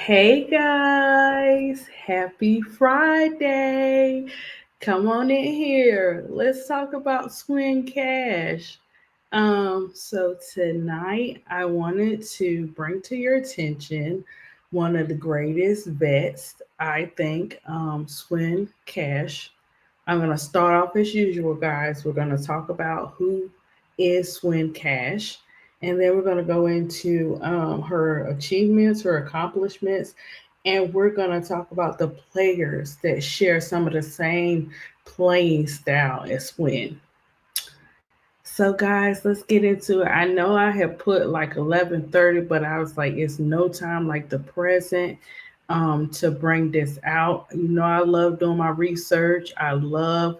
Hey guys, happy Friday. Come on in here. Let's talk about Swin Cash. So tonight I wanted to bring to your attention one of the greatest vets, I think, Swin Cash. I'm going to start off as usual, guys. We're going to talk about who is Swin Cash, and then we're going to go into her achievements, her accomplishments, and we're going to talk about the players that share some of the same playing style as Swin. So, guys, let's get into it. I know I have put like 11:30, but I was like, it's no time like the present to bring this out. I love doing my research. I love,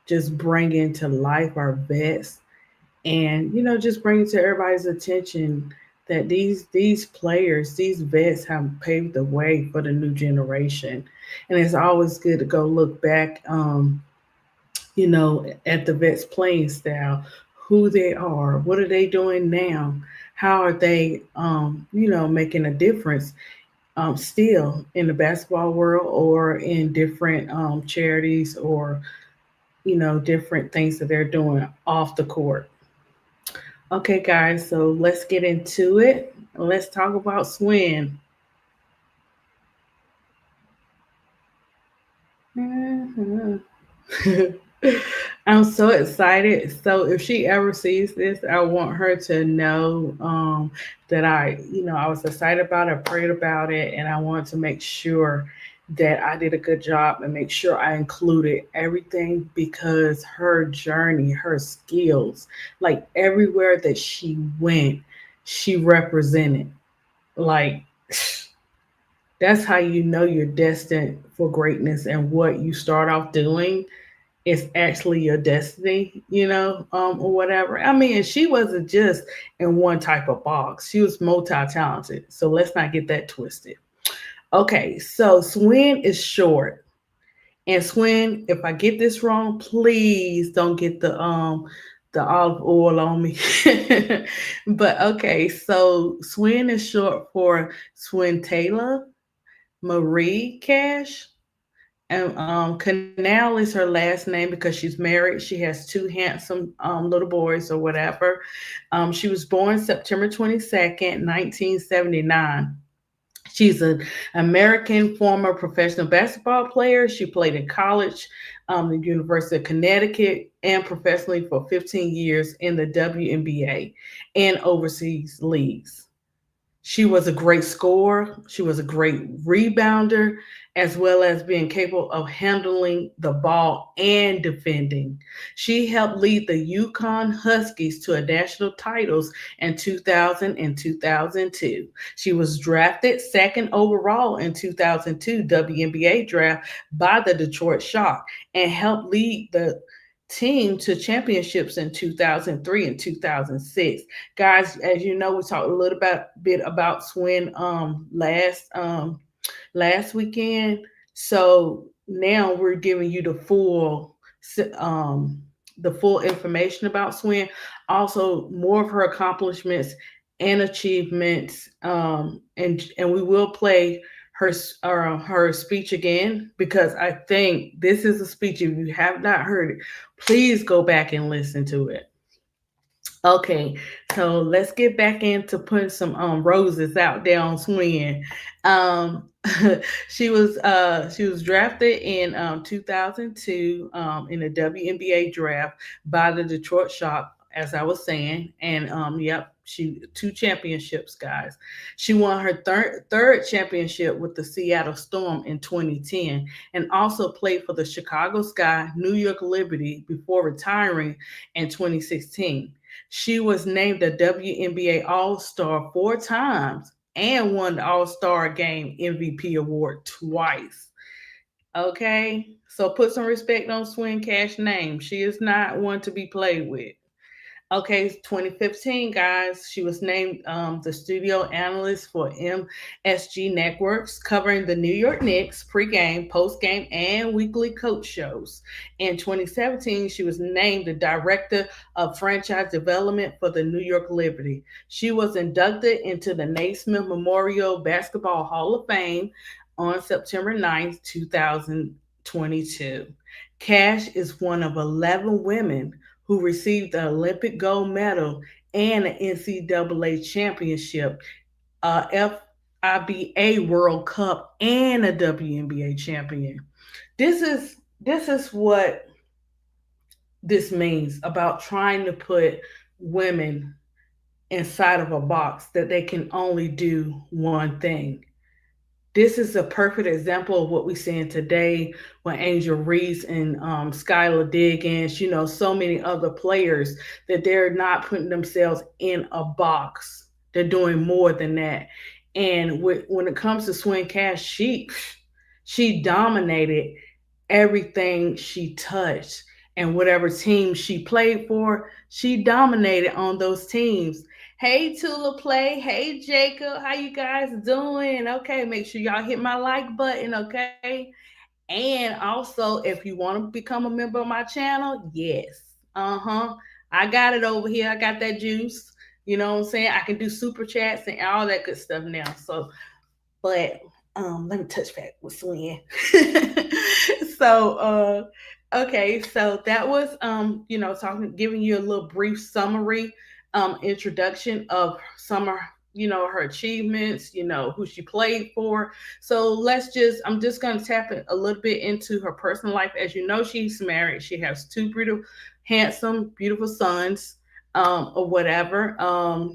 just bringing to life our vets, and just bringing to everybody's attention that these players, these vets, have paved the way for the new generation, and it's always good to go look back. At the vets playing style, who they are, what are they doing now, how are they, making a difference still in the basketball world or in different charities or, different things that they're doing off the court. Okay, guys, so let's get into it. Let's talk about Swin. Mhm. I'm so excited. So if she ever sees this, I want her to know that I was excited about it, prayed about it, and I wanted to make sure that I did a good job and make sure I included everything because her journey, her skills, like everywhere that she went, she represented. Like that's how you know you're destined for greatness and what you start off doing is actually your destiny, or whatever. I mean, she wasn't just in one type of box. She was multi-talented. So let's not get that twisted. Okay, so Swin is short. And Swin, if I get this wrong, please don't get the olive oil on me. But okay, so Swin is short for Swin Taylor Marie Cash. And Canal is her last name because she's married. She has two handsome little boys or whatever. She was born September 22nd, 1979. She's an American former professional basketball player. She played in college, the University of Connecticut, and professionally for 15 years in the WNBA and overseas leagues. She was a great scorer. She was a great rebounder, as well as being capable of handling the ball and defending. She helped lead the Yukon Huskies to a national titles in 2000 and 2002. She was drafted second overall in 2002 WNBA draft by the Detroit Shock and helped lead the team to championships in 2003 and 2006. Guys, as you know, we talked a little bit about Swin last weekend. So now we're giving you the full information about Swin. Also, more of her accomplishments and achievements. And we will play her speech again because I think this is a speech. If you have not heard it, please go back and listen to it. Okay, so let's get back into putting some roses out there on Swin. Um, she was drafted in 2002 in the WNBA draft by the Detroit Shock, as I was saying, and yep, she two championships, guys. She won her third championship with the Seattle Storm in 2010, and also played for the Chicago Sky, New York Liberty before retiring in 2016. She was named a WNBA All Star 4 times and won the All Star Game MVP award twice. Okay, so put some respect on Swin Cash name. She is not one to be played with. Okay, 2015, guys. She was named the studio analyst for MSG Networks, covering the New York Knicks pregame, postgame, and weekly coach shows. In 2017, she was named the director of franchise development for the New York Liberty. She was inducted into the Naismith Memorial Basketball Hall of Fame on September 9th, 2022. Cash is one of 11 women who received the Olympic gold medal and an NCAA championship, FIBA World Cup, and a WNBA champion. This is what this means about trying to put women inside of a box that they can only do one thing. This is a perfect example of what we're seeing today when Angel Reese and Skylar Diggins, so many other players, that they're not putting themselves in a box. They're doing more than that. And when it comes to Swin Cash, she dominated everything she touched, and whatever team she played for, she dominated on those teams. Hey Tula Play, hey Jacob, how you guys doing? Okay, make sure y'all hit my like button, okay? And also, if you want to become a member of my channel, yes, I got it over here. I got that juice. You know what I'm saying? I can do super chats and all that good stuff now. So but let me touch back with Swin. So so that was talking, giving you a little brief summary, introduction of some of her achievements, who she played for. So I'm just gonna tap a little bit into her personal life. As you know, she's married. She has two beautiful, handsome, beautiful sons, or whatever.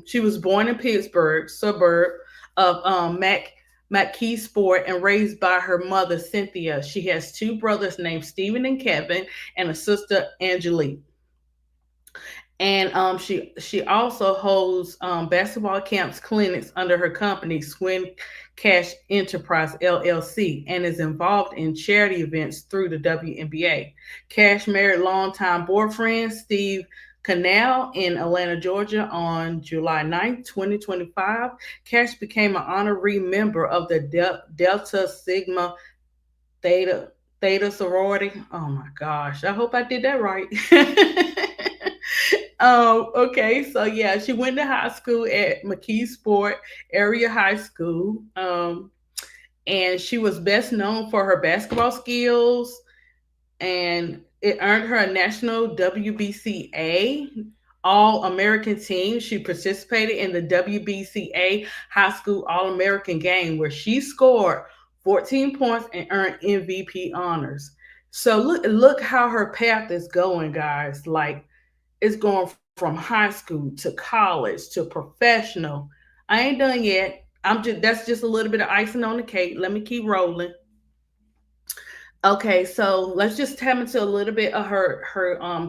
She was born in Pittsburgh, suburb of McKeesport, and raised by her mother, Cynthia. She has two brothers named Stephen and Kevin, and a sister, Angelique. And she also holds basketball camps, clinics under her company, Swin Cash Enterprise LLC, and is involved in charity events through the WNBA. Cash married longtime boyfriend Steve Canal in Atlanta, Georgia on July 9th, 2025. Cash became an honorary member of the Delta Sigma Theta sorority. Oh my gosh, I hope I did that right. Okay, so yeah, she went to high school at McKeesport Area High School. And she was best known for her basketball skills, and it earned her a national WBCA All American team. She participated in the WBCA High School All American game, where she scored 14 points and earned MVP honors. So look how her path is going, guys. Like, it's going from high school to college to professional. I ain't done yet. That's just a little bit of icing on the cake. Let me keep rolling. Okay, so let's just tap into a little bit of her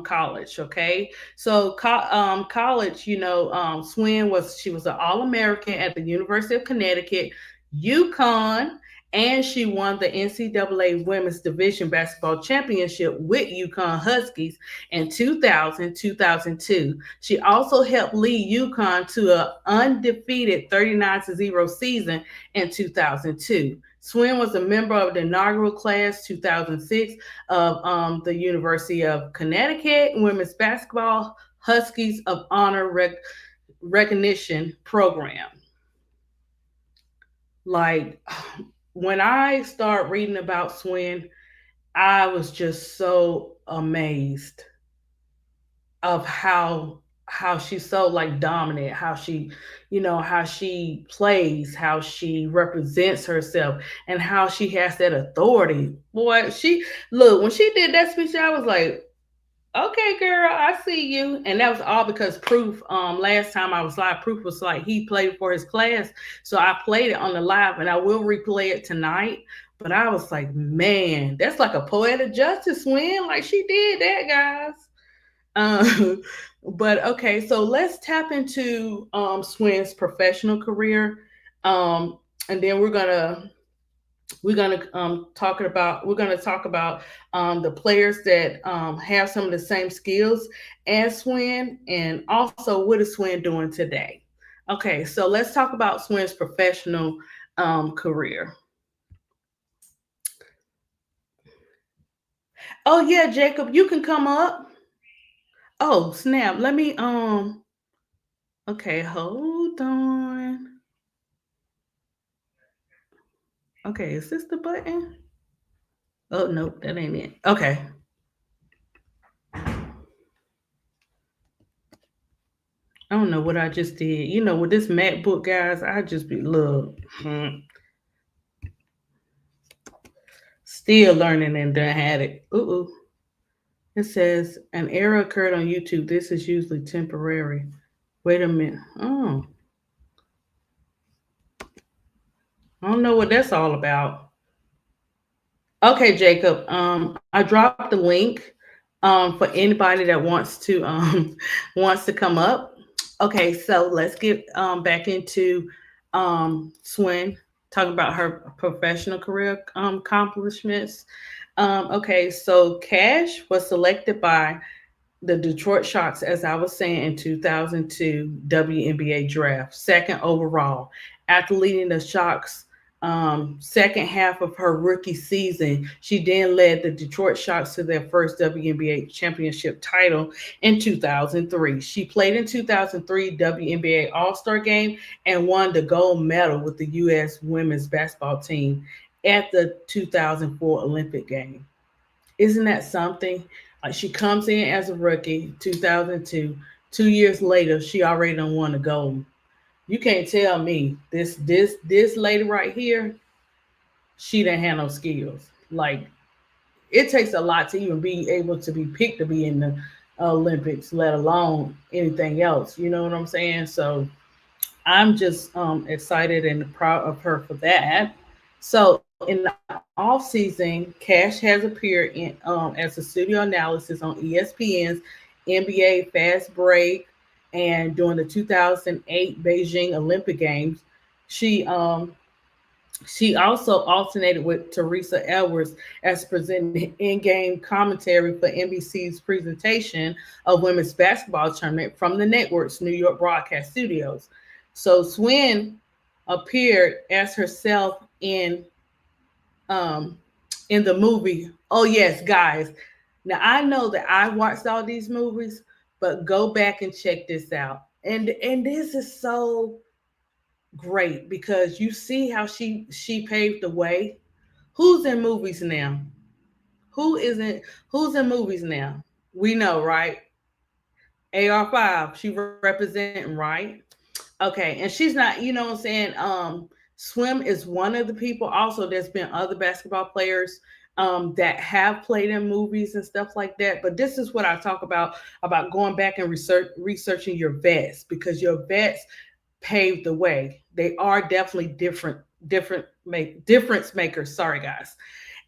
college. Okay, so college, she was an All American at the University of Connecticut, UConn, and she won the NCAA Women's Division Basketball Championship with UConn Huskies in 2000-2002. She also helped lead UConn to an undefeated 39-0 season in 2002. Swin was a member of the inaugural class 2006 of the University of Connecticut Women's Basketball Huskies of Honor Recognition Program. Like, when I started reading about Swin, I was just so amazed of how she's so like dominant, how she plays, how she represents herself, and how she has that authority. Boy, when she did that speech, I was like, okay, girl, I see you. And that was all because Proof, last time I was live, Proof was like, he played for his class. So I played it on the live, and I will replay it tonight. But I was like, man, that's like a poetic justice win. Like, she did that, guys. But okay, so let's tap into Swin's professional career. And then we're gonna We're gonna talk about the players that have some of the same skills as Swin, and also what is Swin doing today. Okay, so let's talk about Swin's professional career. Oh yeah, Jacob, you can come up. Oh snap! Let me Okay, hold on. Okay, is this the button? Oh nope, that ain't it. Okay. I don't know what I just did. You know, with this MacBook, guys, I just be look. Still learning and done had it. Ooh. It says an error occurred on YouTube. This is usually temporary. Wait a minute. Oh, I don't know what that's all about. Okay, Jacob. I dropped the link for anybody that wants to wants to come up. Okay, so let's get back into Swin talking about her professional career accomplishments. Okay, so Cash was selected by the Detroit Sharks, as I was saying, in 2002 WNBA draft, second overall. After leading the Sharks second half of her rookie season, she then led the Detroit Sharks to their first WNBA championship title in 2003. She played in 2003 WNBA All-Star game and won the gold medal with the U.S. women's basketball team at the 2004 Olympic game. Isn't that something? She comes in as a rookie, 2002. 2 years later, she already done won a gold. You can't tell me this lady right here, she didn't have no skills. Like it takes a lot to even be able to be picked to be in the Olympics, let alone anything else. You know what I'm saying? So I'm just excited and proud of her for that. So in the off season, Cash has appeared in as a studio analysis on ESPN's NBA Fast Break, and during the 2008 Beijing Olympic Games, she um, she also alternated with Teresa Edwards as presenting in-game commentary for NBC's presentation of women's basketball tournament from the network's New York broadcast studios. So Swin appeared as herself um, in the movie. Oh yes, guys. Now I know that I watched all these movies, but go back and check this out. And this is so great because you see how she paved the way. Who's in movies now? Who isn't? Who's in movies now? We know, right? AR5. She representing, right? Okay, and she's not. You know what I'm saying? Swim is one of the people. Also, there's been other basketball players that have played in movies and stuff like that. But this is what I talk about going back and researching your vets because your vets paved the way. They are definitely difference makers. Sorry, guys.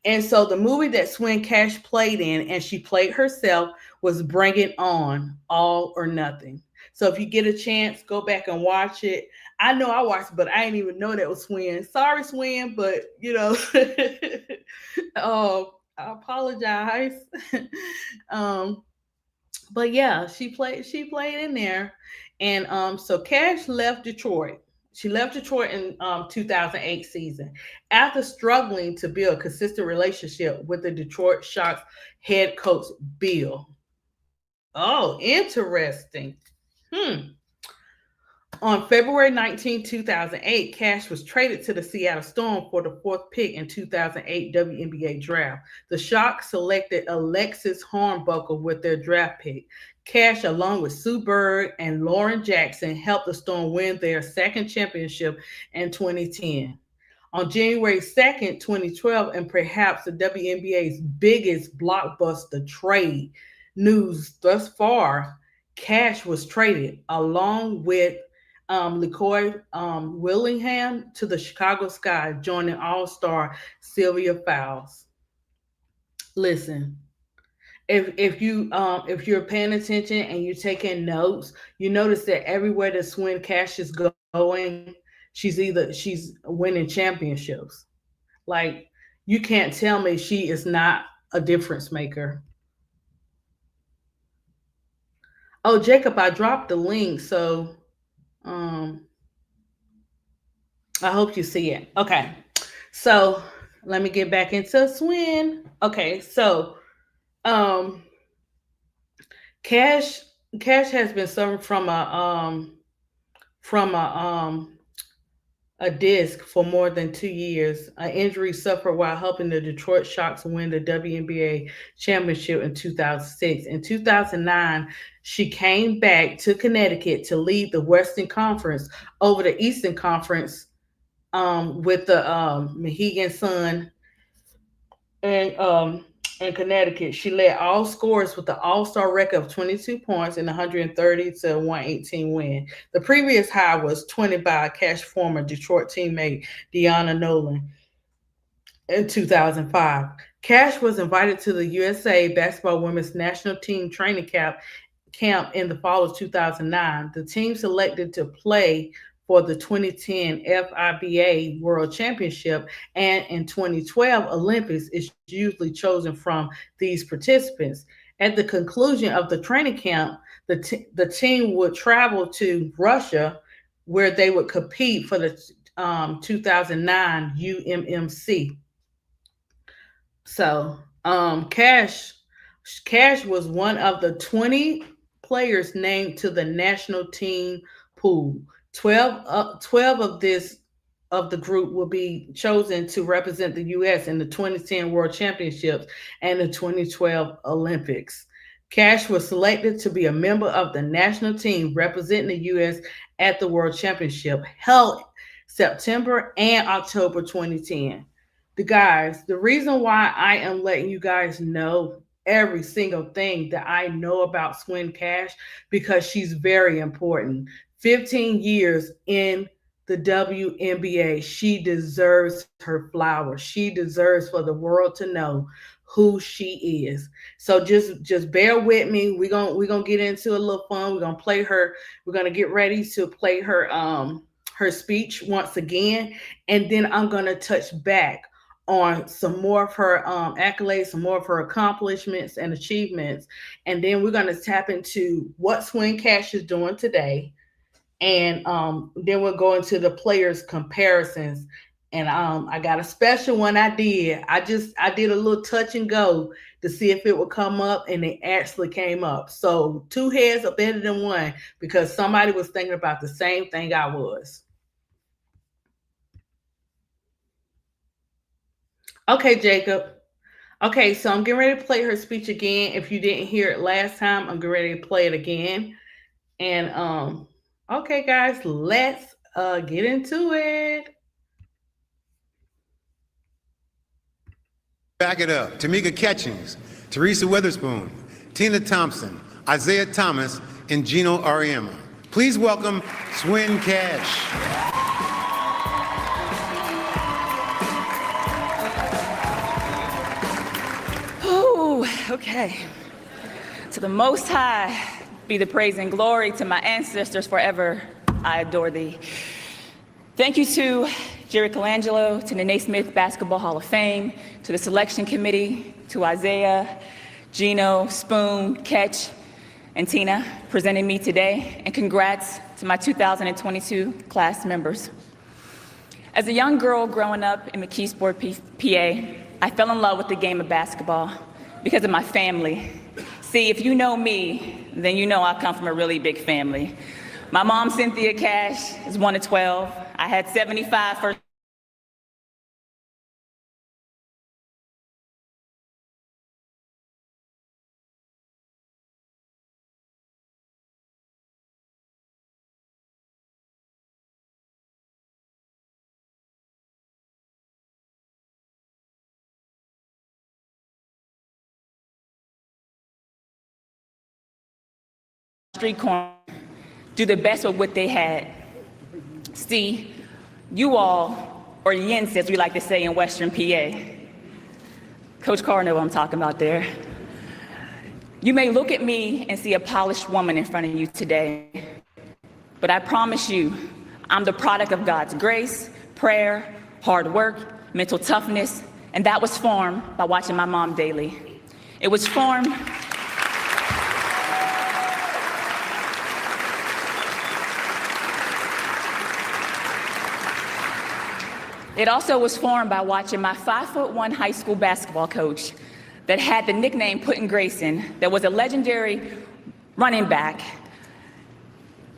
And so the movie that Swin Cash played in, and she played herself, was Bring It On, All or Nothing. So if you get a chance, go back and watch it. I know I watched it, but I didn't even know that was Swin. Sorry, Swin, but you know, oh, I apologize. um, but yeah, she played in there, and so Cash left Detroit. She left Detroit in 2008 season after struggling to build a consistent relationship with the Detroit Sharks head coach Bill. Oh, interesting. Hmm. On February 19, 2008, Cash was traded to the Seattle Storm for the fourth pick in 2008 WNBA draft. The Sharks selected Alexis Hornbuckle with their draft pick. Cash, along with Sue Bird and Lauren Jackson, helped the Storm win their second championship in 2010. On January 2nd, 2012, and perhaps the WNBA's biggest blockbuster trade news thus far, Cash was traded along with LeCoy Willingham to the Chicago Sky, joining All Star Sylvia Fowles. Listen, if you're paying attention and you're taking notes, you notice that everywhere that Swin Cash is going, she's winning championships. Like, you can't tell me she is not a difference maker. Oh, Jacob, I dropped the link, so um, I hope you see it. Okay, so let me get back into Swin. Okay, so um, Cash Cash has been suffering from a disc for more than 2 years. An injury suffered while helping the Detroit Shock win the WNBA championship in 2006. In 2009, she came back to Connecticut to lead the Western Conference over the Eastern Conference with the Mohegan Sun and in Connecticut. She led all scorers with the All-Star record of 22 points and 130 to 118 win. The previous high was 20 by Cash former Detroit teammate Deanna Nolan in 2005. Cash was invited to the USA basketball women's national team training camp in the fall of 2009. The team selected to play for the 2010 FIBA World Championship and in 2012 Olympics is usually chosen from these participants. At the conclusion of the training camp, the team would travel to Russia where they would compete for the 2009 UMMC. So, Cash was one of the 20 players named to the national team pool. 12 of the group will be chosen to represent the U.S. in the 2010 World Championships and the 2012 Olympics. Cash was selected to be a member of the national team representing the U.S. at the World Championship held September and October 2010. The reason why I am letting you guys know every single thing that I know about Swin Cash because she's very important. 15 years in the WNBA. She deserves her flowers. She deserves for the world to know who she is. So just bear with me. We're gonna get into a little fun. We're gonna play her. We're gonna get ready to play her speech once again, and then I'm gonna touch back on some more of her accolades, some more of her accomplishments and achievements, and then we're gonna tap into what Swin Cash is doing today, and then we'll go into the players comparisons. And I got a special one I did. I did a little touch and go to see if it would come up, and it actually came up. So two heads are better than one because somebody was thinking about the same thing I was. Okay, Jacob. Okay, so I'm getting ready to play her speech again. If you didn't hear it last time, I'm getting ready to play it again. And okay, guys, let's get into it. Back it up. Tamika Catchings, Teresa Witherspoon, Tina Thompson, Isaiah Thomas, and Gino Ariema. Please welcome Swin Cash. Okay. To the Most High be the praise and glory. To my ancestors forever, I adore thee. Thank you to Jerry Colangelo, to the Naismith Basketball Hall of Fame, to the selection committee, to Isaiah, Gino, Spoon, Catch, and Tina presenting me today, and congrats to my 2022 class members. As a young girl growing up in McKeesport, PA, I fell in love with the game of basketball because of my family. See, if you know me, then you know I come from a really big family. My mom, Cynthia Cash, is 1 of 12. I had 75 first street corner, do the best with what they had. See, you all, or yins as we like to say in Western PA, Coach Carr knows what I'm talking about there. You may look at me and see a polished woman in front of you today, but I promise you, I'm the product of God's grace, prayer, hard work, mental toughness, and that was formed by watching my mom daily. It was formed It also was formed by watching my 5'1" high school basketball coach that had the nickname Puddin' Grayson, that was a legendary running back.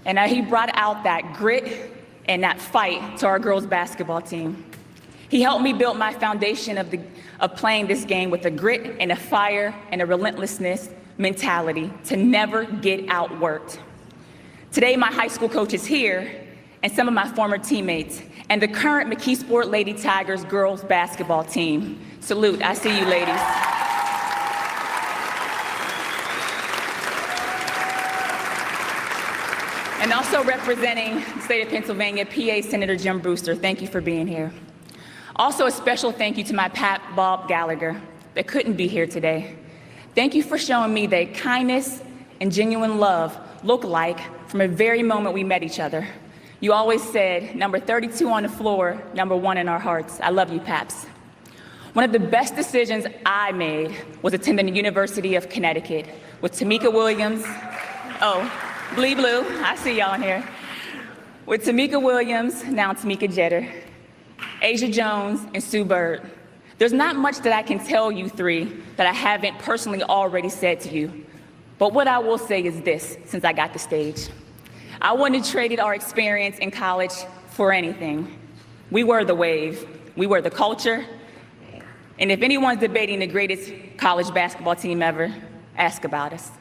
And he brought out that grit and that fight to our girls' basketball team. He helped me build my foundation of playing this game with a grit and a fire and a relentlessness mentality to never get outworked. Today, my high school coach is here, and some of my former teammates, and the current McKeesport Lady Tigers girls basketball team. Salute, I see you ladies. And also representing the state of Pennsylvania, PA Senator Jim Brewster, thank you for being here. Also a special thank you to my Pap Bob Gallagher that couldn't be here today. Thank you for showing me that kindness and genuine love look like from the very moment we met each other. You always said, number 32 on the floor, number 1 in our hearts. I love you, Paps. One of the best decisions I made was attending the University of Connecticut with Tamika Williams. Oh, Blee Blue, I see y'all in here. With Tamika Williams, now Tamika Jeter, Asia Jones, and Sue Bird. There's not much that I can tell you three that I haven't personally already said to you. But what I will say is this, since I got the stage. I wouldn't have traded our experience in college for anything. We were the wave, we were the culture, and if anyone's debating the greatest college basketball team ever, ask about us.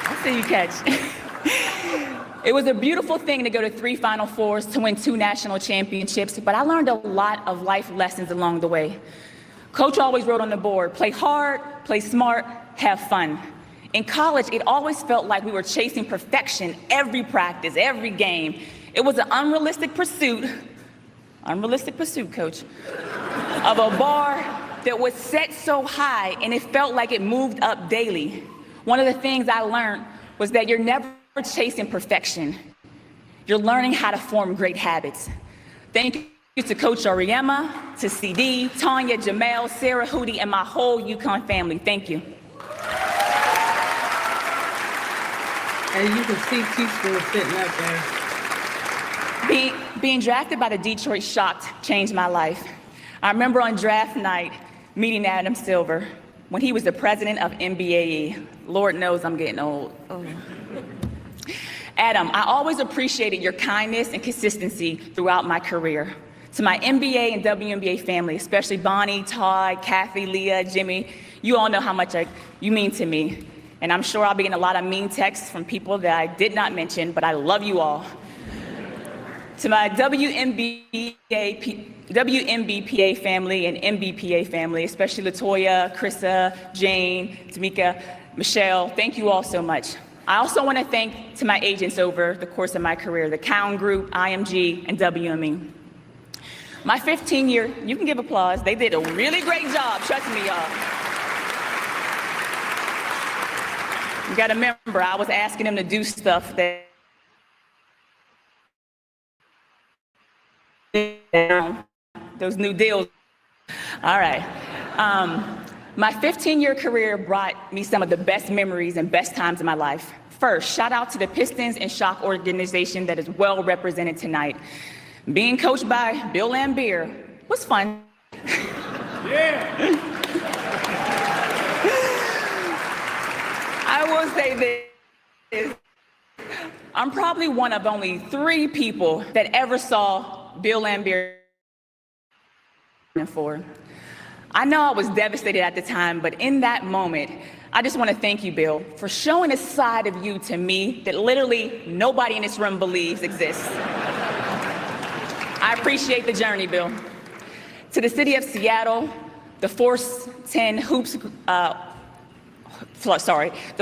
I see you catch. It was a beautiful thing to go to 3 Final Fours, to win 2 national championships, but I learned a lot of life lessons along the way. Coach always wrote on the board, play hard, play smart, have fun. In college, it always felt like we were chasing perfection every practice, every game. It was an unrealistic pursuit, coach, of a bar that was set so high and it felt like it moved up daily. One of the things I learned was that you're never chasing perfection. You're learning how to form great habits. Thank you to Coach Oriema, to CD, Tanya, Jamel, Sarah, Hootie, and my whole UConn family. Thank you. And you can see teaspoon sitting up there. Being drafted by the Detroit Shock changed my life. I remember on draft night meeting Adam Silver when he was the president of NBAE. Lord knows I'm getting old. Oh. Adam, I always appreciated your kindness and consistency throughout my career. To my NBA and WNBA family, especially Bonnie, Todd, Kathy, Leah, Jimmy, you all know how much you mean to me. And I'm sure I'll be getting a lot of mean texts from people that I did not mention, but I love you all. To my WNBPA family and MBPA family, especially Latoya, Krissa, Jane, Tamika, Michelle, thank you all so much. I also want to thank to my agents over the course of my career, the Cowan Group, IMG, and WME. My 15-year, you can give applause, they did a really great job, trust me, y'all. You gotta remember, I was asking them to do stuff that those new deals. All right. My 15-year career brought me some of the best memories and best times in my life. First, shout out to the Pistons and Shock organization that is well represented tonight. Being coached by Bill Laimbeer was fun. Yeah. I will say this. I'm probably one of only 3 people that ever saw Bill Laimbeer for. I know I was devastated at the time, but in that moment, I just want to thank you, Bill, for showing a side of you to me that literally nobody in this room believes exists. I appreciate the journey, Bill. To the city of Seattle, the Force 10 Hoops, the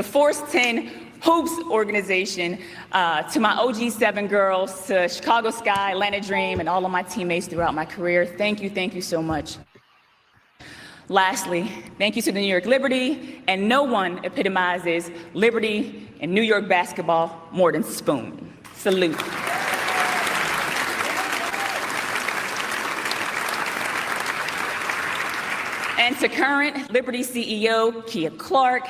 Force 10 Hoops organization, to my OG7 girls, to Chicago Sky, Atlanta Dream, and all of my teammates throughout my career, thank you so much. Lastly, thank you to the New York Liberty, and no one epitomizes liberty in New York basketball more than Spoon. Salute. And to current Liberty CEO Kia Clark,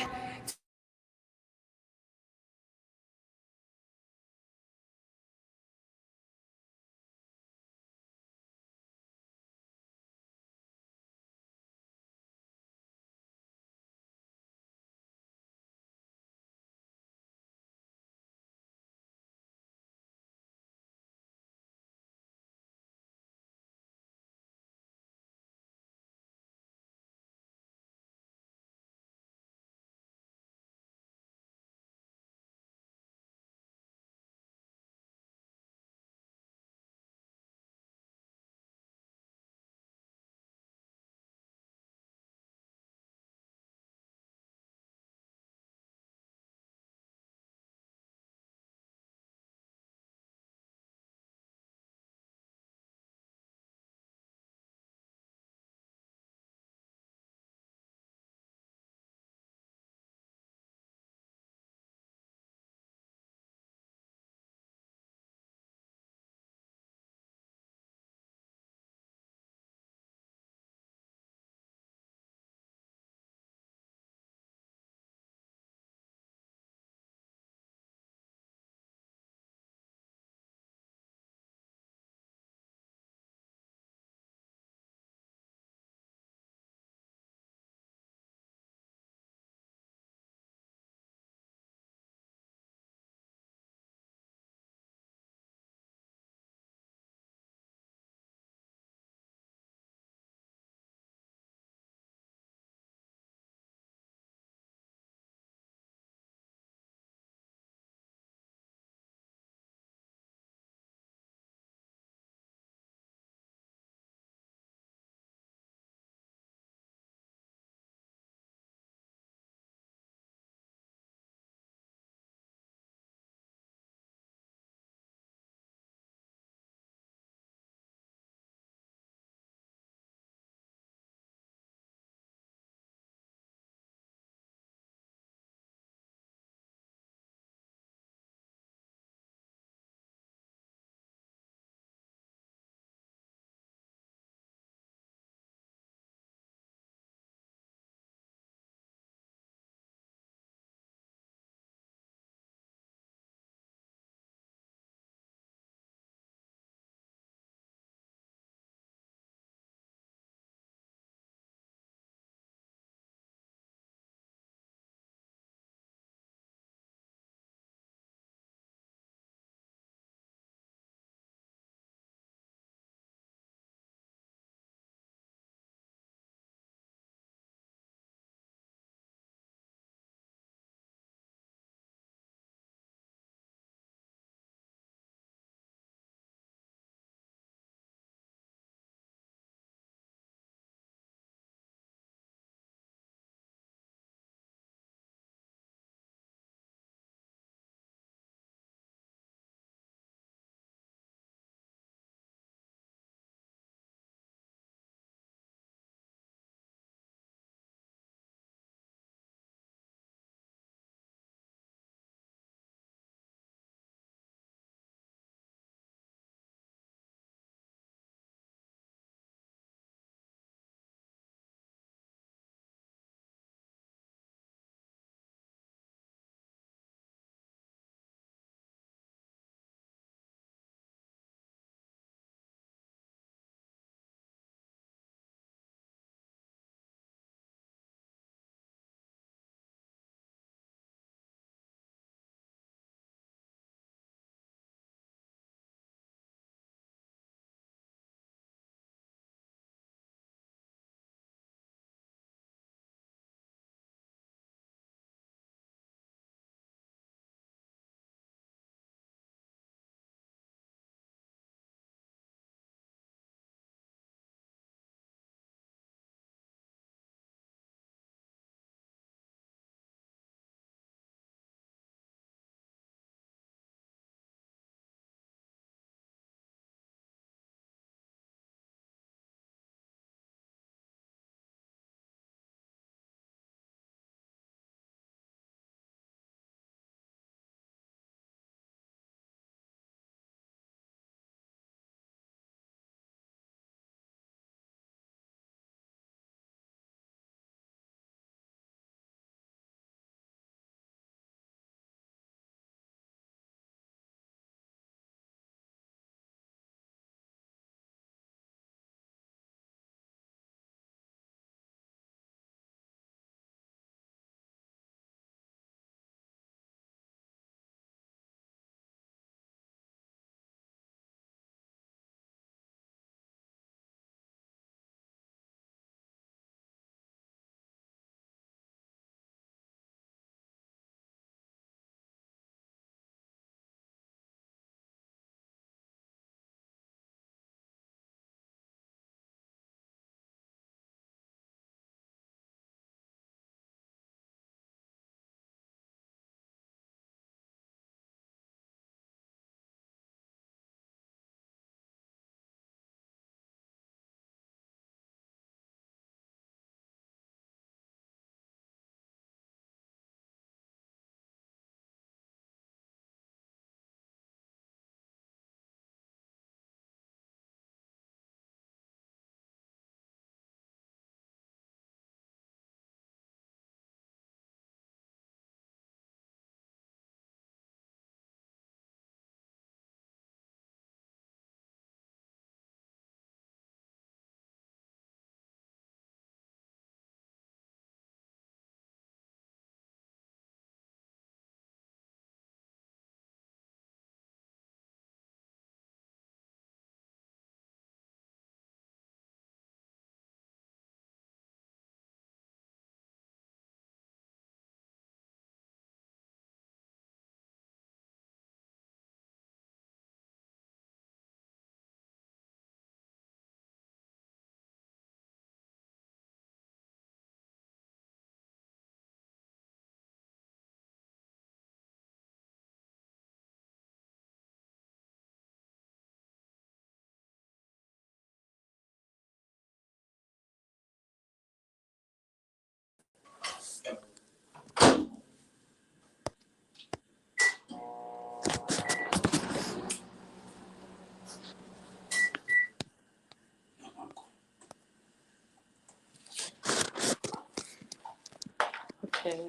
Okay.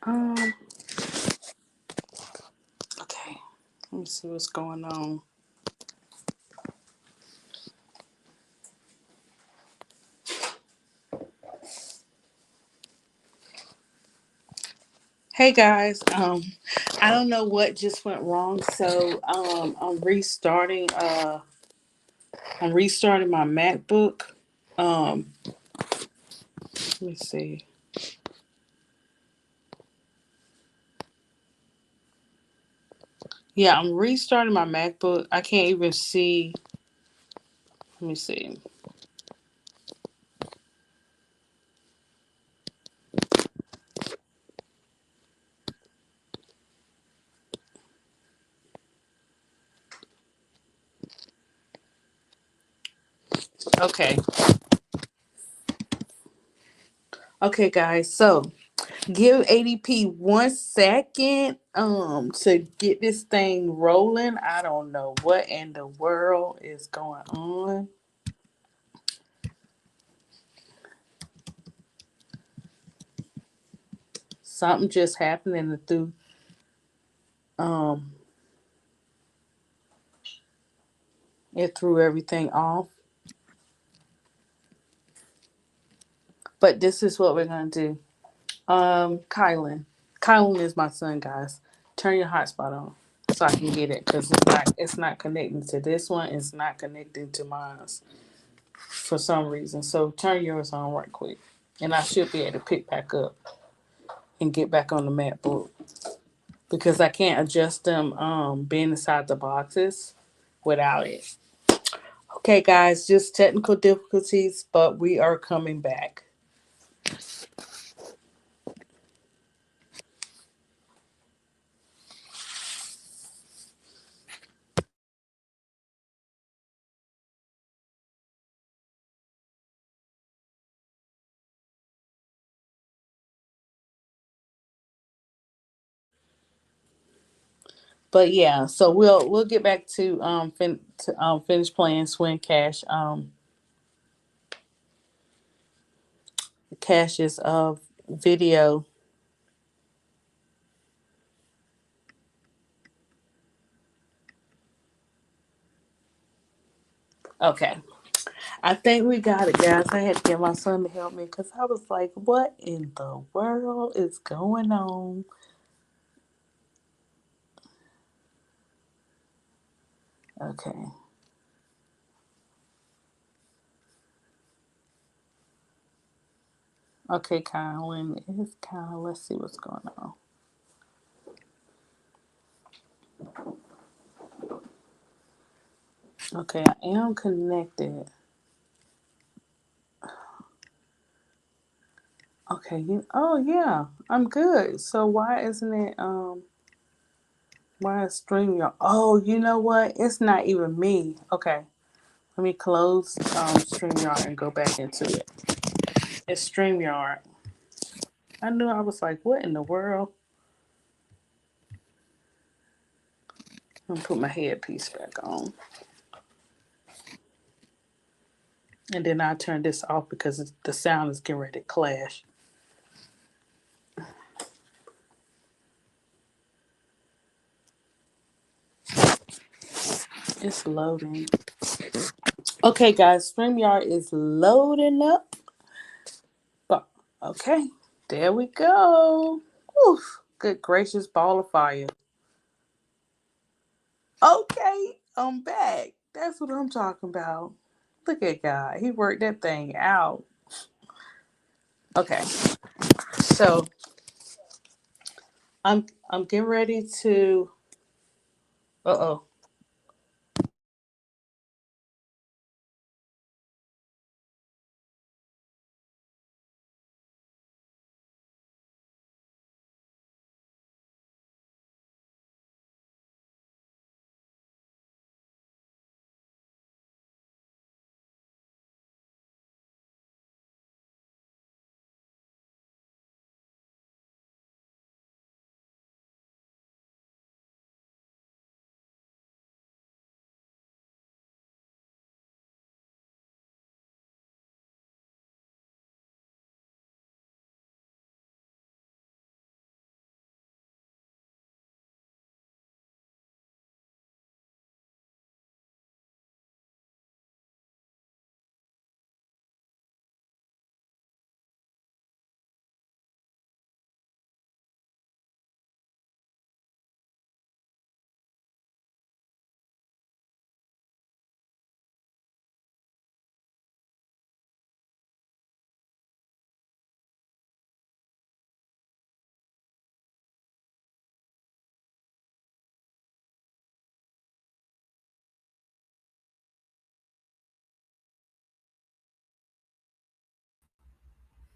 Um. Okay. Let me see what's going on. Hey guys. I don't know what just went wrong, so I'm restarting. I'm restarting my MacBook. Let me see. Yeah, I'm restarting my MacBook. I can't even see. Let me see. Okay. Okay, guys. So give ADP 1 second to get this thing rolling. I don't know what in the world is going on. Something just happened and um it threw everything off. But this is what we're gonna do. Kylan. Kylan is my son, guys. Turn your hotspot on so I can get it because it's not connecting to this one. It's not connecting to mine for some reason. So turn yours on right quick, and I should be able to pick back up and get back on the MacBook because I can't adjust them being inside the boxes without it. Okay, guys, just technical difficulties, but we are coming back. But yeah, so we'll get back to finish playing Swin Cash Cash's video. Okay, I think we got it, guys. I had to get my son to help me because I was like, "What in the world is going on?" Okay, okay, Colin, it's kind of. Let's see what's going on. Okay, I am connected. Okay, oh yeah, I'm good. So why isn't it why is StreamYard? Oh, you know what? It's not even me. Okay. Let me close StreamYard and go back into it. It's StreamYard. I knew I was like, what in the world? I'm gonna put my headpiece back on. And then I turn this off because the sound is getting ready to clash. It's loading. Okay, guys, StreamYard is loading up. But okay, there we go. Oof, good gracious ball of fire. Okay, I'm back. That's what I'm talking about. Look at God. He worked that thing out. Okay. So I'm getting ready to uh-oh.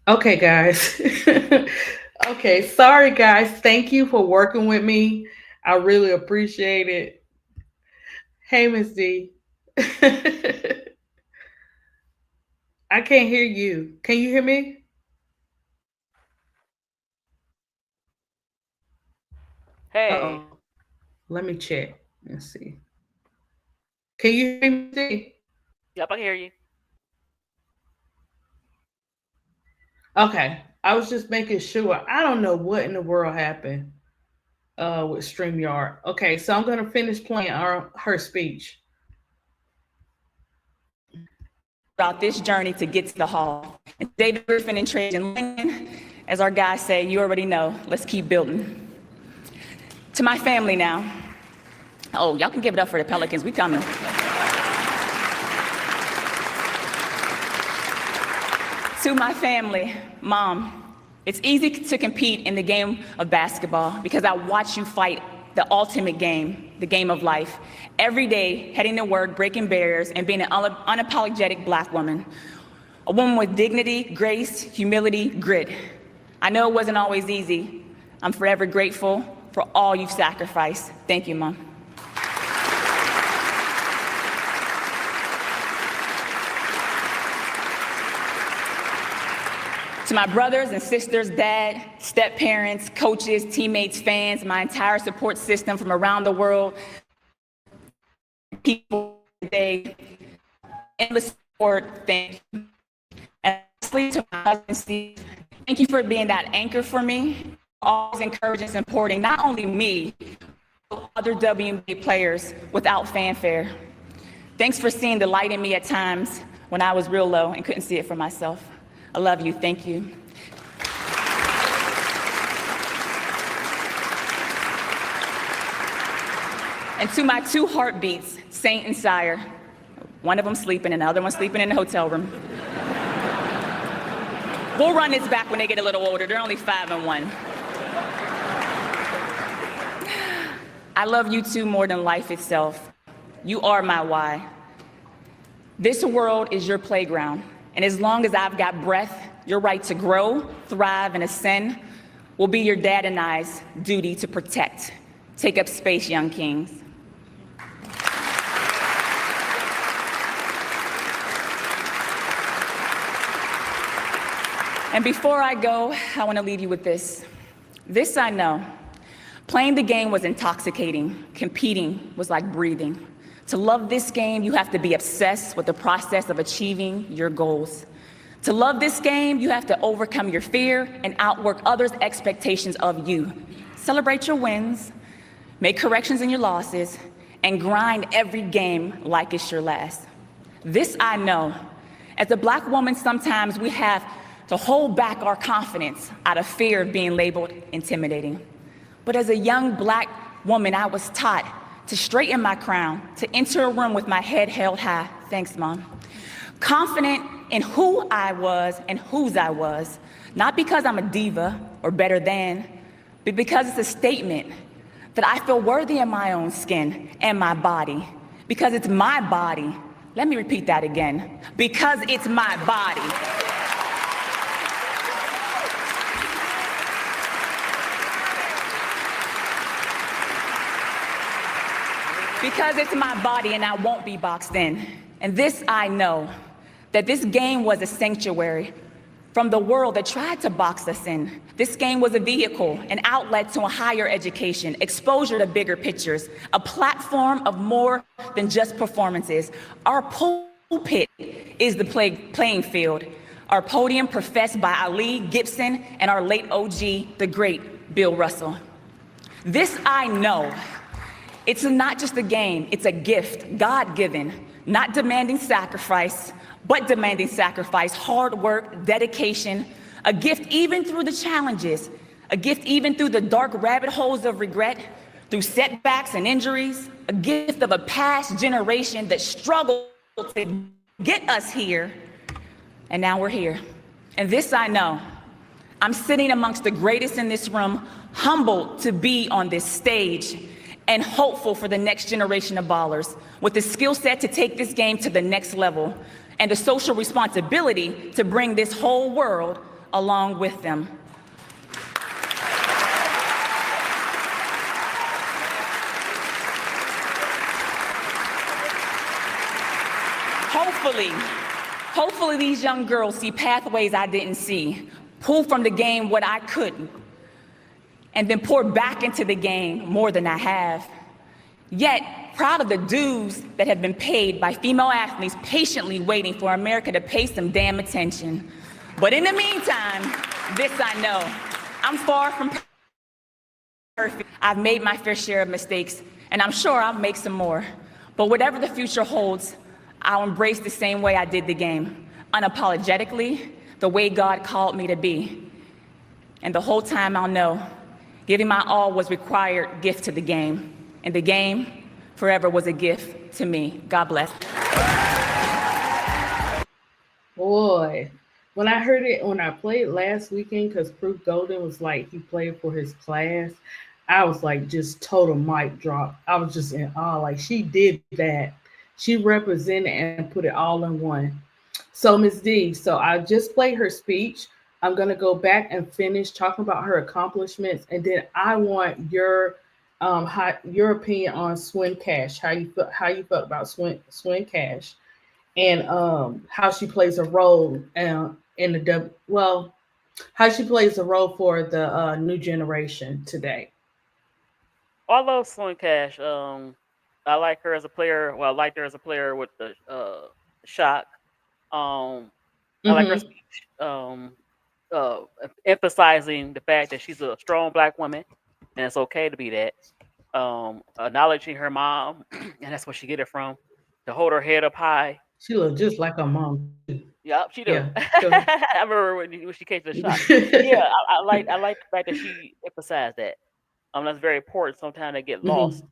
Okay, guys. Okay, sorry, guys. Thank you for working with me. I really appreciate it. Hey, Miss D. I can't hear you. Can you hear me? Uh Hey. oh. Let me check. Let's see. Can you hear me, Miss D? Yep, I can hear you. Okay. I was just making sure. I don't know what in the world happened with StreamYard. Okay, so I'm gonna finish playing her speech. About this journey to get to the hall. And David Griffin and Trajan Lincoln, as our guys say, you already know, let's keep building. To my family now. Oh, y'all can give it up for the Pelicans, we coming. To my family, Mom, it's easy to compete in the game of basketball because I watch you fight the ultimate game, the game of life, every day, heading to work, breaking barriers, and being an unapologetic Black woman. A woman with dignity, grace, humility, grit. I know it wasn't always easy. I'm forever grateful for all you've sacrificed. Thank you, Mom. To my brothers and sisters, dad, step-parents, coaches, teammates, fans, my entire support system from around the world, people today, endless support, thank you. And lastly, to my husband, Steve, thank you for being that anchor for me, always encouraging and supporting not only me, but other WNBA players without fanfare. Thanks for seeing the light in me at times when I was real low and couldn't see it for myself. I love you, thank you. And to my two heartbeats, Saint and Sire, one of them sleeping and the other one sleeping in the hotel room. We'll run this back when they get a little older. They're only 5 and 1. I love you two more than life itself. You are my why. This world is your playground. And as long as I've got breath, your right to grow, thrive, and ascend will be your dad and I's duty to protect. Take up space, young kings. And before I go, I want to leave you with this. This I know. Playing the game was intoxicating. Competing was like breathing. To love this game, you have to be obsessed with the process of achieving your goals. To love this game, you have to overcome your fear and outwork others' expectations of you. Celebrate your wins, make corrections in your losses, and grind every game like it's your last. This I know. As a Black woman, sometimes we have to hold back our confidence out of fear of being labeled intimidating. But as a young Black woman, I was taught to straighten my crown, to enter a room with my head held high. Thanks, Mom. Confident in who I was and whose I was, not because I'm a diva or better than, but because it's a statement that I feel worthy in my own skin and my body, because it's my body. Let me repeat that again. Because it's my body. Because it's my body and I won't be boxed in. And this I know, that this game was a sanctuary from the world that tried to box us in. This game was a vehicle, an outlet to a higher education, exposure to bigger pictures, a platform of more than just performances. Our pulpit is the playing field. Our podium professed by Ali, Gibson, and our late OG, the great Bill Russell. This I know. It's not just a game, it's a gift, God-given, not demanding sacrifice, but demanding sacrifice, hard work, dedication, a gift even through the challenges, a gift even through the dark rabbit holes of regret, through setbacks and injuries, a gift of a past generation that struggled to get us here, and now we're here. And this I know, I'm sitting amongst the greatest in this room, humbled to be on this stage, and hopeful for the next generation of ballers with the skill set to take this game to the next level and the social responsibility to bring this whole world along with them. Hopefully these young girls see pathways I didn't see, pull from the game what I couldn't, and then pour back into the game more than I have. Yet, proud of the dues that have been paid by female athletes patiently waiting for America to pay some damn attention. But in the meantime, this I know, I'm far from perfect. I've made my fair share of mistakes, and I'm sure I'll make some more. But whatever the future holds, I'll embrace the same way I did the game, unapologetically, the way God called me to be. And the whole time I'll know, giving my all was required gift to the game, and the game forever was a gift to me. God bless. Boy, when I heard it, when I played last weekend, because Proof Golden was like, he played for his class, I was like, just total mic drop. I was just in awe. Like, she did that. She represented and put it all in one. So Ms. D, so I just played her speech. I'm going to go back and finish talking about her accomplishments. And then I want your opinion on Swin Cash, how you felt about Swin Cash, and how she plays a role how she plays a role for the new generation today. I love Swin Cash. I like her as a player. Well, I liked her as a player with the Shock. I like her speech, emphasizing the fact that she's a strong Black woman, and it's okay to be that. Acknowledging her mom, and that's where she get it from, to hold her head up high. She looked just like her mom. Yep, she do. Yeah. I remember when she came to the Shock. Yeah, I like the fact that she emphasized that. That's very important. Sometimes they get lost.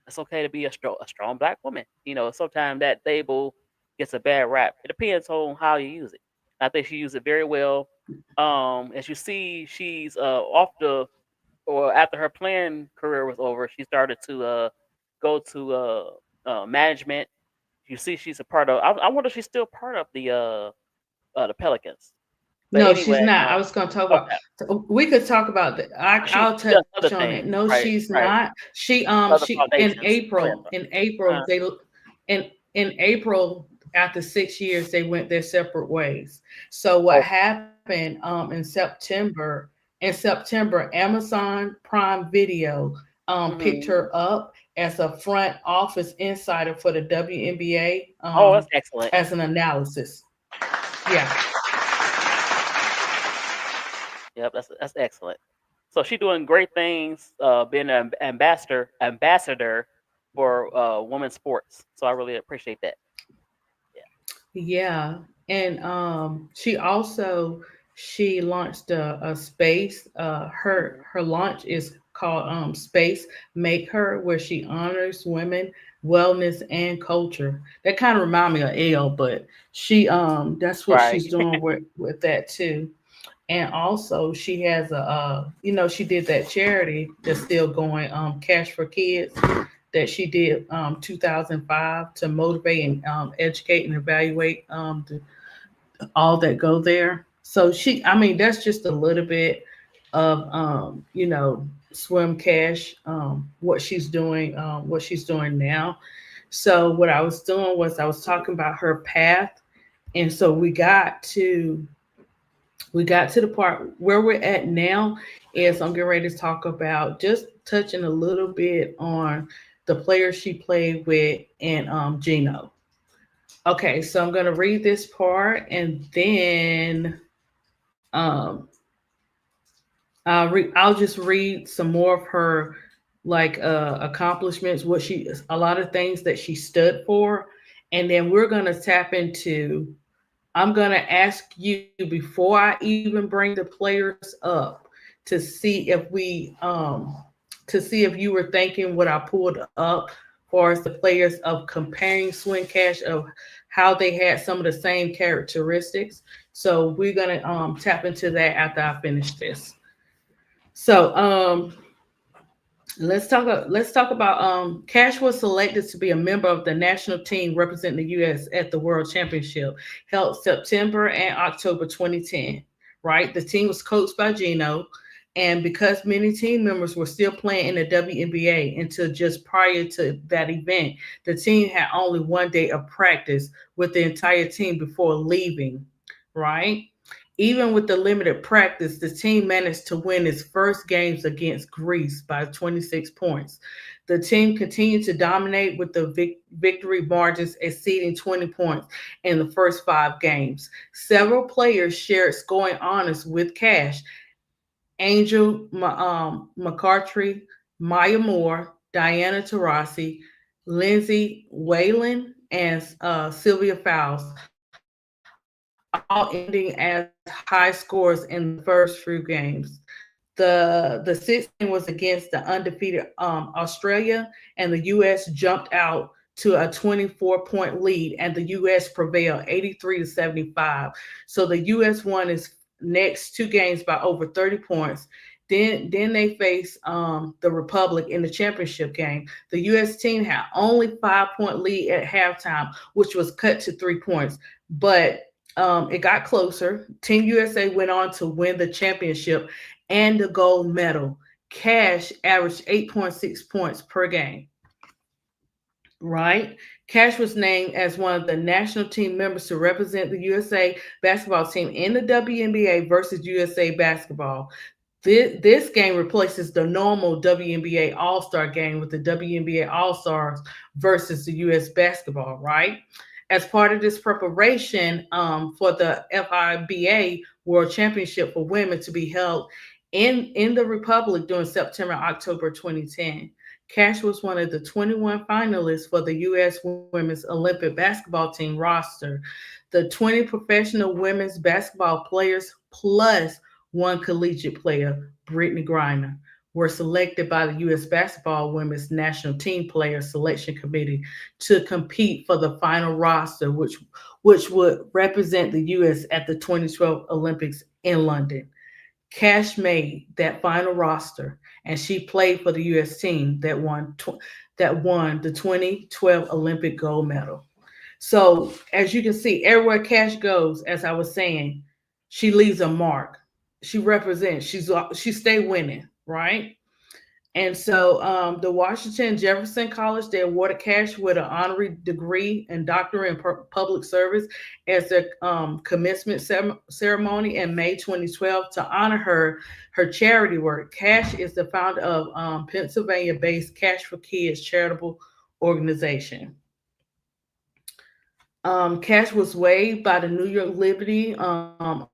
It's okay to be a strong Black woman. Sometimes that label gets a bad rap. It depends on how you use it. I think she used it very well. As you see, she's after her playing career was over, she started to go to management. You see, she's a part of. I wonder if she's still part of the Pelicans. But No, anyway, she's not. I was going to talk about. We could talk about that. I'll she does touch other on it. things, No, right? she's Right. not. She Other she foundations. in April in April, after 6 years they went their separate ways. So what happened in September? In September, Amazon Prime Video picked her up as a front office insider for the WNBA. That's excellent. As an analysis. Yeah. Yep, that's excellent. So she's doing great things, being an ambassador for women's sports. So I really appreciate that. Yeah, and she launched a space. Her launch is called Space Make Her, where she honors women, wellness, and culture. That kind of remind me of Elle, but she that's what Right. she's doing with that too. And also she has she did that charity that's still going, Cash for Kids, that she did 2005 to motivate and educate and evaluate all that go there. So that's just a little bit of Swim Cash, what she's doing now. So what I was doing was I was talking about her path, and so we got to the part where we're at now. Is I'm getting ready to talk about, just touching a little bit on the players she played with and Gino. Okay, so I'm gonna read this part, and then I'll just read some more of her accomplishments, a lot of things that she stood for, and then we're gonna tap into. I'm gonna ask you before I even bring the players up to see if you were thinking what I pulled up for as the players, of comparing Swin Cash, of how they had some of the same characteristics. So we're gonna tap into that after I finish this. So Let's talk about Cash was selected to be a member of the national team representing the US at the World Championship held September and October 2010. Right? The team was coached by Gino, and because many team members were still playing in the WNBA until just prior to that event, the team had only 1 day of practice with the entire team before leaving, right? Even with the limited practice, the team managed to win its first games against Greece by 26 points. The team continued to dominate with the victory margins exceeding 20 points in the first 5 games. Several players shared scoring honors with Cash: Angel McCarthy, Maya Moore, Diana Taurasi, Lindsay Whalen, and Sylvia Fowles, all ending as high scores in the first few games. The sixth game was against the undefeated Australia, and the U.S. jumped out to a 24-point lead, and the U.S. prevailed 83 to 75. So the U.S. won its next 2 games by over 30 points. Then they faced the Republic in the championship game. The U.S. team had only 5-point lead at halftime, which was cut to 3 points, but it got closer. Team USA went on to win the championship and the gold medal. Cash averaged 8.6 points per game, right? Cash was named as one of the national team members to represent the USA basketball team in the WNBA versus USA basketball. This game replaces the normal WNBA All Star game with the WNBA All Stars versus the US basketball, right? As part of this preparation for the FIBA World Championship for Women to be held in the Republic during September October 2010. Cash was one of the 21 finalists for the U.S. Women's Olympic basketball team roster. The 20 professional women's basketball players plus one collegiate player, Brittany Griner, were selected by the U.S. Basketball Women's National Team Player Selection Committee to compete for the final roster, which would represent the U.S. at the 2012 Olympics in London. Cash made that final roster, and she played for the U.S. team that won the 2012 Olympic gold medal. So, as you can see, everywhere Cash goes, as I was saying, she leaves a mark. She represents. She stay winning, right? And so the Washington Jefferson College, they awarded Cash with an honorary degree and doctorate in public service as their commencement ceremony in May 2012 to honor her charity work. Cash is the founder of Pennsylvania-based Cash for Kids charitable organization. Cash was waived by the New York Liberty on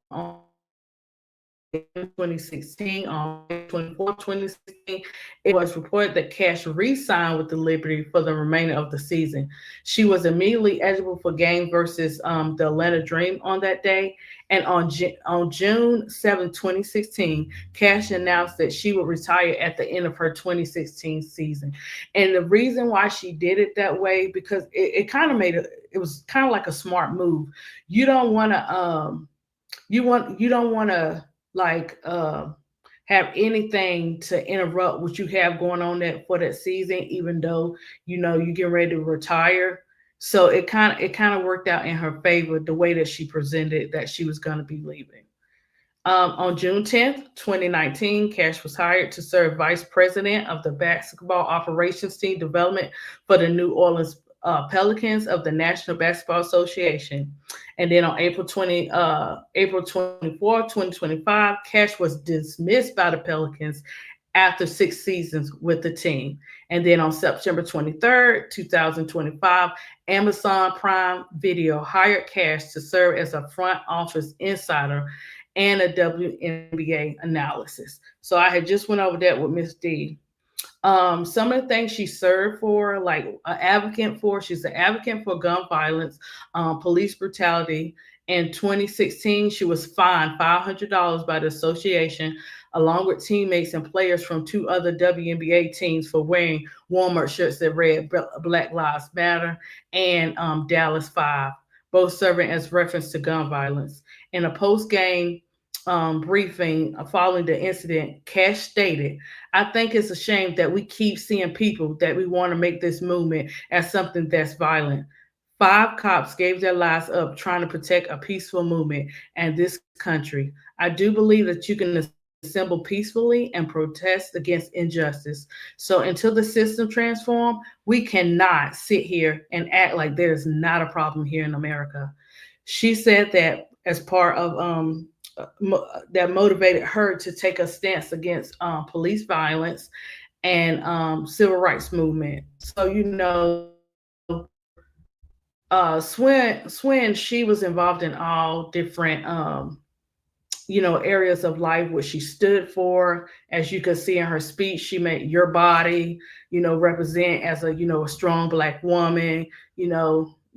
2016. On May 24, 2016, it was reported that Cash re-signed with the Liberty for the remainder of the season. She was immediately eligible for game versus the Atlanta Dream on that day. And on June 7, 2016, Cash announced that she would retire at the end of her 2016 season. And the reason why she did it that way, because it kind of it was kind of like a smart move. You don't want to you don't want to like have anything to interrupt what you have going on for that season, even though you get ready to retire. So it kind of worked out in her favor the way that she presented that she was going to be leaving. On June 10th, 2019, Cash was hired to serve vice president of the basketball operations team development for the New Orleans Pelicans of the National Basketball Association. And then on April 24, 2025, Cash was dismissed by the Pelicans after 6 seasons with the team. And then on September 23rd, 2025, Amazon Prime Video hired Cash to serve as a front office insider and a WNBA analysis. So I had just went over that with Miss D. Some of the things she served for, like she's an advocate for gun violence, police brutality. In 2016, she was fined $500 by the association, along with teammates and players from 2 other WNBA teams for wearing Walmart shirts that read Black Lives Matter and Dallas 5, both serving as reference to gun violence. In a post-game briefing following the incident, Cash stated, "I think it's a shame that we keep seeing people that we want to make this movement as something that's violent. 5 cops gave their lives up trying to protect a peaceful movement and this country. I do believe that you can assemble peacefully and protest against injustice. So until the system transform, we cannot sit here and act like there's not a problem here in America." She said that as part of that motivated her to take a stance against police violence and civil rights movement. So Swin, she was involved in all different areas of life what she stood for. As you can see in her speech, she made your body represent as a strong black woman.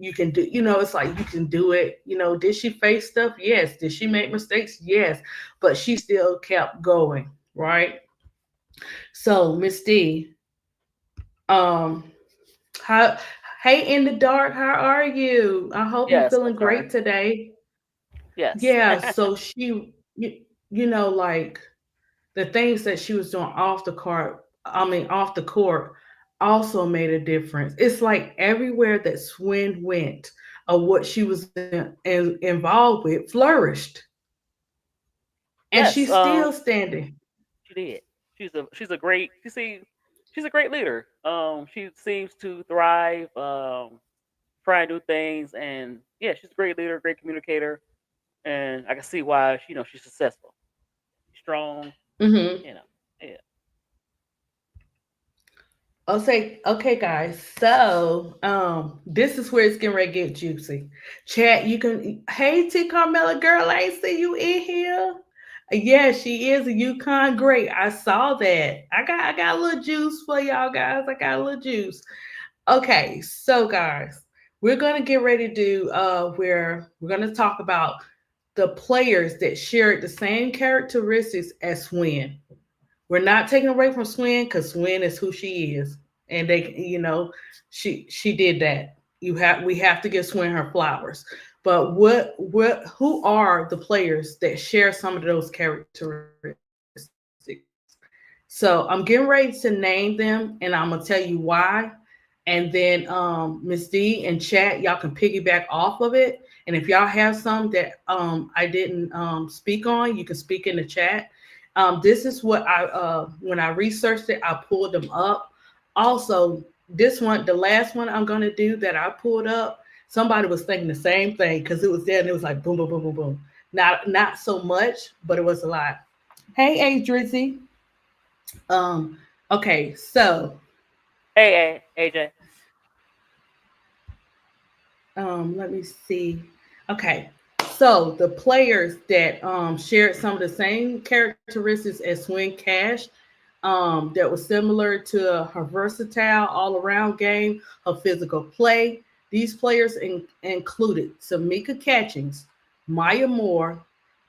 You can do, it's like you can do it. Did she face stuff? Yes. Did she make mistakes? Yes. But she still kept going, right? So Miss D, um how hey in the dark, how are you? I hope you're Yes, I'm feeling sorry. great today. Yes. Yeah, so like the things that she was doing off the court also made a difference. It's like everywhere that Swin went, or what she was involved with, flourished, and Yes, she's still standing. she did. She's a great she's a great leader. She seems to thrive, try new things, and yeah, she's a great leader, great communicator, and I can see why she's successful, strong, Hmm. you know. Yeah. Okay, guys. So, this is where it's getting ready to get juicy. Chat, you can. Hey, T Carmela, girl, I ain't see you in here. Yeah, she is a Yukon great. I saw that. I got a little juice for y'all guys. I got a little juice. Okay, so guys, we're gonna get ready to do where we're gonna talk about the players that shared the same characteristics as Swin. We're not taking away from Swin because Swin is who she is, and she did that. We have to give Swin her flowers. But who are the players that share some of those characteristics? So I'm getting ready to name them, and I'm gonna tell you why. And then Miss D and chat, y'all can piggyback off of it. And if y'all have some that I didn't speak on, you can speak in the chat. This is what I when I researched it, I pulled them up. Also, this one, the last one I'm gonna do that I pulled up, somebody was thinking the same thing because it was there and it was like boom, boom, boom, boom, boom. Not so much, but it was a lot. Hey, A Drizzy. Um, okay, so Hey, AJ. let me see. Okay, so the players that shared some of the same characteristics as Swin Cash, that was similar to her versatile all-around game, her physical play. These players included Tamika Catchings, Maya Moore,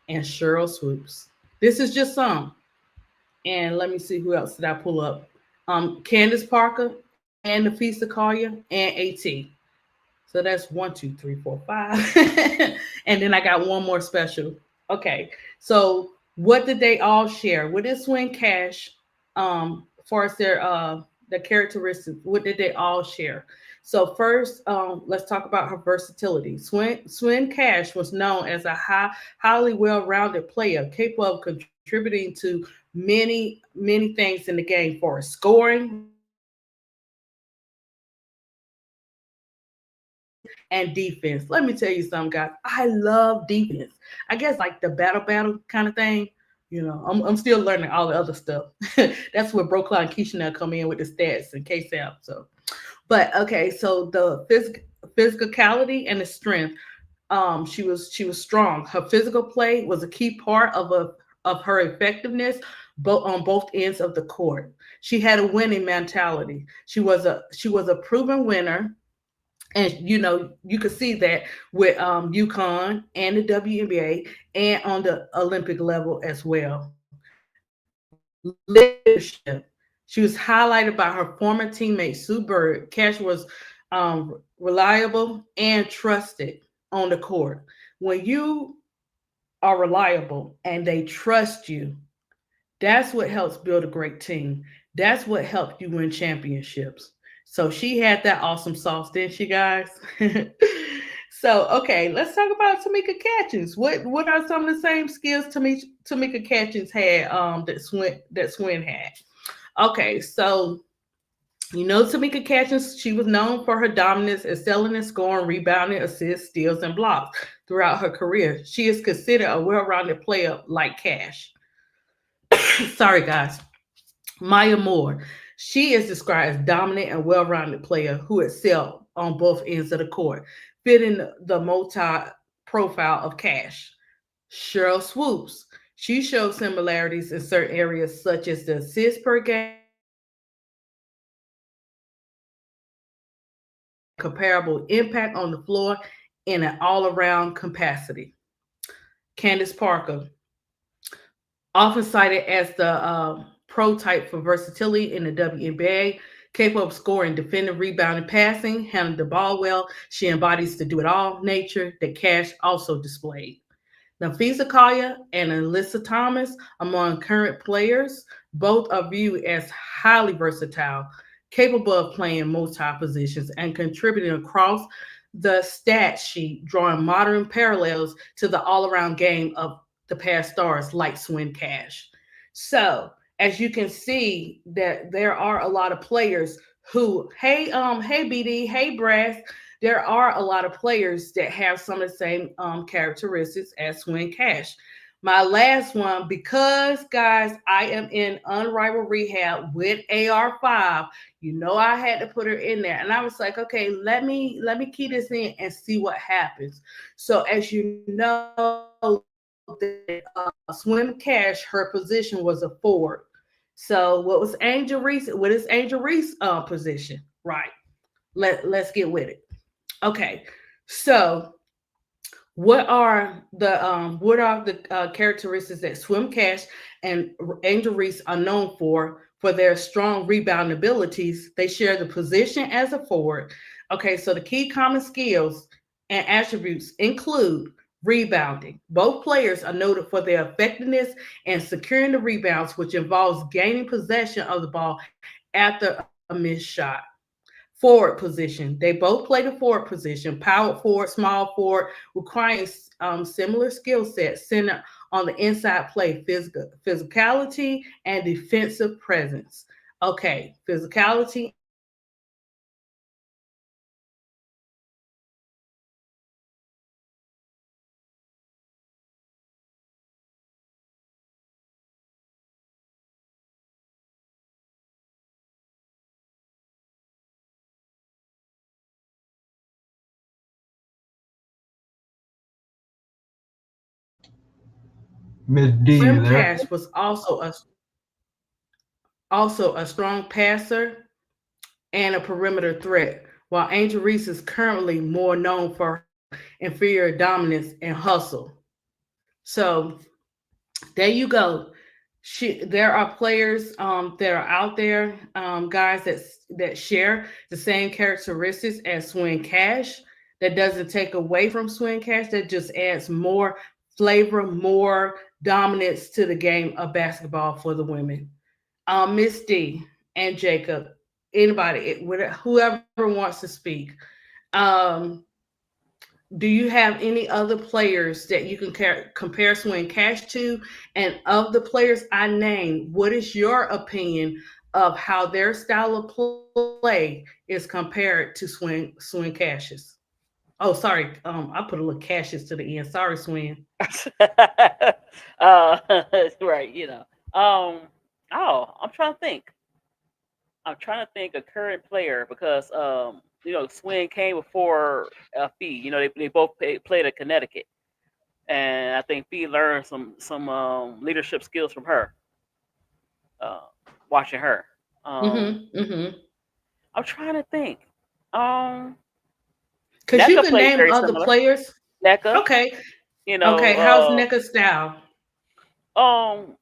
and Cheryl Swoops. This is just some. And let me see who else did I pull up. Candace Parker and Nafisa Collier and AT. So that's 1, 2, 3, 4, 5. And then I got one more special. Okay. So what did they all share? What did Swin Cash, far as their characteristics, what did they all share? So first, let's talk about her versatility. Swin Cash was known as a highly well-rounded player, capable of contributing to many things in the game for scoring, rebounding, and defense. Let me tell you something, guys. I love defense. I guess like the battle kind of thing. I'm still learning all the other stuff. That's where Brooklyn and Keisha now come in with the stats and KSAP. So, but okay, so the physicality and the strength. She was strong. Her physical play was a key part of her effectiveness, both on both ends of the court. She had a winning mentality. She was a proven winner, and you could see that with UConn and the WNBA and on the Olympic level as well. Leadership. She was highlighted by her former teammate Sue Bird. Cash was reliable and trusted on the court. When you are reliable and they trust you. That's what helps build a great team. That's what helped you win championships. So she had that awesome sauce, didn't she, guys? So okay, let's talk about Tamika Catchings. What are some of the same skills Tamika Catchings had that Swin had? Okay, so Tamika Catchings, she was known for her dominance, excelling in scoring, rebounding, assists, steals, and blocks throughout her career. She is considered a well-rounded player like Cash. Sorry, guys. Maya Moore. She is described as dominant and well-rounded player who excelled on both ends of the court, fitting the multi-profile of Cash. Cheryl Swoops. She shows similarities in certain areas such as the assists per game, comparable impact on the floor in an all-around capacity. Candace Parker, often cited as the prototype for versatility in the WNBA, capable of scoring, defending, rebounding, passing, handling the ball well. She embodies the do it all nature that Cash also displayed. Nafisa Kaya and Alyssa Thomas, among current players, both are viewed as highly versatile, capable of playing multi positions and contributing across the stat sheet, drawing modern parallels to the all around game of the past stars like Swin Cash. So, as you can see, that there are a lot of players who, hey BD, hey Brass, there are a lot of players that have some of the same characteristics as Swin Cash. My last one, because guys, I am in unrivaled rehab with AR5. I had to put her in there, and I was like, okay, let me key this in and see what happens. So as you know, Swim Cash, her position was a forward. So what is Angel Reese position? Right. Let's get with it. Okay, so what are the characteristics that Swim Cash and Angel Reese are known for their strong rebound abilities? They share the position as a forward. Okay, so the key common skills and attributes include rebounding. Both players are noted for their effectiveness in securing the rebounds, which involves gaining possession of the ball after a missed shot. Forward position. They both play the forward position, power forward, small forward, requiring similar skill sets centered on the inside play, physicality, and defensive presence. Okay, physicality and defensive presence. Miss D, you Swim there? Cash was also a strong passer and a perimeter threat, while Angel Reese is currently more known for her inferior dominance and hustle. So there you go. There are players that are out there, guys that share the same characteristics as Swin Cash. That doesn't take away from Swin Cash. That just adds more flavor, more dominance to the game of basketball for the women. Miss D and Jacob, anybody, whoever wants to speak. Um, do you have any other players that you can compare Swin Cash to? And of the players I named, what is your opinion of how their style of play is compared to Swin Cash's? Oh, sorry. I put a little Cashes to the end. Sorry, Swin. uh, right, you know. Um, oh, I'm trying to think. I'm trying to think a current player because Swin came before Fee. They both played at Connecticut, and I think Fee learned some leadership skills from her. Uh, Watching her. Um, Mm-hmm. Mm-hmm. I'm trying to think. Um, Because you NECA can plays name very other similar. players. NECA, Okay. you Okay. How's NECA style? um,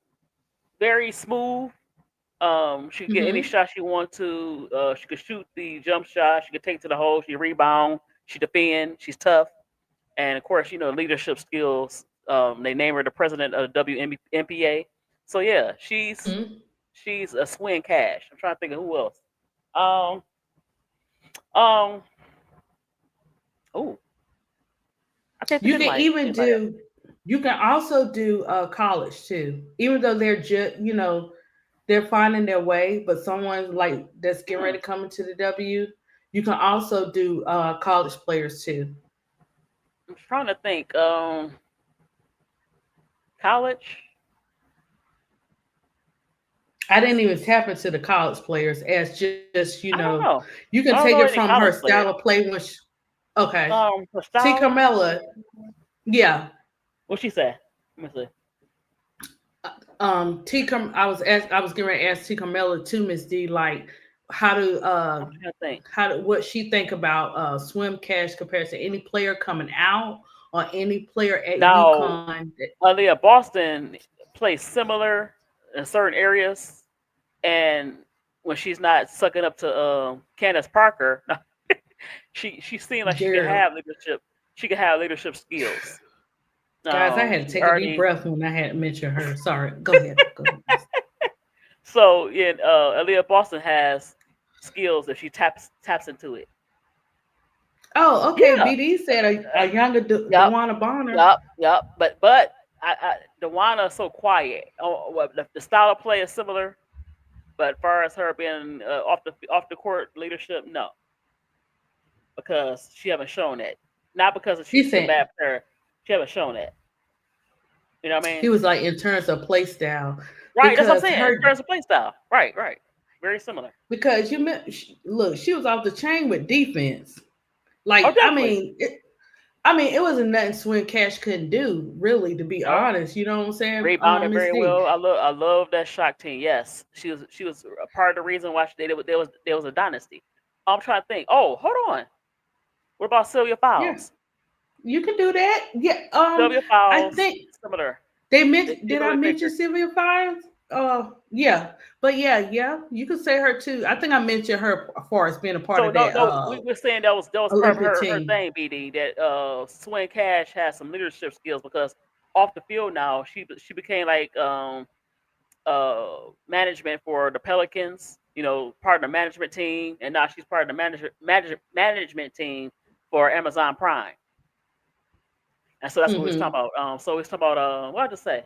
very smooth. She can get any Mm-hmm. shot she wants to. She could shoot the jump shot. She could take it to the hole. She rebound. She defend. She's tough, and of course, leadership skills. They named her the president of the WNBA. So yeah, Mhm. she's a Swin Cash. I'm trying to think of who else. Um, um, oh, I can't think You of can even anybody else. do. You can also do college too, even though they're just they're finding their way. But someone like that's getting Hmm, ready to come into the W, you can also do college players too. I'm trying to think. College. I didn't even tap into the college players as just I don't know. you can take I it don't know from any her college style of players. play when she, okay. Her T style. Carmella, yeah. What she say? Let me see. I was getting ready to ask T Carmella too, Miss D, like how to I'm trying to think. what she think about swim cash compared to any player coming out or any player at Now, UConn. Aaliyah Boston plays similar in certain areas, and when she's not sucking up to Candace Parker, she seemed like she could Girl, have leadership. She could have leadership skills. guys, I had to She take a deep already breath when I had to mention her. Sorry, go ahead. Go ahead. so yeah. Aaliyah Boston has skills if she taps into it. Oh, okay. Yeah. BD said a younger Yep. Dewana Bonner. Yep. But Dewana is so quiet. Oh, well, the style of play is similar, but as far as her being off the court leadership, no, because she haven't shown it. Not because He she's a said bad player. She haven't shown it. You know what I he mean? was like in terms of play style Right. That's what I'm because saying. In her terms of play style. Right. Right. Very similar. because look, she was off the chain with defense. Oh, Like definitely. I mean, it wasn't nothing Swin Cash couldn't do, really, to be Yep. honest. You know what I'm saying, Rebounded Miss very D? well. I love that shock team. Yes, she was a part of the reason why there was a dynasty. I'm trying to think. Oh, hold on. What about Sylvia Yeah, Fowles? you can do that. Yeah. Sylvia I Fowles, think similar. they They mentioned. Did I similar mention picture. Sylvia Fires? Yeah. But yeah. You could say her too. I think I mentioned her as far as being a part So of no, that no, we were saying that was part of Olympic her team. thing, BD. That Swin Cash has some leadership skills because off the field now she became like management for the Pelicans. Part of the management team, and now she's part of the management team for Amazon Prime. And so that's what we was Mm-hmm. talking about. So we was talking about what did I just say?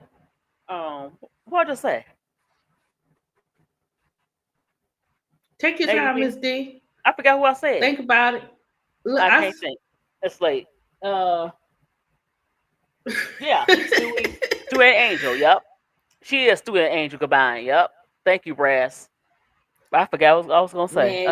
What did I just say? Take your Hey, time, Eugene, Miss D. I forgot who I said. Think about it. Look, I can't think. It's late. Uh, yeah, Stewie Angel. Yep, she is Stewie Angel combined. Yep. Thank you, Brass. I forgot what I was gonna say.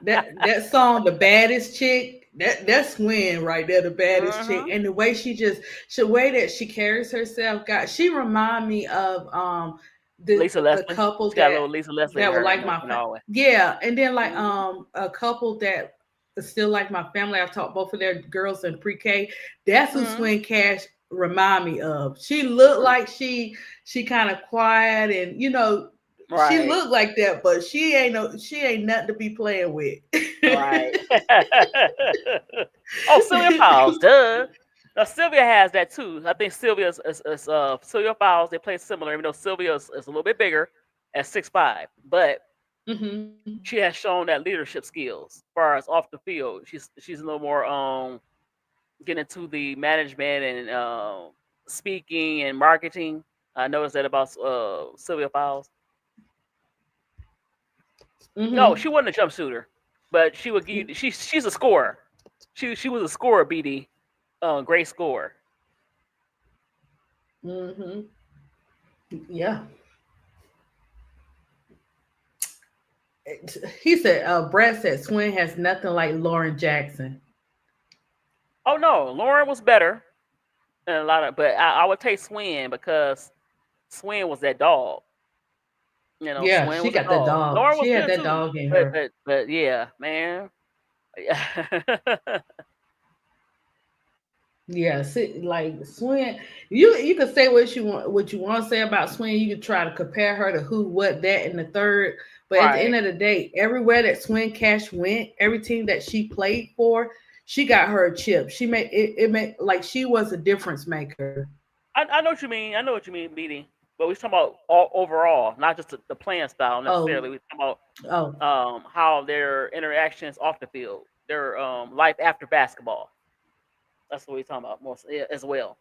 man, that song, the baddest chick, that's Win right there, the baddest chick, Hmm. and the way the way that she carries herself, God, she remind me of Lisa the Leslie. couple She got a little Lisa Leslie in that were her like in all way. yeah, and then like Hmm. a couple that is still like my family. I've taught both of their girls in pre-K. That's who Hmm. Swin Cash remind me of. She looked like she kind of quiet and she Right. looked like that, but she ain't nothing to be playing with. Right. Oh, Sylvia Fowles, duh. Now Sylvia has that too. I think Sylvia Fowles. They play similar, even though Sylvia is a little bit bigger at 6'5", but Hmm. she has shown that leadership skills as far as off the field. She's a little more getting into the management and speaking and marketing. I noticed that about Sylvia Fowles. No, Hmm. she wasn't a jump shooter, but she would give you. She's a scorer. She was a scorer, BD. Great scorer. Hmm. Yeah. He said, Brad said Swin has nothing like Lauren Jackson. Oh no, Lauren was better and a lot of, but I would take Swin because Swin was that dog. Yeah, Swin she was a got that dog. dog. Lauren She was had good that too, dog in but her. but yeah, man. Yeah, see, like Swin, you could say what you want to say about Swin. You could try to compare her to who, what, that, and the third. But at the end Right. of the day, everywhere that Swin Cash went, every team that she played for, she got her a chip. She made it. It made like she was a difference maker. I know what you mean. I know what you mean, BD. But we're talking about all overall, not just the playing style Oh, necessarily. We're talking oh, about how their interactions off the field, their life after basketball. That's what we're talking about most as well.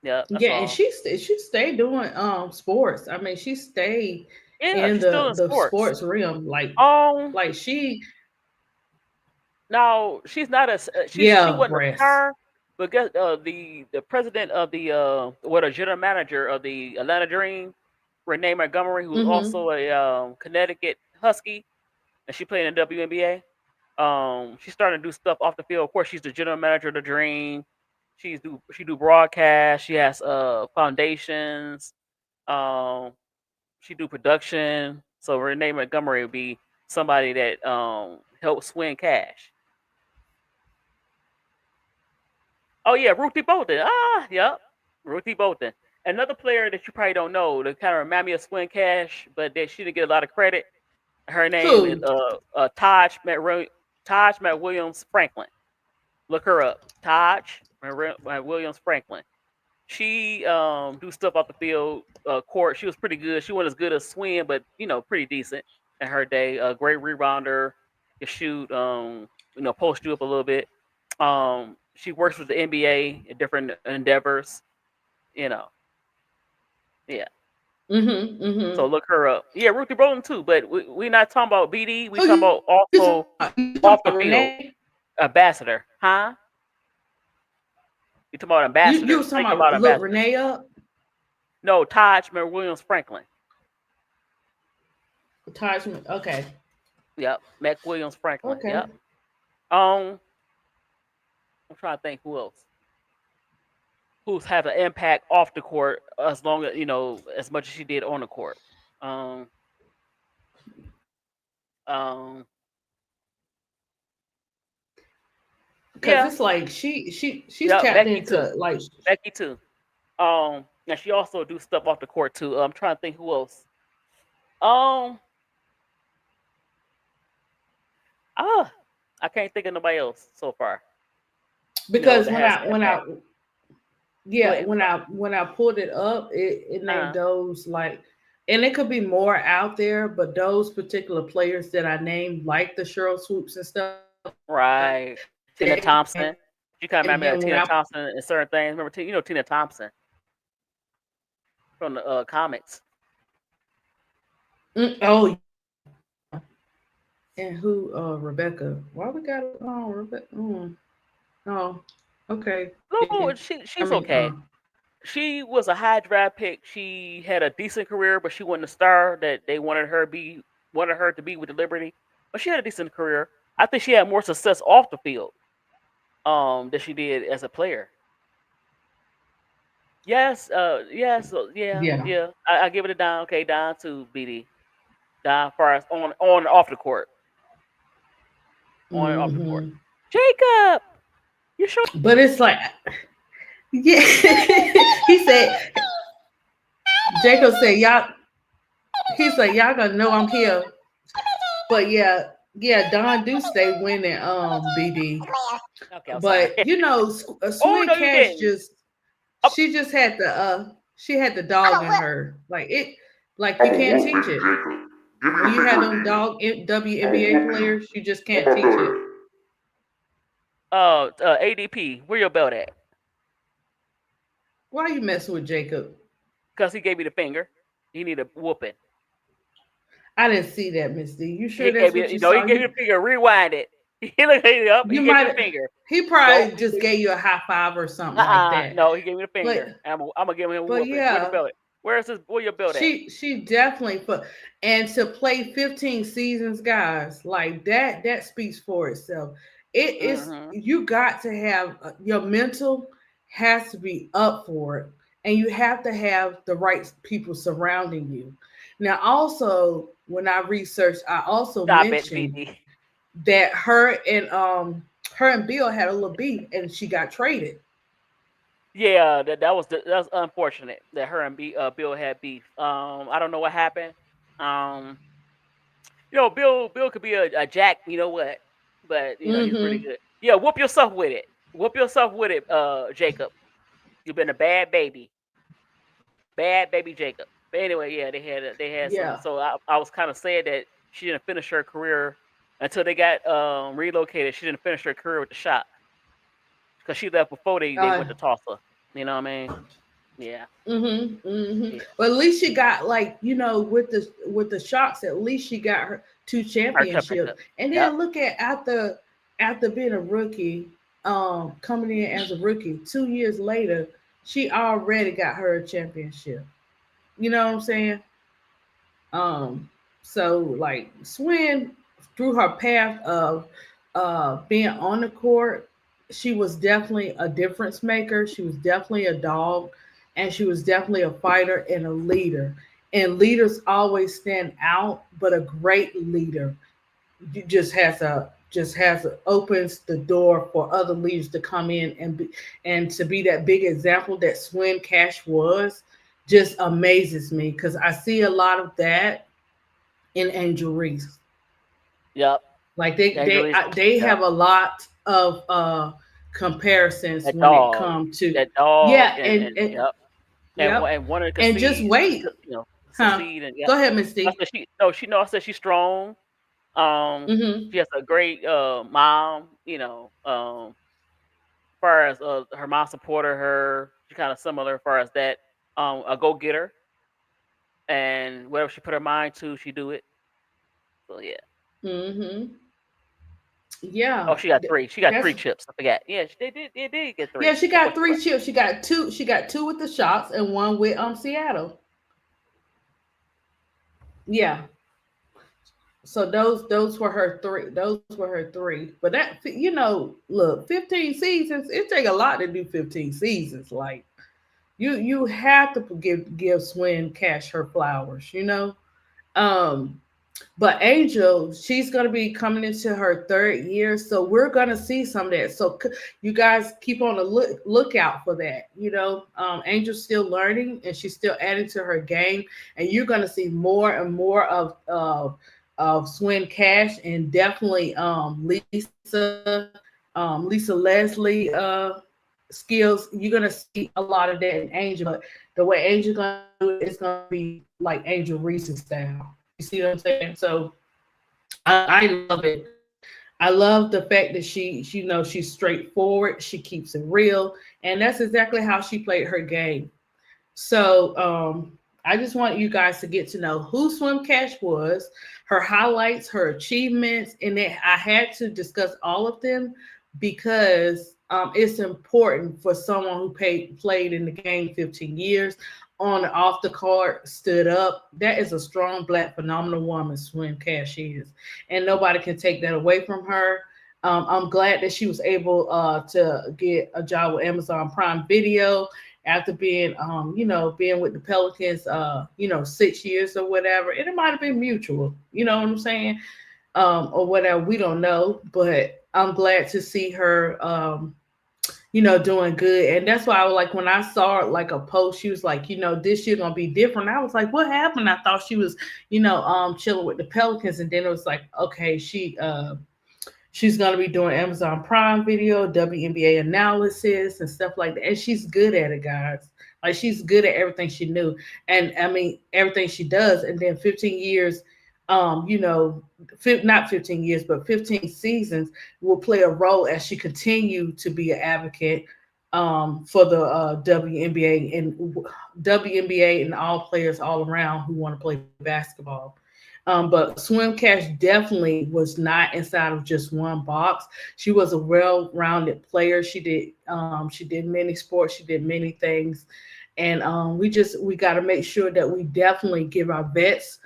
Yeah, that's yeah. And all. she stayed doing sports. I mean, she stayed Yeah, in she's still in the sports. sports realm. Um, Like she, Now she's not a she yeah, wasn't a breasts. star, but guess the president of the what a general manager of the Atlanta Dream, Renee Montgomery, who's Mm-hmm. also a Connecticut Husky, and she played in the WNBA. She's starting to do stuff off the field. Of course, she's the general manager of the Dream. She do broadcast. She has foundations. Um, she do production. So Renee Montgomery would be somebody that helps Swin Cash. Oh yeah, Ruthie Bolton. Yep, Ruthie Bolton. Another player that you probably don't know that kind of remind me of Swin Cash, but that she didn't get a lot of credit. Her name is Who? Taj McWilliams Franklin. Look her up. Williams Franklin. She do stuff off the field, court. She was pretty good. She wasn't as good as Swin, but pretty decent in her day. A great rebounder. Can shoot. Post you up a little bit. She works with the NBA in different endeavors. You know, yeah. Mm-hmm. So Mm-hmm. look her up. Yeah, Ruthie Bolton too. But we're not talking about BD. We Who talking about also you talking off the about, field. Renee? Ambassador, huh? You talking about You ambassador? was Think talking about about look ambassador. Renee up? No, Taj Williams Franklin. Taj. Okay. Yep, Mac Williams Franklin. Okay. Yep. Um, I'm trying to think who's have an impact off the court as long as as much as she did on the court. Um, um, Because yeah, it's like she's yep, tapped Becky too. into like Becky too. And she also do stuff off the court too. I'm trying to think who else. Um, ah, I can't think of nobody else so far. because That has an when impact. I Go yeah ahead. I'm sorry. when I pulled it up, it named Uh, those like, and it could be more out there, but those particular players that I named, like the Cheryl Swoops and stuff, right. Tina they Thompson. You kind of and remember then when Tina I Thompson and certain things. Remember, Tina Thompson from the comics. oh, and who Rebecca? Why we got Rebecca? Oh, okay. No, I she's mean, okay. She was a high draft pick. She had a decent career, but she wasn't a star that they wanted her to be with the Liberty. But she had a decent career. I think she had more success off the field than she did as a player. Yes, yes, yeah, yeah. yeah. I give it a down. Okay, down to BD. Down far as on and off the court. On and off the court. Hmm. Jacob, you sure? But it's like, yeah. He said, Jacob said, y'all. He's like, y'all gonna know I'm here. But yeah, yeah, Don do stay winning, BD. Okay, I'm sorry. But Oh Swin no, you Cash didn't. just Oh, she just had the she had the dog in her. Like it, like you can't teach it. When you have them dog WNBA players, you just can't teach it. ADP, where your belt at? Why are you messing with Jacob? Because he gave me the finger. He need a whooping. I didn't see that, Miss D. You He sure gave that's me, what you he saw? gave me the finger. Rewind it. He looked it up. He You gave me might the finger. he No, probably he just gave, gave you a high five or something like that. no, he gave me the But finger. I'm gonna give him a but whooping. Where the yeah, belt? Where's his? Where your belt at? she definitely put, and to play 15 seasons, guys, like that speaks for itself. It is, Mm-hmm. you got to have your mental has to be up for it, and you have to have the right people surrounding you. Now also when I researched, I also Stop it, mentioned BD. that her and Bill had a little beef and she got traded. Yeah, that's unfortunate that her and Bill had beef. I don't know what happened. Um, Bill could be a jack. You know what? But he's pretty Mm-hmm. good. Yeah, whoop yourself with it. Whoop yourself with it, Jacob. You've been a bad baby Jacob. But anyway, yeah, they had some. Yeah. So I was kind of sad that she didn't finish her career until they got relocated. She didn't finish her career with the shop because she left before they Uh, went to Tulsa. You know what I mean? Yeah, yeah. But at least she got, like, with the shots, at least she got her two Her championships. championship. And Yep. then look at after being a rookie, coming in as a rookie, 2 years later, she already got her a championship. You know what I'm saying? Um, so like Swin, through her path of being on the court, she was definitely a difference maker. She was definitely a dog, and she was definitely a fighter and a leader. And leaders always stand out, but a great leader just has opens the door for other leaders to come in and to be that big example that Swin Cash was. Just amazes me because I see a lot of that in Angel Reese. Yep. Like they Yep. have a lot of comparisons That when it dog. comes to, That dog. yeah, And yep. yep, And wanted to and just concede, wait, huh? succeed, and yep. Go ahead, I Misty. said she no, she no, I said she's strong. Mm-hmm. She has a great mom. As far as her mom supported her, she kind of similar as far as that. A go getter, and whatever she put her mind to, she do it. So yeah. Mm-hmm. Oh, Yeah, she got three. She got three that's chips. I forgot. Yeah, they did get yeah. three. She Of course, got you're three chips. She got two. She got two with the shots and one with Seattle. Yeah. So those were her three. Those were her three. But look, 15 seasons. It take a lot to do 15 seasons. Like you have to give Swin Cash her flowers. Um, But Angel, she's going to be coming into her third year, so we're going to see some of that. So you guys keep on the lookout for that. Angel's still learning, and she's still adding to her game, and you're going to see more and more of Swin Cash, and definitely Lisa Leslie skills. You're going to see a lot of that in Angel, but the way Angel's going to do it is going to be like Angel Reese's style. You see what I'm saying? So I love it. I love the fact that she's straightforward. She keeps it real, and that's exactly how she played her game. So I just want you guys to get to know who Swim Cash was, her highlights, her achievements, and then I had to discuss all of them because it's important for someone who played in the game 15 years, on and off the court, stood up. That is a strong, black, phenomenal woman, Swim Cash is, and nobody can take that away from her. I'm glad that she was able to get a job with Amazon Prime Video after being with the Pelicans, 6 years or whatever. And it might have been mutual, you know what I'm saying? Or whatever. We don't know, but I'm glad to see her, doing good. And that's why I was like, when I saw like a post, she was like, this year gonna be different. I was like, what happened? I thought she was, chilling with the Pelicans. And then it was like, okay, she's going to be doing Amazon Prime Video, WNBA analysis, and stuff like that. And she's good at it, guys. Like, she's good at everything she knew. And I mean, everything she does. And then 15 years, not 15 years, but 15 seasons will play a role as she continued to be an advocate for the WNBA and all players all around who want to play basketball. But Swim Cash definitely was not inside of just one box. She was a well-rounded player. She did many sports. She did many things, and we got to make sure that we definitely give our vets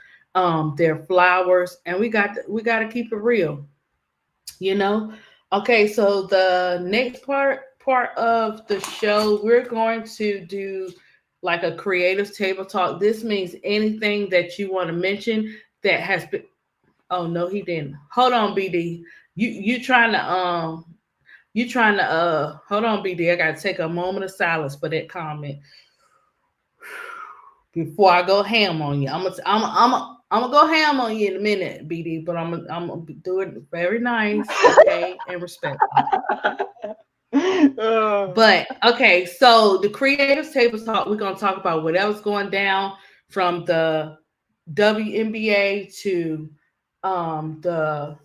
their flowers, and we got to keep it real. Okay, so the next part of the show, we're going to do like a creative table talk. This means anything that you want to mention that has been. Oh no, he didn't. Hold on, BD. You trying to hold on, BD. I gotta take a moment of silence for that comment before I go ham on you. I'm gonna go ham on you in a minute, BD, but I'm gonna do it very nice, okay, and respectful. But okay, so the creators table talk, we're gonna talk about whatever's going down from the WNBA to the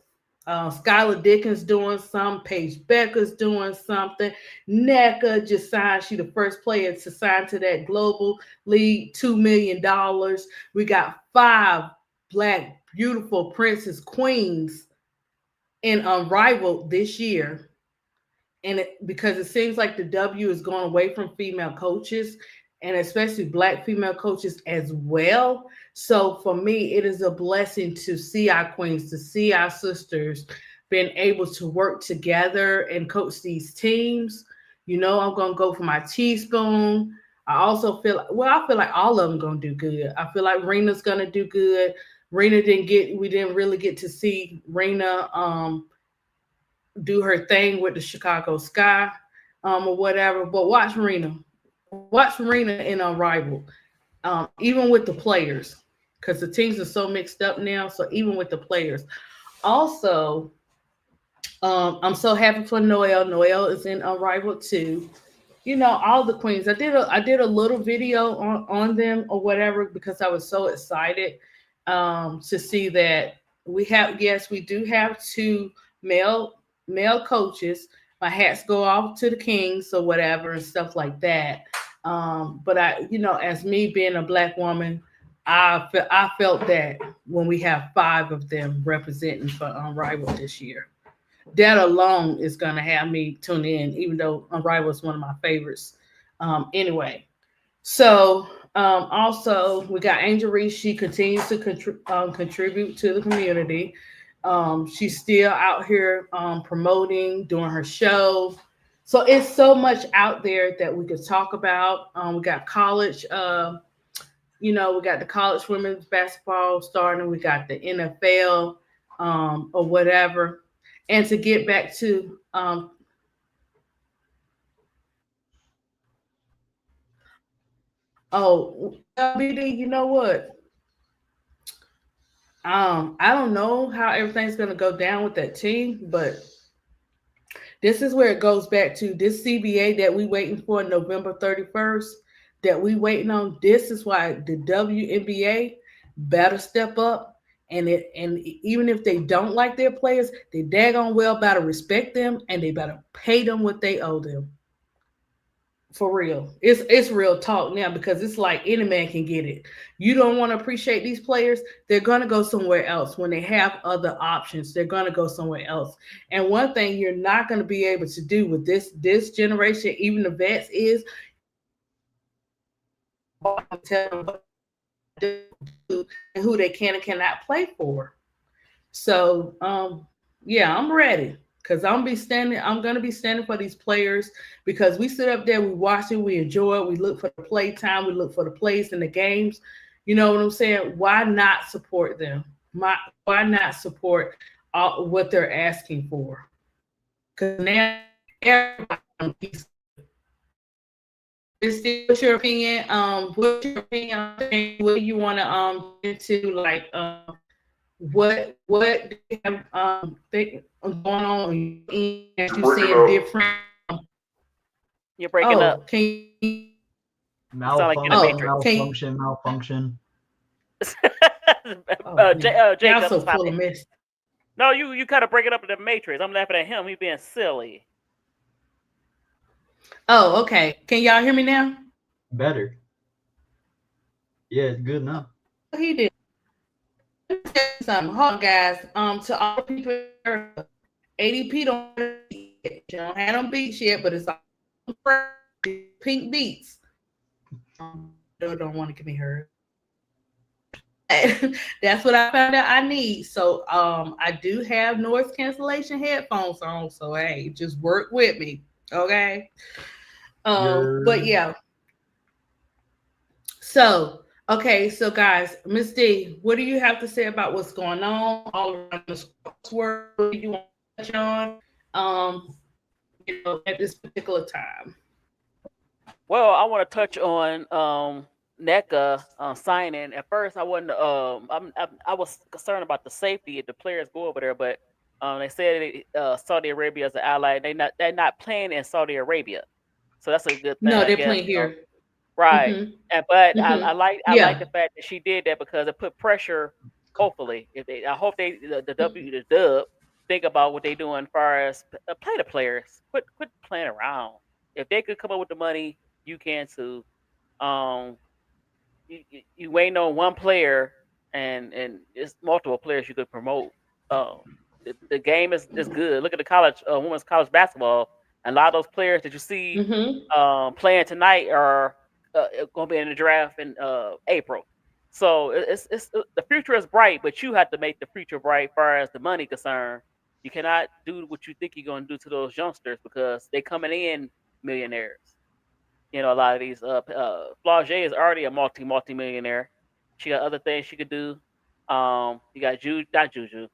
Skylar Dickens doing some, Paige Becker's doing something. NECA just signed, she the first player to sign to that global league, $2 million. We got 5 black beautiful princess queens in Unrivaled this year. And because it seems like the W is going away from female coaches and especially black female coaches as well. So for me, it is a blessing to see our queens, to see our sisters being able to work together and coach these teams. You know, I'm going to go for my teaspoon. I also feel I feel like all of them going to do good. I feel like Rena's going to do good. We didn't really get to see Rena do her thing with the Chicago Sky or whatever. But watch Rena in Unrivaled, even with the players, because the teams are so mixed up now. So even with the players, also, I'm so happy for Noelle. Noelle is in Unrivaled too. You know, all the queens. I did a little video on them or whatever because I was so excited to see that we do have 2 male coaches. My hats go off to the Kings or whatever and stuff like that. But as me being a black woman, I felt that when we have 5 of them representing for Unrivaled this year, that alone is going to have me tune in, even though Unrivaled is one of my favorites. Anyway, so also we got Angel Reese. She continues to contribute to the community. She's still out here promoting, doing her show. So it's so much out there that we could talk about. We got college, we got the college women's basketball starting. We got the NFL or whatever. And to get back to BD, you know what? I don't know how everything's gonna go down with that team, but this is where it goes back to this CBA that we waiting for November 31st, that we waiting on. This is why the WNBA better step up. And even if they don't like their players, they daggone well better respect them and they better pay them what they owe them. For real. It's real talk now because it's like any man can get it. You don't want to appreciate these players, they're going to go somewhere else. When they have other options, they're going to go somewhere else. And one thing you're not going to be able to do with this generation, even the vets, is tell them what to do and who they can and cannot play for. So yeah, I'm ready. Because I'm gonna be standing for these players because we sit up there, we watch it, we enjoy it, we look for the play time, we look for the plays in the games. You know what I'm saying? Why not support them? Why not support what they're asking for? Because now everybody. What's your opinion? What's your opinion? What do you want to into like what do you have think going on as you seeing different? You're breaking up. Can you Malfunction. Jacob, so full of mess. No, you kind of breaking up in the matrix. I'm laughing at him. He's being silly. Oh, okay. Can y'all hear me now? Better. Yeah, it's good now. He did. Something. Hold on, guys. To all people, ADP don't have them beats yet, but it's all pink beats. Don't want to get me hurt. That's what I found out I need. So I do have noise cancellation headphones on. So hey, just work with me, okay? But yeah. So okay, so guys, Miss D, what do you have to say about what's going on all around the sports world? What do you want to touch on? At this particular time. Well, I want to touch on NECA signing. At first, I wasn't. I was concerned about the safety if the players go over there, but they said Saudi Arabia is an ally. They're not playing in Saudi Arabia, so that's a good thing, No, I they're guess. playing here. Right. Mm-hmm. And but Mm-hmm. I like Yeah. the fact that she did that because it put pressure. Hopefully, if they, I hope they the dub think about what they doing as far as play the players. Quit playing around. If they could come up with the money, you can too. Um, you waiting on one player and it's multiple players you could promote. Um, the game is good. Look at the college women's college basketball. And a lot of those players that you see Mm-hmm. playing tonight are going to be in the draft in April. So it's the future is bright, but you have to make the future bright as far as the money concerned. You cannot do what you think you're going to do to those youngsters because they coming in millionaires. You know, a lot of these Flage is already a multi millionaire. She got other things she could do. You got not Juju.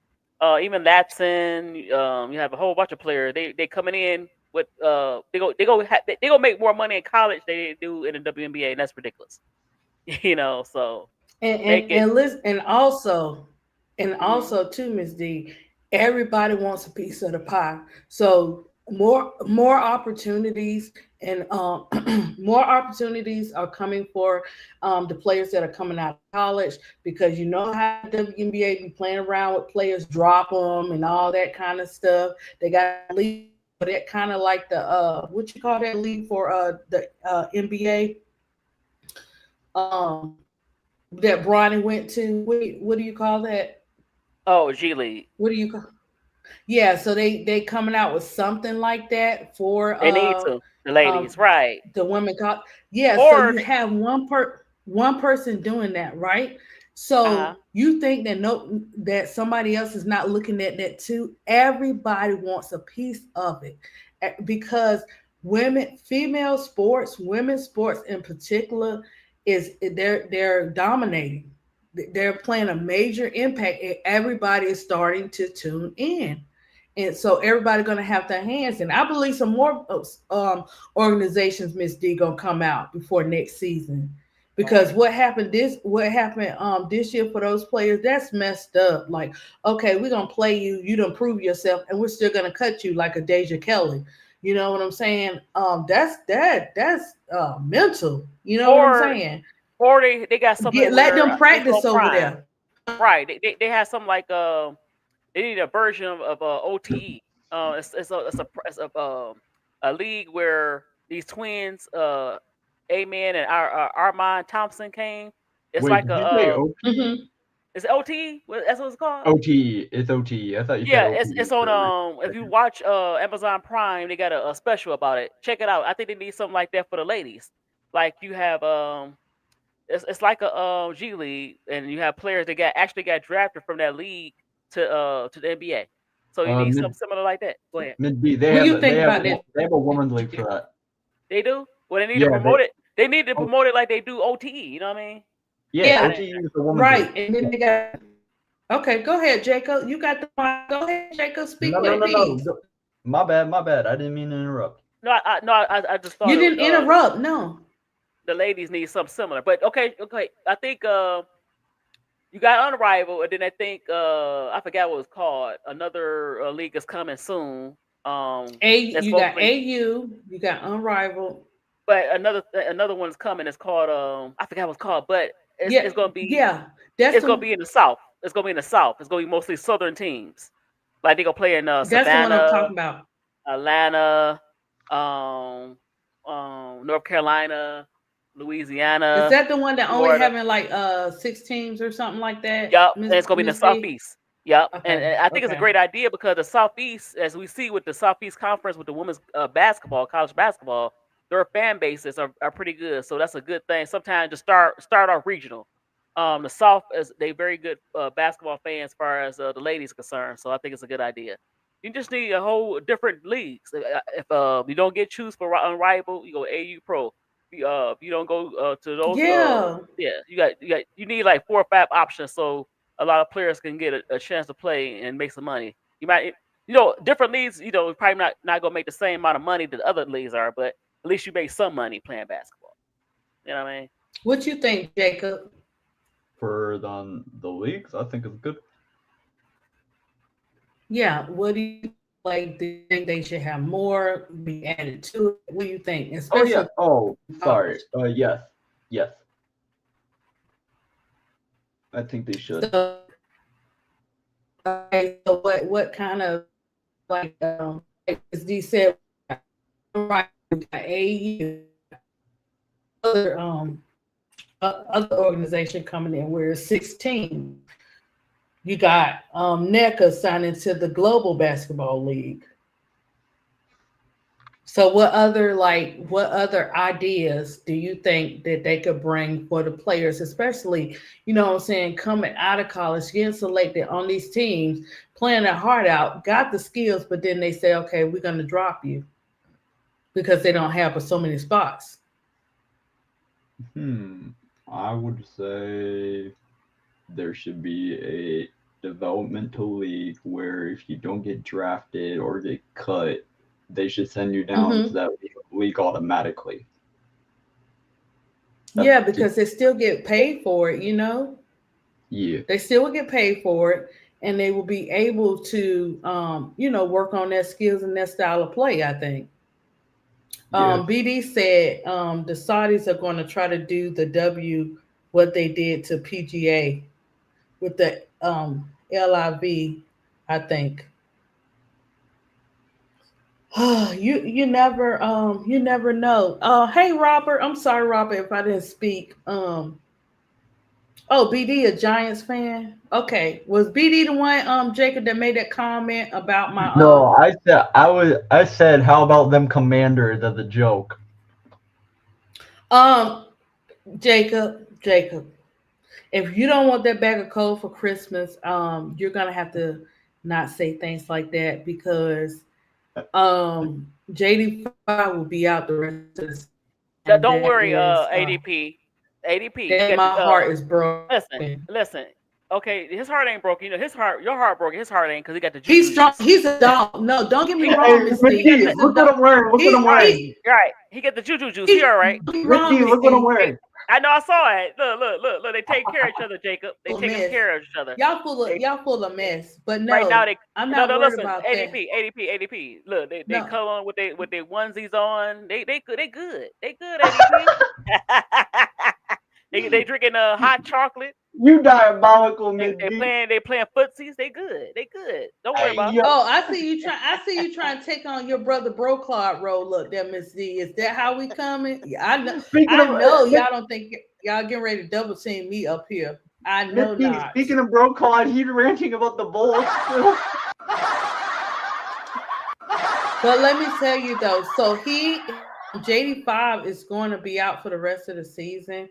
Even Latson. You have a whole bunch of players. They coming in with they go make more money in college than they do in the WNBA, and that's ridiculous. You know, so And make and it. and listen, and Mhm. also too, Miss D, everybody wants a piece of the pie. So more opportunities and more opportunities are coming for the players that are coming out of college because you know how WNBA be playing around with players, drop them and all that kind of stuff. They got a league for that kind of like the what you call that league for the NBA um that Bronny went to. What do you call that? Oh, G League. What do you call? Yeah, so they coming out with something like that for They need to the um ladies, right? the women call. Yeah, so Or you have one person doing that, right? uh So you think that no that somebody else is not looking at that too? Everybody wants a piece of it because women's sports in particular is they're dominating. They're playing a major impact, and everybody is starting to tune in. And so everybody going to have their hands in. I believe some more organizations, Miss D, gonna come out before next season because right. what happened this year for those players, that's messed up. Like, okay, we're gonna play you, you don't prove yourself, and we're still gonna cut you like a Deja Kelly. You know what I'm saying? That's mental. You know what I'm Or saying? they got something Let where them they go practice over prime. there. Right. They have something like they need a version of OTE. It's a league where these twins, Amen and Armand Thompson came. It's Wait, like did you say Mhm. it's OTE. That's what it's called. OTE? It's OTE. I thought you said Yeah, OPE it's on for a if you second. watch Amazon Prime, they got a special about it. Check it out. I think they need something like that for the ladies. Like you have it's like a G League, and you have players that got drafted from that league to the NBA. So you need something Mid similar like that. Go ahead. Mid B. What do you think about that? They have a women's league for that. They do. Well, they need to Yeah, promote it. They need to oh, promote it like they do OTE. You know what I mean? yeah, Kind Yeah, of. OTE is the women's league. right. And then they got okay. Go ahead, Jacob. You got the mic. Go ahead, Jacob. Speak No, with no, it, no, no. peace. My bad. I didn't mean to interrupt. No, I just thought You didn't interrupt. No. the ladies need something similar. But okay. I think you got Unrivaled, and then I think I forgot what it was called. Another league is coming soon. That's You got mostly, AU. You got Unrivaled. but another one's coming. It's called I forgot what it's called, but Yeah, yeah. That's it's gonna the be in the South. It's gonna be in the South. It's gonna be mostly Southern teams. Like they gonna play in that's the one I'm Savannah, talking about. Atlanta, um, North Carolina, Is Louisiana, that the one that only Florida. having like 6 teams or something like that, Yep, and Miss it's gonna be in the Miss D? Southeast. Yep, Okay, and I think it's a okay. great idea because the Southeast, as we see with the Southeast Conference with the women's basketball, college basketball, their fan bases are pretty good. So that's a good thing. Sometimes to start off regional. The South is they very good basketball fans as far as the ladies concerned. So I think it's a good idea. You just need a whole different leagues. If you don't get choose for Unrivaled, you go AU Pro. If you don't go to those Yeah. yeah, you need like 4 or 5 options so a lot of players can get a chance to play and make some money. You might different leagues, probably not gonna make the same amount of money that other leagues are, but at least you make some money playing basketball. You know what I mean? What you think, Jacob? For the leagues, I think it's good. Yeah, what do you like? Do you think they should have more be added to it? What do you think, Oh yeah. especially Oh, sorry. college? Yes, yes. I think they should. So, okay, so what kind of like as D said, right? We got AU, other other organization coming in where it's 16. You got NECA signing to the Global Basketball League. So what other ideas do you think that they could bring for the players, especially, you know what I'm saying, coming out of college, getting selected on these teams, playing their heart out, got the skills, but then they say, okay, we're gonna drop you because they don't have so many spots. I would say there should be a developmental league where if you don't get drafted or get cut, they should send you down to Mm-hmm. that league automatically. Yeah, Just, because they still get paid for it, you know? yeah, They still will get paid for it, and they will be able to, work on their skills and their style of play. I think. yeah, BD said the Saudis are going to try to do the what they did to PGA with the LIV. I think. You never know. Hey Robert, I'm sorry Robert if I didn't speak. Oh, BD a Giants fan. Okay, was BD the one Jacob that made that comment about my no, I said how about them Commanders as a joke. um Jacob, if you don't want that bag of coal for Christmas, you're gonna have to not say things like that because JD5 will be out the rest of the and Don't worry, ADP. ADP, he that got my the heart is listen, broken. listen. Okay, his heart ain't broken. You know, his heart, your heart broken. His heart ain't because he got the He's juju strong. juice. He's a dog. No, don't get me He got, Hey, wrong, Miss he D. got Misty, the He's a look what dog. I'm wearing. Look what I'm right, wearing. right. He got the juju juice. He He all right. don't get me wrong, Misty, Miss look what I'm D. wearing. I know. I saw it. Look. They take care of each other, Jacob. They Full of taking mess. care of each other. They Y'all full of mess. But right now no, they I'm no not no worried listen. about that. ADP. Look, they No. color on with their onesies on. They good. They good. ADP. They drinking hot chocolate. You diabolical, They, Miss they D. playing they playing footsies. They good. They good. Don't worry Hey, about yo. Oh, I see you trying to take on your brother Bro Cloud role. Look, there, Miss D. Is that how we coming? Yeah, I know. Speaking I of know y'all don't think y'all getting ready to double team me up here. I know Misty, not. speaking of Bro Cod, he's ranting about the Bulls still. But let me tell you though, so JD5 is going to be out for the rest of the season.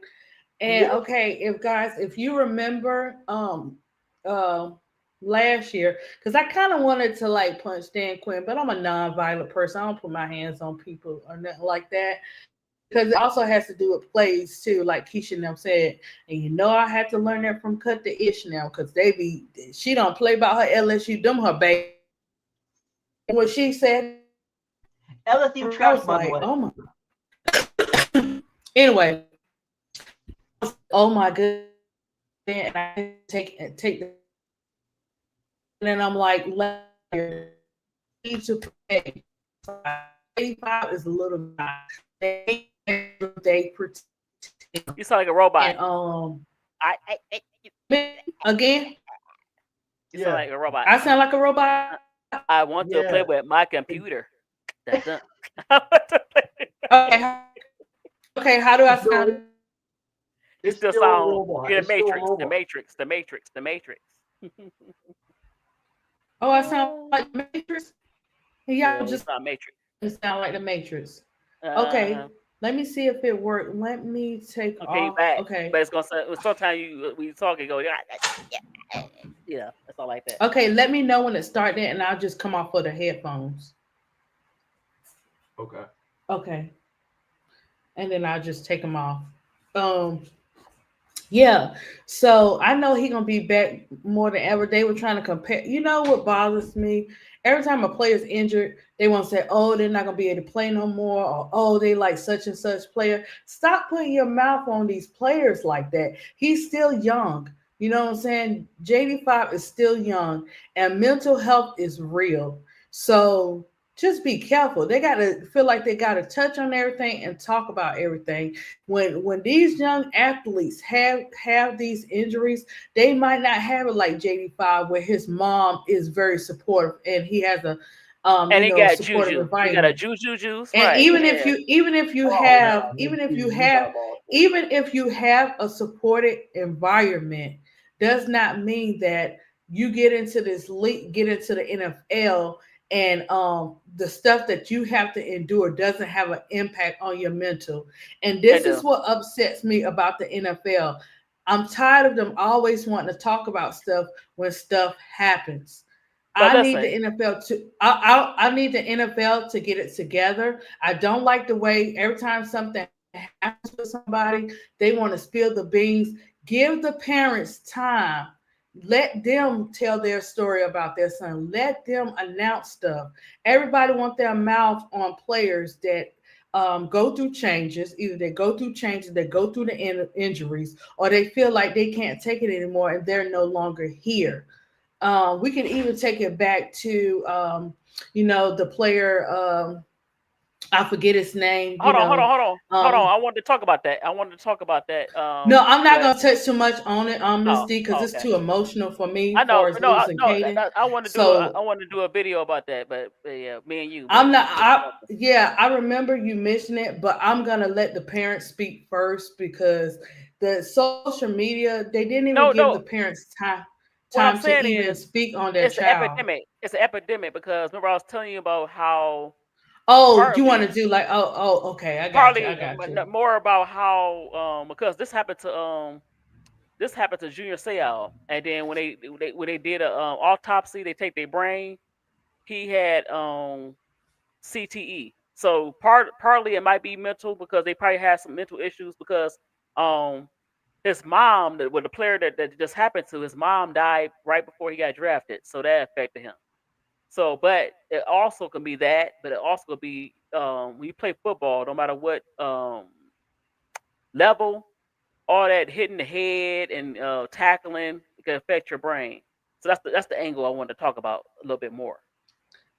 And Yeah. okay, if you remember last year, because I kind of wanted to like punch Dan Quinn, but I'm a non-violent person. I don't put my hands on people or nothing like that. Because it also has to do with plays too, like Keisha and them said. And you know I had to learn that from Cut the Ish now, because she don't play about her LSU, them her baby. What she said, LSU I trash, was by the like, way. oh my. Anyway, oh my goodness, and I take the, and then I'm like, need to pay. 85 is a little guy. They pretend. you sound like a robot. And I again, you sound like a robot. I sound like a robot. I want to play with my computer. That's done. Okay, okay. How do I sound? You It's still still a sound robot. in It's the still a Matrix. The robot. Matrix. The Matrix. The Matrix. Oh, I sound like the Matrix. Yeah, Y'all you just sound Matrix. sound like the Matrix. Okay, let me see if it worked. Let me take Okay, you off. back. Okay. But it's gonna sometimes we talk and go, yeah, that's all like that. Okay, let me know when it started, and I'll just come off of the headphones. Okay. Okay, and then I'll just take them off. Um, Yeah. So I know he gonna be back more than ever. They were trying to compare. You know what bothers me? Every time a player's injured, they want to say, "Oh, they're not gonna be able to play no more," or "Oh, they like such and such player." Stop putting your mouth on these players like that. He's still young. You know what I'm saying? JD5 is still young, and mental health is real. So just be careful. They gotta feel like they gotta touch on everything and talk about everything. When these young athletes have these injuries, they might not have it like JD5, where his mom is very supportive and he has a And he got supportive juju. He got a environment. juju juice, And right? Yeah. Oh no, he's diabolical. even if you have a supported environment, does not mean that you get into this league, get into the NFL, and the stuff that you have to endure doesn't have an impact on your mental. And They this is do. what upsets me about the NFL. I'm tired of them always wanting to talk about stuff when stuff happens. But I need the listen, NFL to I need the NFL to get it together. I don't like the way every time something happens with somebody, they want to spill the beans. Give the parents time. Let them tell their story about their son. Let them announce stuff. Everybody want their mouth on players that go through changes. Either they go through changes, they go through the injuries, or they feel like they can't take it anymore and they're no longer here. We can even take it back to, the player. I forget his name. hold on. Um, I wanted to talk about that. I wanted to talk about that. no, I'm not But gonna touch too much on it, on Miss oh, D, because it's okay. too emotional for me, I as know, far as no, losing no. Caden. I want to do I So want to do a video about that, but yeah, me and you. I'm But not. Yeah, I remember you mentioning it, but I'm gonna let the parents speak first because the social media, they didn't even no, give the no. parents What time I'm to saying even is, speak on their it's an child. epidemic. It's an epidemic because remember I was telling you about how Oh, you want partly to do like, okay, I got you, I partly got you. more about how because this happened to Junior Seau, and then when they did a autopsy, they take their brain. He had CTE. So partly it might be mental because they probably had some mental issues because um his mom, with the player that just happened to, his mom died right before he got drafted, so that affected him. So, but it also can be that, but it also could be when you play football, no matter what level, all that hitting the head and tackling, it can affect your brain. So that's the angle I wanted to talk about a little bit more.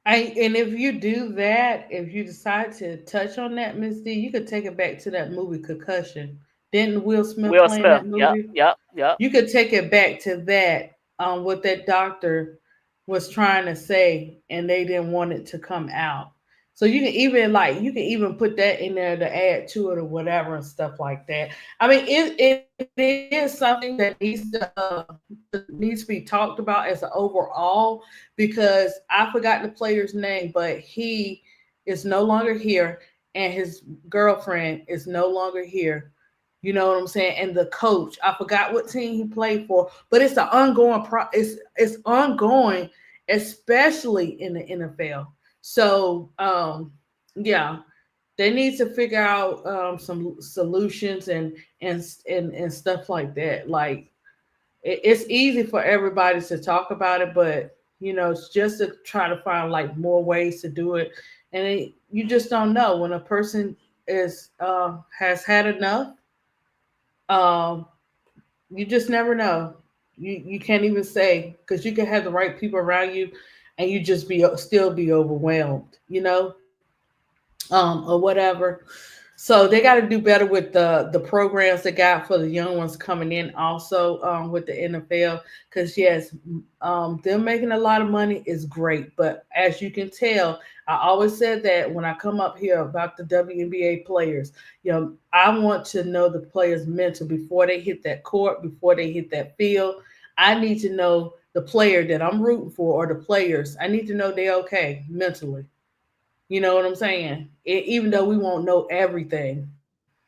And if you do that, if you decide to touch on that, Miss D, you could take it back to that movie Concussion. Didn't Will Smith Will play in Smith, that yep, movie? yep, yep. You could take it back to that, what that doctor was trying to say, and they didn't want it to come out. So you can even put that in there to add to it or whatever and stuff like that. I mean, it is something that needs to be talked about as an overall, because I forgot the player's name, but he is no longer here, and his girlfriend is no longer here. You know what I'm saying? And the coach, I forgot what team he played for, but it's an ongoing it's ongoing, especially in the NFL. So yeah, they need to figure out some solutions and stuff like that. Like it's easy for everybody to talk about it, but it's just to try to find like more ways to do it. And you just don't know when a person is has had enough. Um, you just never know. You can't even say, because you can have the right people around you, and you just be still be overwhelmed. Or whatever. So they got to do better with the programs they got for the young ones coming in, also with the NFL. Because yes, them making a lot of money is great, but as you can tell, I always said that when I come up here about the WNBA players, I want to know the players' mental before they hit that court, before they hit that field. I need to know the player that I'm rooting for, or the players. I need to know they're okay mentally. You know what I'm saying? Even though we won't know everything,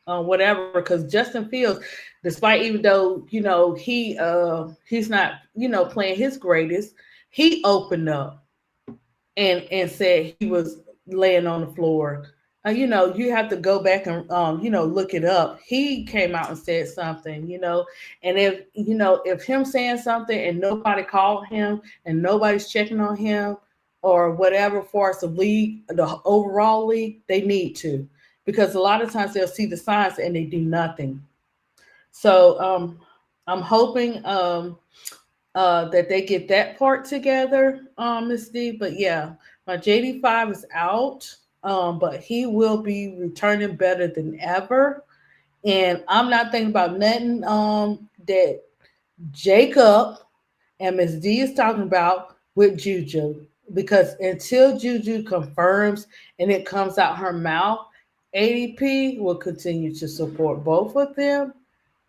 whatever. Because Justin Fields, despite even though he's not playing his greatest, he opened up and said he was laying on the floor you have to go back and look it up. He came out and said something, and if him saying something and nobody called him and nobody's checking on him or whatever for us the league, the overall league, they need to, because a lot of times they'll see the signs and they do nothing. So I'm hoping that they get that part together, Miss D. But yeah, my JD5 is out, but he will be returning better than ever. And I'm not thinking about nothing that Jacob and Miss D is talking about with Juju. Because until Juju confirms and it comes out her mouth, ADP will continue to support both of them.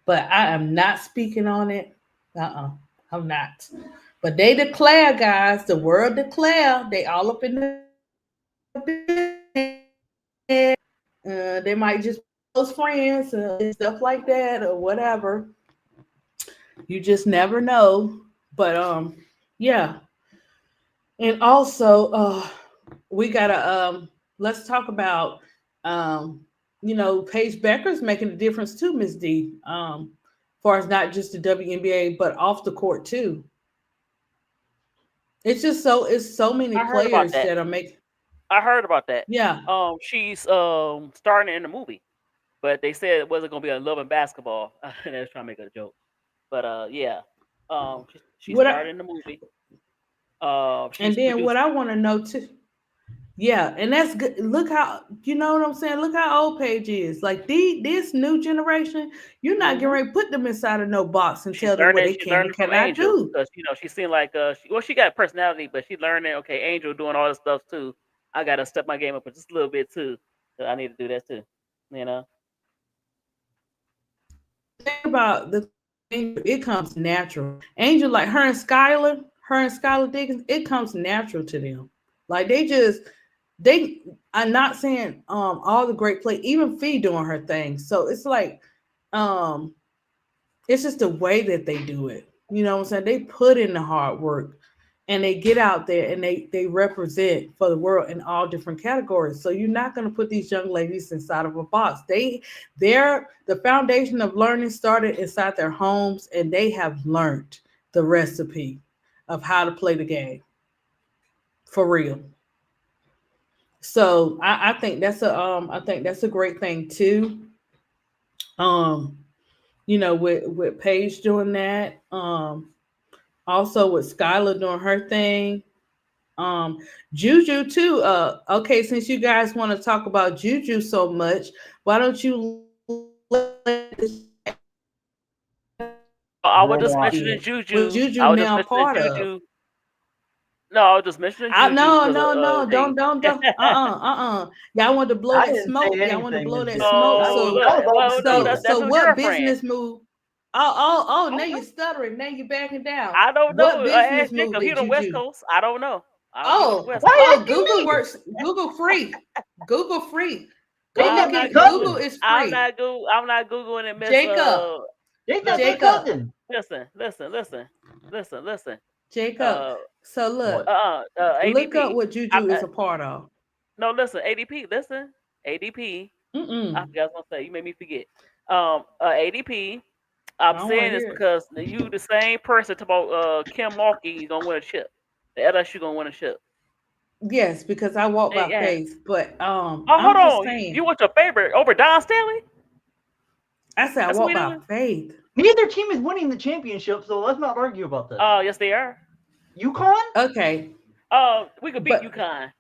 But I am not speaking on it. I'm not. But they declare, guys, the world declare, they all up in the bed. They might just be close friends and stuff like that or whatever. You just never know. But yeah. And also, we gotta let's talk about Paige Becker's making a difference too, Miss D. Far as not just the WNBA, but off the court too. It's so many I heard about players that. that are making. I heard about that. Yeah. She's starring in the movie, but they said it wasn't gonna be a love and basketball. They was trying to make a joke, but yeah, she What starred I, in the movie. and She's then what produced. I want to know too. Yeah, and that's good. Look how you know what I'm saying. Look how old Paige is. Like this new generation, you're not getting Hmm. ready to put them inside of no box and She's tell them what learning. they She's can and learning from cannot Angel do. because she seemed like she got personality, but she learning. Okay, Angel doing all this stuff too. I gotta step my game up just a little bit too. So I need to do that too. You know. Think about the thing, it comes natural. Angel, like her and Skylar Diggins, it comes natural to them. Like they I'm not saying all the great play, even Fee doing her thing. So it's like um it's just the way that they do it. You know what I'm saying? They put in the hard work and they get out there and they represent for the world in all different categories. So you're not going to put these young ladies inside of a box. They're the foundation of learning started inside their homes, and they have learned the recipe of how to play the game for real. So I think that's a great thing too. Um, with Paige doing that. Also with Skylar doing her thing. Um, Juju too. Okay, since you guys want to talk about Juju so much, why don't you let this I was just Robot. mentioning did? Was Juju. Juju I was just now mentioning part of? Juju. No, I was just mentioning I Juju no because no of no they. don't Y'all want to blow I that didn't say smoke. Y'all want to anything, blow Miss that D. smoke. That No, was So that was all well, no, so Basila. that's so his what girlfriend. business move? Oh now Okay, you're stuttering. Now you're backing down. I don't know. What business Ask move Jacob. He did on the you West do? Coast. I don't know. He on the Oh, West Coast. Why oh, asking Google me? works. Google free. Google free. Ain't Google that I'm their not can Google Google. cousin? is I'm free. not Google. I'm not Googling it, Miss. Jacob, Ain't that their Jacob, cousin? Listen. Jacob. Uh, So look, What? look up ADP. what Juju is a part of. No, listen, ADP. Listen, ADP. I Mm-mm. forgot what I was gonna say. You made me forget. ADP. I I'm don't want saying to this hear it. because you the same person talk about Kim Mulkey gonna win a chip. The LSU gonna win a chip. Yes, because I walk by Yeah. faith. But Oh, hold I'm just on. You saying. want your favorite over Don Stanley? I said I That's what walk we by doing. faith. Neither team is winning the championship, so let's not argue about this. Yes, they are. UConn? Okay, We could beat but UConn.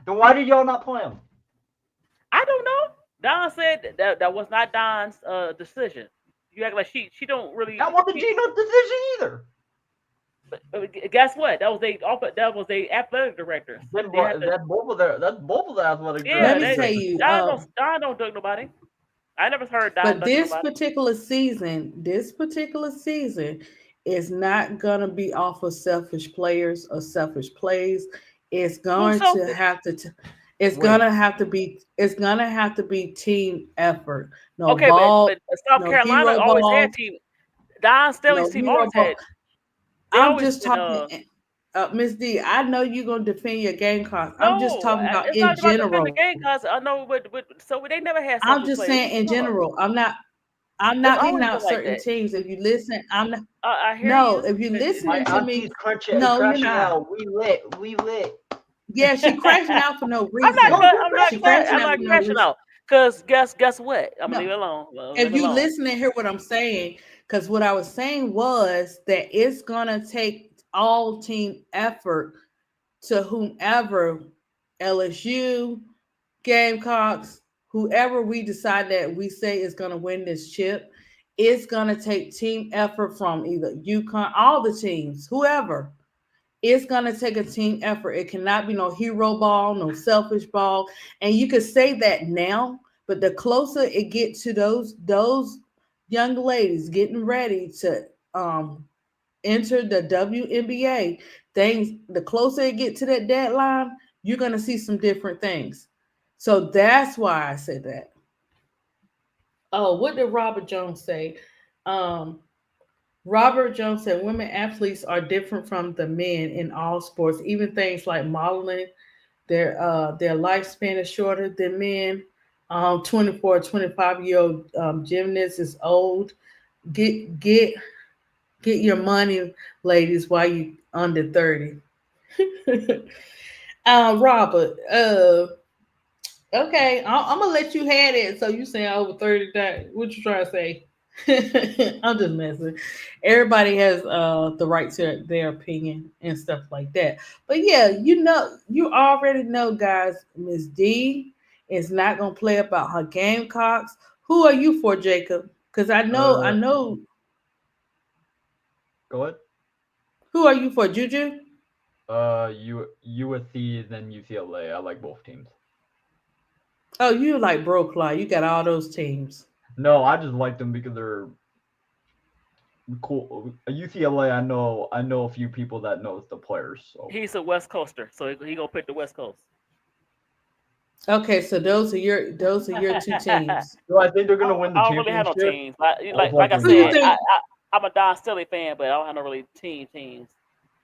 Then why did y'all not play them? I don't know. Don said that was not Don's decision. You act like she don't That really. wasn't Gino's decision either. Guess what? That was they athletic directors. Then They have to. that's both of the athletic Yeah, let me directors tell make they the you. decision. Don don't duck nobody. I never heard Don But duck nobody. this particular season is not gonna be off of selfish players or selfish plays. It's Who's going to selfish? have to. It's Wait, gonna have to be. It's gonna have to be team effort. No Okay, ball. but South No Carolina hero always had ball. team. Don No Staley's team hero always ball. had. They I'm always just been talking. Miss D, I know you're gonna defend your Gamecocks. I'm just No, talking about it's in not about defending the general. game cause I know so they never had I'm selfish just players. What saying you in talking about? general. I'm It's not picking always out been like certain that. teams. If you listen, I'm not. I hear No, you, if you're Miss My listening D. to me, auntie's no, you're crashing not. out. We lit. We lit. Yeah, she crashing out for no I'm not No, reason. cra- you're She crashing out. crashing I'm out not for no crashing reason. out. Cause guess what? I'm gonna leave No, it alone. Well, leave if it you alone. listen and hear what I'm saying, because what I was saying was that it's gonna take all team effort to whomever LSU, Gamecocks, whoever we decide that we say is going to win this chip, it's going to take team effort from either UConn, all the teams, whoever. It's going to take a team effort. It cannot be no hero ball, no selfish ball. And you could say that now, but the closer it gets to those young ladies getting ready to enter the WNBA, things the closer it get to that deadline, you're gonna see some different things. So that's why I said that. Oh, what did Robert Jones say? Um, Robert Jones said women athletes are different from the men in all sports, even things like modeling. Their lifespan is shorter than men. 24, 25-year old gymnast is old. Get get your money, ladies, while you under 30. Robert, okay, I'm gonna let you have it. So you saying over 30 days? What you trying to say? I'm just messing. Everybody has the right to their opinion and stuff like that. But yeah, you already know, guys. Miss D is not gonna play about her Gamecocks. Who are you for, Jacob? Because I Uh, know. Go ahead. Who are you for, Juju? USC, then UCLA. I like both teams. Oh, you like Broclaw. You got all those teams. No, I just like them because they're cool. UCLA, I know a few people that knows the players. So He's a West Coaster, so he gonna pick the West Coast. Okay, so those are your two teams. do I think they're gonna win the I don't really have no championship? teams. Like Most like I likely Who you said, not. think? I'm a Don Stilly fan, but I don't have no really teams.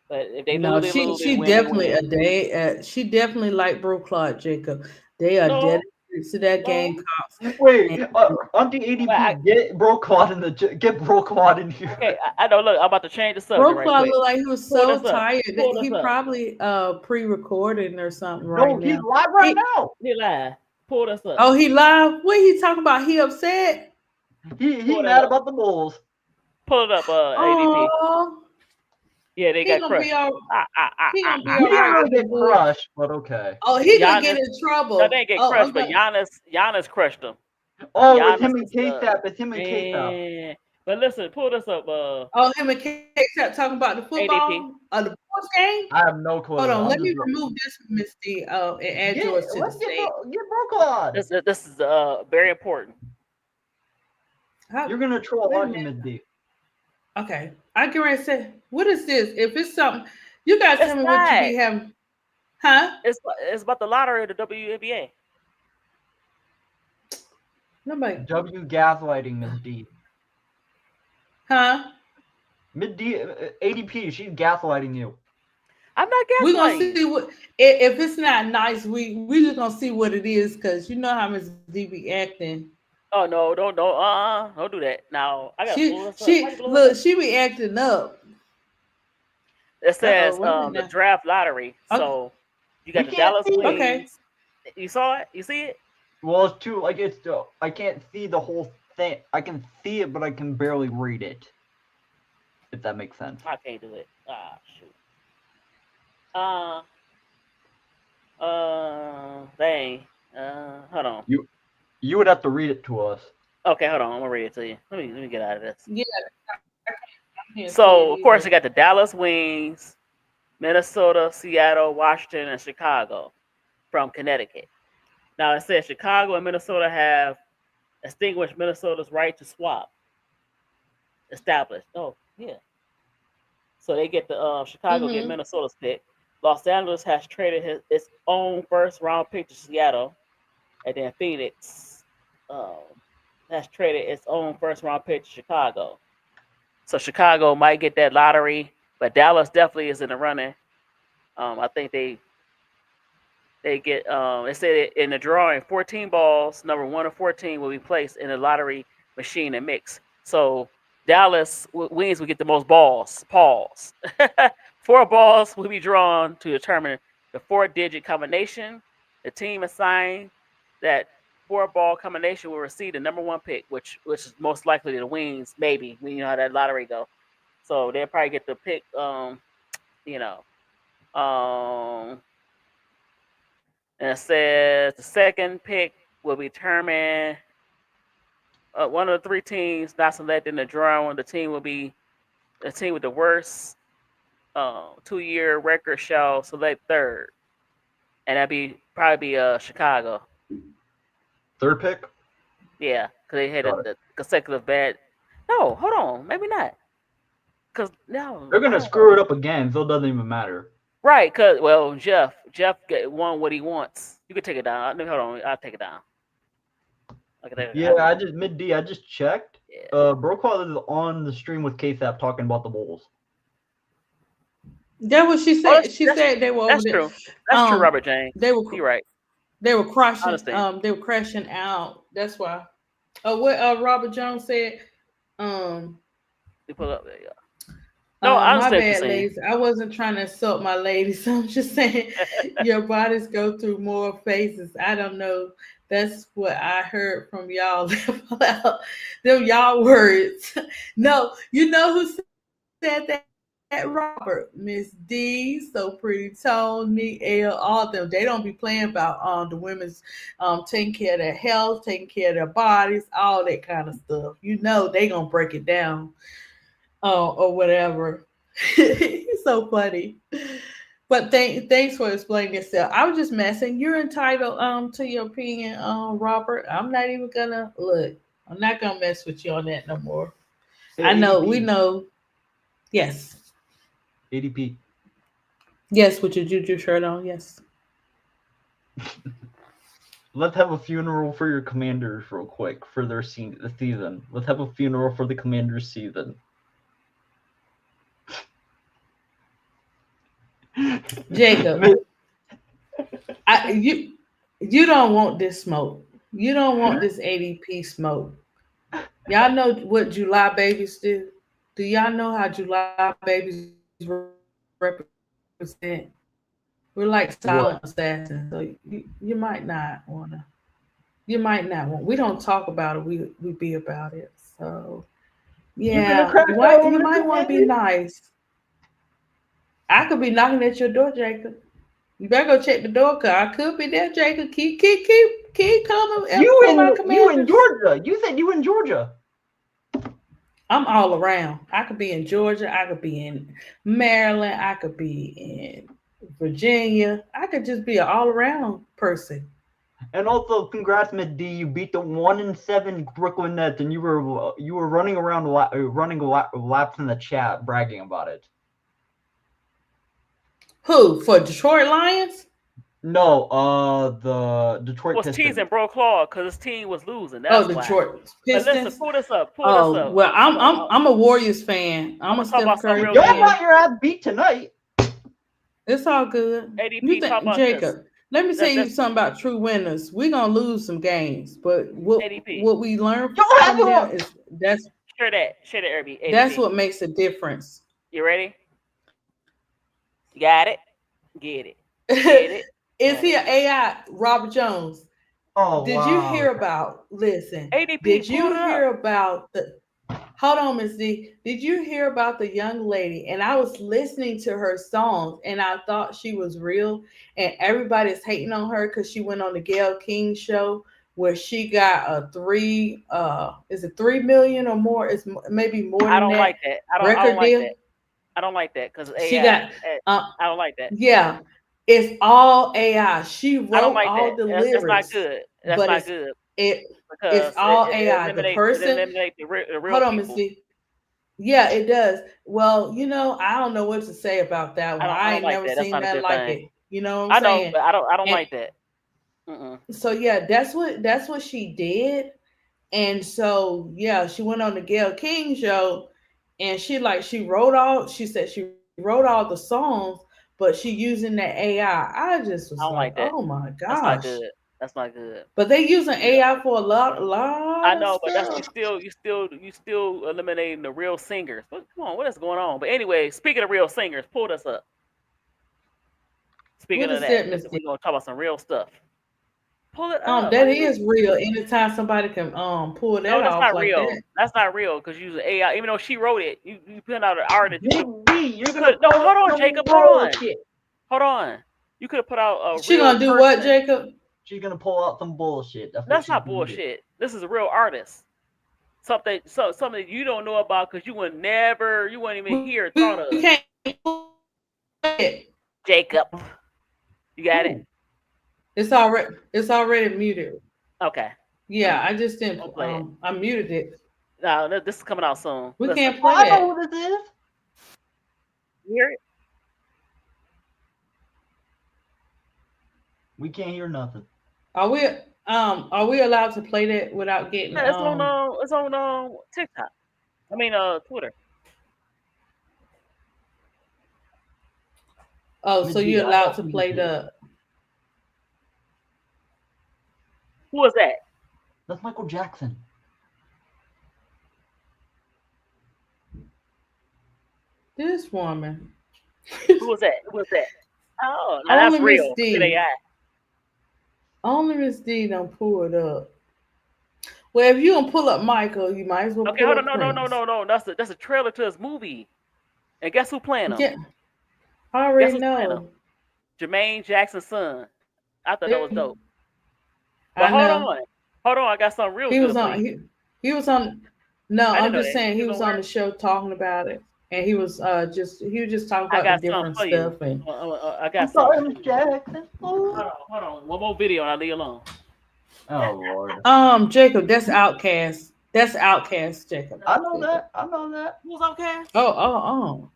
But if they No, lose, they she lose. They she win, they definitely win. a day. She definitely like Broclaw, Jacob. They are No, dedicated to that game, no. cops. Wait, And Auntie But ADP, get Bro Quad get Bro Quad in okay, here. I know. Look, I'm about to change the subject right Broclaw quick. looked like he was Pull so this up. tired that Pull this he up. probably pre-recording or something right No, he's now. live right He now. He live. Pull this up. oh he live. What he talking about? He upset. He Pull that mad up. about the Bulls. Pull it up. ADP. Oh, Yeah, they he got gonna be crushed. all he gonna be He all didn't right really with the get boys. crushed, but okay. Oh, he gonna get Giannis. in No, they trouble. didn't get Oh, crushed, but okay. Giannis crushed them. Oh, it's Giannis him and is K-Tap. It's him and K-Tap. man. But listen, pull this up. Oh, him and K kept talking about the ADP. football or the sports game. I have no Hold clue. on, I'm let just me remove this from Miss D and add yours to the let's stage. get Bro Quad. This is very important. You're gonna troll, Wait a aren't you, minute. Miss D? Okay, I can already say, what is this? If it's something, you guys It's tell me what you not. be having, huh? It's about the lottery of the WNBA. Nobody, W gaslighting Miss D. huh? Miss D, ADP, she's gaslighting you. I'm not We're gonna gaslighting. see what if it's not nice. We just gonna see what it is because you know how Miss D be acting. Oh no, don't do that. Now I gotta She pull this up. How she you blow this look, up? she be acting up. It says Wait a minute the now. draft lottery. Okay, So you We got the can't Dallas see it. okay. Wings. You saw it? You see it? Well, it's too I can't see the whole thing. I can see it, but I can barely read it. If that makes sense. I can't do it. Ah shoot. Dang. Hold on. You would have to read it to us. Okay, hold on. I'm gonna read it to you. Let me get out of this. Yeah, I can't see So it of course either. you got the Dallas Wings, Minnesota, Seattle, Washington, and Chicago from Connecticut. Now it says Chicago and Minnesota have extinguished Minnesota's right to swap. Established. Oh yeah. So they get the Chicago get Mm-hmm. Minnesota's pick. Los Angeles has traded its own first round pick to Seattle, and then Phoenix um, has traded its own first round pick to Chicago. So Chicago might get that lottery, but Dallas definitely is in the running. I think they get it said in the drawing 14 balls, number 1 of 14 will be placed in a lottery machine and mix. So Dallas Wings will get the most balls. Pause. 4 balls will be drawn to determine the 4-digit combination. The team assigned that 4-ball combination will receive the number 1 pick, which is most likely the Wings. Maybe you know how that lottery go. So they'll probably get the pick. You know. And it says the second pick will be determined. One of the 3 teams not selected in the drawing. The team will be the team with the worst 2-year record shall select third, and that'd probably be Chicago. Third pick? Yeah, because they had the consecutive bad. No, hold on, maybe not. Because no, they're gonna screw it up again, so it doesn't even matter. Right, because Jeff won what he wants. You can take it down. Hold on, I'll take it down. I just checked. Yeah. Broqual is on the stream with KSAP talking about the Bulls. That was she said. She said they were. That's true. That's true, Robert James. You're right. They were crushing. They were crashing out. That's why. What Robert Jones said. You pull up there, yeah. No, my bad, ladies. I wasn't trying to insult my ladies. I'm just saying your bodies go through more phases. I don't know. That's what I heard from y'all. Them y'all words. No, you know who said that? Robert, Miss D, So Pretty Tony, L, all of them. They don't be playing about the women's taking care of their health, taking care of their bodies, all that kind of stuff. You know they gonna break it down. Or whatever. It's so funny. But thanks for explaining yourself. I was just messing. You're entitled to your opinion, Robert. I'm not even gonna look. I'm not gonna mess with you on that no more. I know ADP. We know. Yes. ADP. Yes, with your Juju shirt on. Yes. Let's have a funeral for your Commanders real quick for their season. Let's have a funeral for the Commanders season. Jacob, you don't want this smoke. You don't want this ADP smoke. Y'all know what July babies do? Do y'all know how July babies represent? We're like silent assassins. So you might not want to. You might not want. We don't talk about it. We be about it. So yeah, you might want to be nice. I could be knocking at your door, Jacob. You better go check the door, cause I could be there, Jacob. Keep coming. You in Georgia? You said you in Georgia. I'm all around. I could be in Georgia. I could be in Maryland. I could be in Virginia. I could just be an all around person. And also, congrats, Miss D. You beat the 1-7 Brooklyn Nets, and you were running around laps in the chat, bragging about it. Who, for Detroit Lions? No, the Detroit Pistons. Was teasing Bro Claw because his team was losing. That's Detroit Pistons. Listen, pull this up. Well, I'm a Warriors fan. I'm a Steph Curry fan. Y'all got your ass beat tonight. It's all good. ADP, Jacob, let me tell you something about true winners. We're gonna lose some games, but what we learn from them is that's share that, ADP. That's what makes a difference. You ready? You got it? Get it. Get it. Is he an AI, Robert Jones? Oh, did you hear about? Listen, ADP, did you hear about the? Hold on, Miss D. Did you hear about the young lady? And I was listening to her songs, and I thought she was real. And everybody's hating on her because she went on the Gayle King show where she got a 3 million or more? It's maybe more than that. I don't like that. I don't like that. I don't like that because she got. I don't like that. Yeah, it's all AI. She wrote all the lyrics. That's not good. That's not good. It's all AI. The person. Hold on, Miss D. Yeah, it does. Well, I don't know what to say about that one. I ain't never seen that like it. You know what I'm saying? But I don't like that. So yeah, that's what she did, and so yeah, she went on the Gayle King show. And she wrote all the songs, but she using that AI. I just I was don't like, like that. oh my That's not gosh. good. That's not good. But they using Yeah. AI for a I lot of know, but that's stuff. you still eliminating the real singers. Come on, what is going on? But anyway, speaking of real singers, pull this up. Speaking What of is that, that, Miss we're D? gonna talk about some real stuff. Pull it up. Why That you? is real. Anytime somebody can pull No, that that's off not like real. that. That's not real because using AI, even though she wrote it, you put out an artist. You could have. You're You gonna could no. pull Hold up on, some Jacob. Hold on. bullshit. Hold on. You could have put out a She real gonna do what, person. Jacob? She's gonna pull out some bullshit. That's what That's she's not gonna do. bullshit. This is a real artist. Something you don't know about because you wouldn't even hear or thought We of. can't pull it. Jacob, you got it. Ooh. It's already muted. Okay, Yeah, I just didn't. I'll play it. I muted it. Now this is coming out soon. We Listen, can't Oh, play I know that. who this is. you hear it? We can't hear nothing. Are we allowed to play that without getting Yeah, it's on TikTok. I mean Twitter. Oh, Miss so D, you're I allowed know to who play this is. the Who was that? That's Michael Jackson. this woman. Who was that? Who was that? Oh, now Only that's Miss real. Look at D. AI. Only Miss D don't pull it up. Well, if you don't pull up Michael, you might as well Okay, pull hold on. up No, no, no, Prince. no, no. That's a trailer to his movie. And guess who playing him? Yeah, I Guess already who's playing him? know. Jermaine Jackson's son. I thought that was dope. But I know. hold on. I got something real He was good for on. you. He was on. No, I didn't I'm know just that. saying He he was was on on where? the show talking about it, and he was just talking I about the got something different for you. stuff and I I'm got sorry, something. Miss Jackson. Hold on. One more video and I'll leave you alone. Oh Lord. Jacob, that's Outcast. That's Outcast, Jacob. I know that. I know that. Who's Outcast? Oh.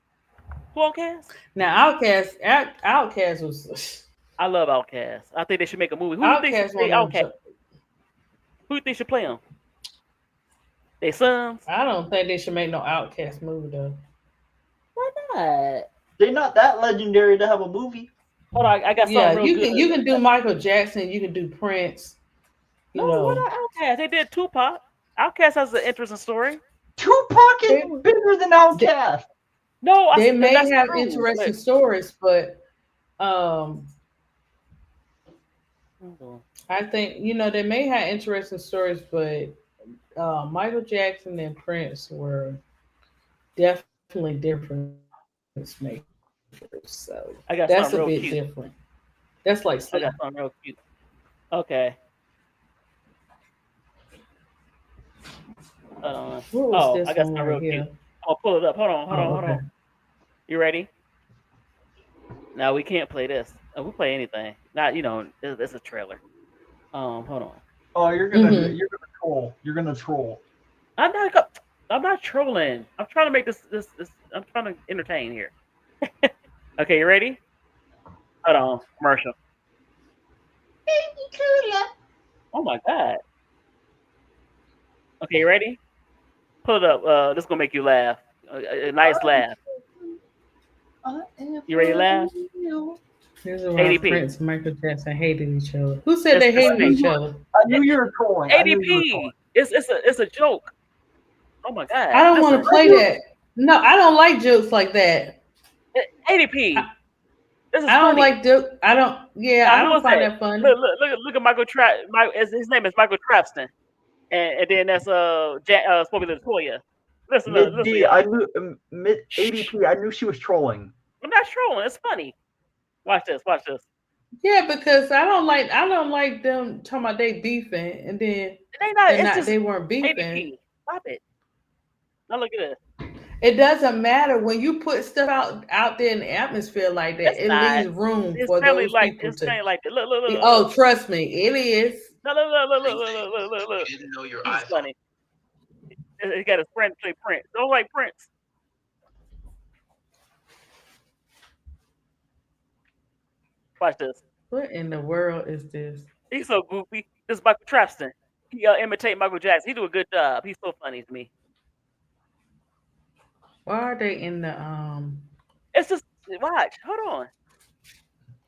Who Outcast? Now Outcast was I love Outcast. I think they should make a movie. Who you think should Outcast play one of Outcast? them. Who you think should play him? They sons? I don't think they should make no Outcast movie though. Why not? They're not that legendary to have a movie. Hold on, I got Yeah, something real good. you can do Michael Jackson, you can do Prince. No, why not Outcast? They did Tupac. Outcast has an interesting story. Tupac They, is bigger than Outkast. No, they may that's have true. interesting stories, but I think they may have interesting stories, but Michael Jackson and Prince were definitely different makers. So I got that's something a real bit cute. different. That's like I got something real cute. Okay. what was this I got one something right real here? cute. I'll pull it up. Hold on. Okay. You ready? Now we can't play this. We play anything. Not it's a trailer. Hold on. Oh, you're gonna troll. You're gonna troll. I'm not trolling. I'm trying to make this. I'm trying to entertain here. Okay, you ready? Hold on. Commercial. Oh my god. Okay, you ready? Pull it up. This is gonna make you laugh. A nice laugh. You ready to laugh? This is why ADP. Prince and Michael Jackson hated each other. Who said they hated each other? I knew you were trolling. ADP. It's a joke. Oh my god. I don't want to play that. No, I don't like jokes like that. ADP. This is I don't funny. like jokes. I don't. Yeah, Now, I who don't was find that? that funny. Look at Michael Trap. His name is Michael Trapston, and then that's supposed to be Latoya. Listen, D, y'all. I knew ADP. I knew she was trolling. I'm not trolling. It's funny. Watch this. Yeah, because I don't like them talking about they beefing and then They weren't beefing. ADP. Stop it. Now look at this. It doesn't matter when you put stuff out there in the atmosphere like that. It's not. Leaves room It's for family those like people it's to. family like that. Look. Oh, trust me, it is. No, look. You didn't know your He's iPhone. funny. He got his friend play Prince. Don't like Prince. Watch this. What in the world is this? He's so goofy. This is Michael Trapston. He imitate Michael Jackson. He do a good job. He's so funny to me. Why are they in the It's just watch. Hold on.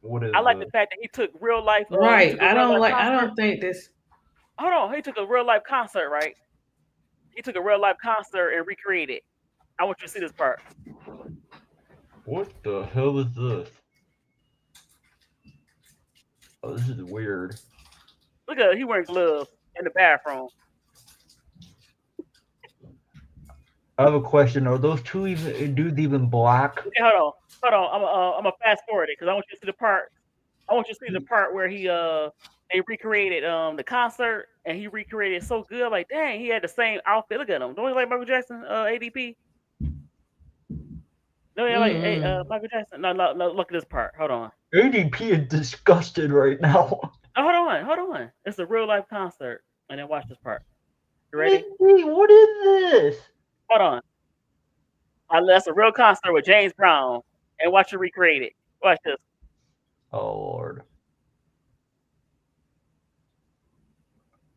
What is I like the it? fact that he took real life. He Right. took a real life I concert. don't think this. Hold on, he took a real life concert, right? He took a real life concert and recreated it. I want you to see this part. What the hell is this? Oh, this is weird. Look at he wearing gloves in the bathroom. I have a question. Are those two even dudes even black? Okay, hold on. I'm gonna fast forward it because I want you to see the part. I want you to see the part where they recreated the concert and he recreated it so good. Like, dang, he had the same outfit. Look at him. Don't he like Michael Jackson? ADP. No, yeah, like Mm-mm. Michael Jackson. No. Look at this part. Hold on. ADP is disgusted right now. Oh, hold on. It's a real life concert. And then watch this part. You ready? ADP, what is this? Hold on. That's a real concert with James Brown. And watch it recreate it. Watch this. Oh Lord.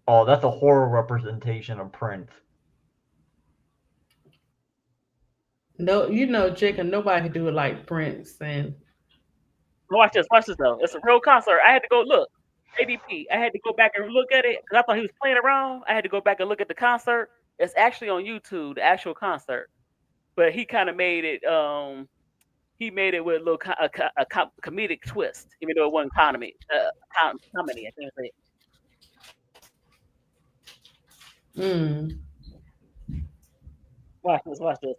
Oh, that's a horror representation of Prince. No, Jacob, nobody can do it like Prince. And Watch this. Watch this though. It's a real concert. I had to go look. ADP. I had to go back and look at it because I thought he was playing around. I had to go back and look at the concert. It's actually on YouTube, the actual concert. But he kind of made it. He made it with a little comedic twist, even though it wasn't comedy. Comedy, I think it's mm. Watch this. Watch this.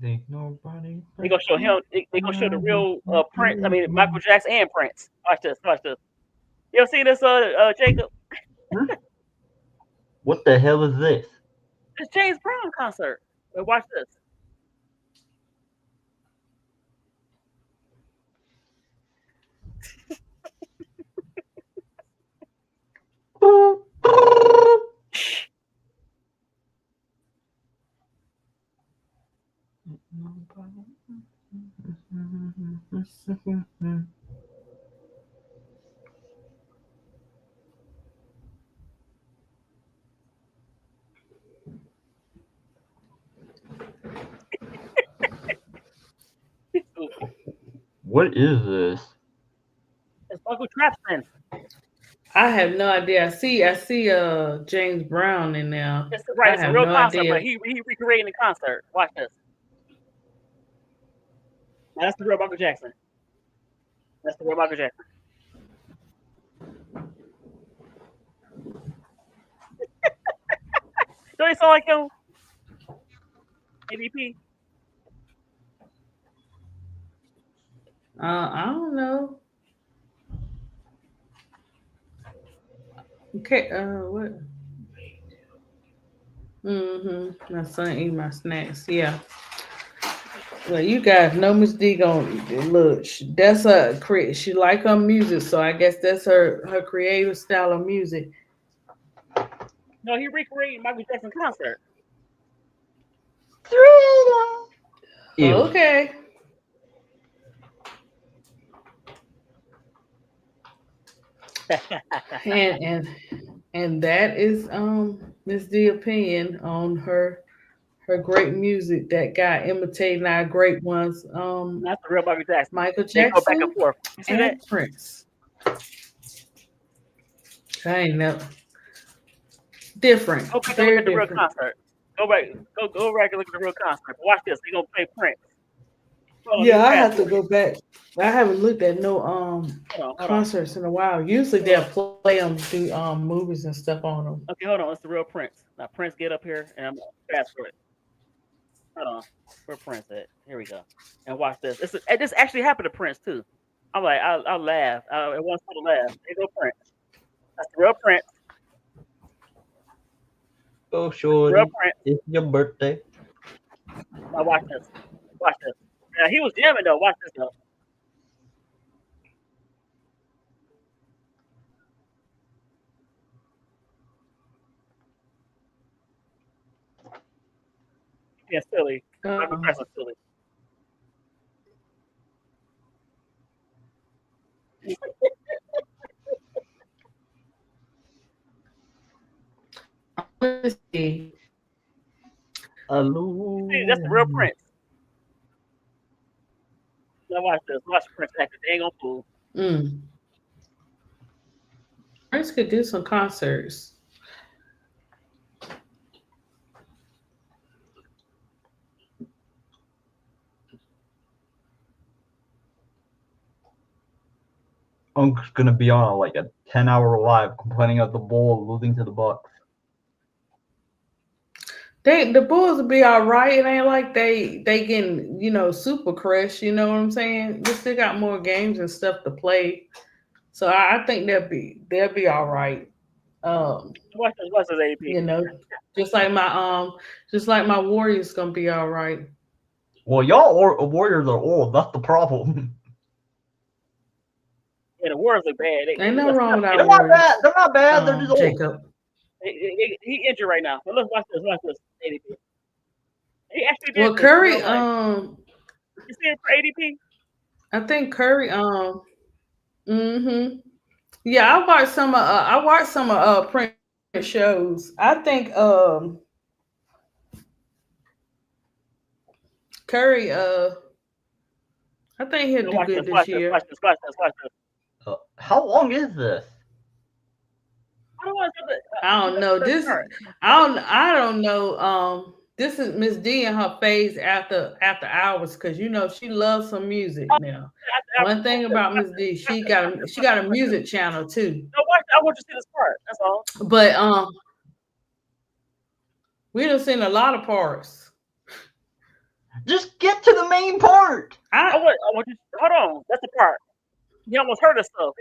Think nobody. They gonna show him. They gonna show the real Prince. I mean Michael Jackson and Prince. Watch this. Watch this. You ever seen this, Jacob? What the hell is this? It's James Brown concert. Watch this. What is this? It's Michael Jackson. I have no idea. I see James Brown in there. It's right. I It's a have real no concert, but idea. he recreating the concert. Watch this. Now, that's the real Michael Jackson. That's the real Michael Jackson. Don't he sound like him? ADP. I don't know. Okay, what? My son eat my snacks. Yeah. Well, you guys know Miss D gon' look. That's her. She like her music, so I guess that's her creative style of music. No, he recreated Michael Jackson concert. Ew. Okay. and that is Miss D opinion on her great music that got imitating our great ones, That's the real Michael Jackson. Michael They go back and Jackson forth. You see that? and Prince. I ain't know. Different. Go back and look Very at the real different. concert. Go back and look at the real concert. Watch this. He gonna play Prince. Yeah, I have to go back. I haven't looked at no Hold on. concerts in a while. Usually they'll play them through movies and stuff on them. Okay, hold on. It's the real Prince. Now Prince, get up here, and I'm fast forward. Hold on. Where Prince at? Here we go. And watch this. This actually happened to Prince too. I'm like, I laughed. It wasn't for the laugh. There go Prince. That's the real Prince. Oh, sure. Real Prince. It's your birthday. Now watch this. Watch this. Now he was jamming though. Watch this though. Yeah, silly. Michael Jackson silly. Honestly, See, that's the real Prince. Now watch this. Watch Prince act. They ain't gonna fool. Prince could do some concerts. I'm just gonna be on like a 10-hour live complaining of the Bulls losing to the Bucks. The Bulls will be all right. It ain't like they getting, super crushed. You know what I'm saying? They still got more games and stuff to play, so I think they'll be all right. Watch this AP. Just like my Warriors gonna be all right. Well, y'all Warriors are old. That's the problem. Yeah, the Warriors look bad. Ain't nothing wrong with our They're Warriors. not bad. They're not bad. They're just old. Jacob. He injured right now. But look, watch this. ADP. He actually did. Well, Curry. You see him for ADP? I think Curry. Yeah, I watched some of Prince shows. I think Curry. I think he'll do good this year. Watch this. How long is this? I don't know. I don't know. This is Miss D and her phase after hours, because she loves some music now. One thing about Miss D, she got a music channel too. No, I want you to see this part. That's all. But we done seen a lot of parts. Just get to the main part. I want you. Hold on. That's the part. He almost hurt himself.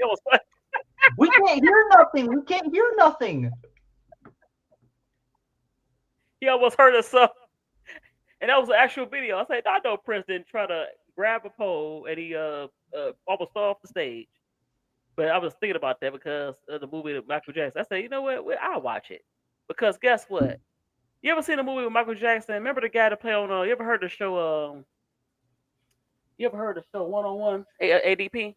We can't hear nothing. He almost hurt himself. And that was an actual video. I said, I know Prince didn't try to grab a pole and he almost fell off the stage. But I was thinking about that because of the movie with Michael Jackson. I said, you know what? I'll watch it. Because guess what? You ever seen a movie with Michael Jackson? Remember the guy that played on, you ever heard the show, One-on-One, ADP?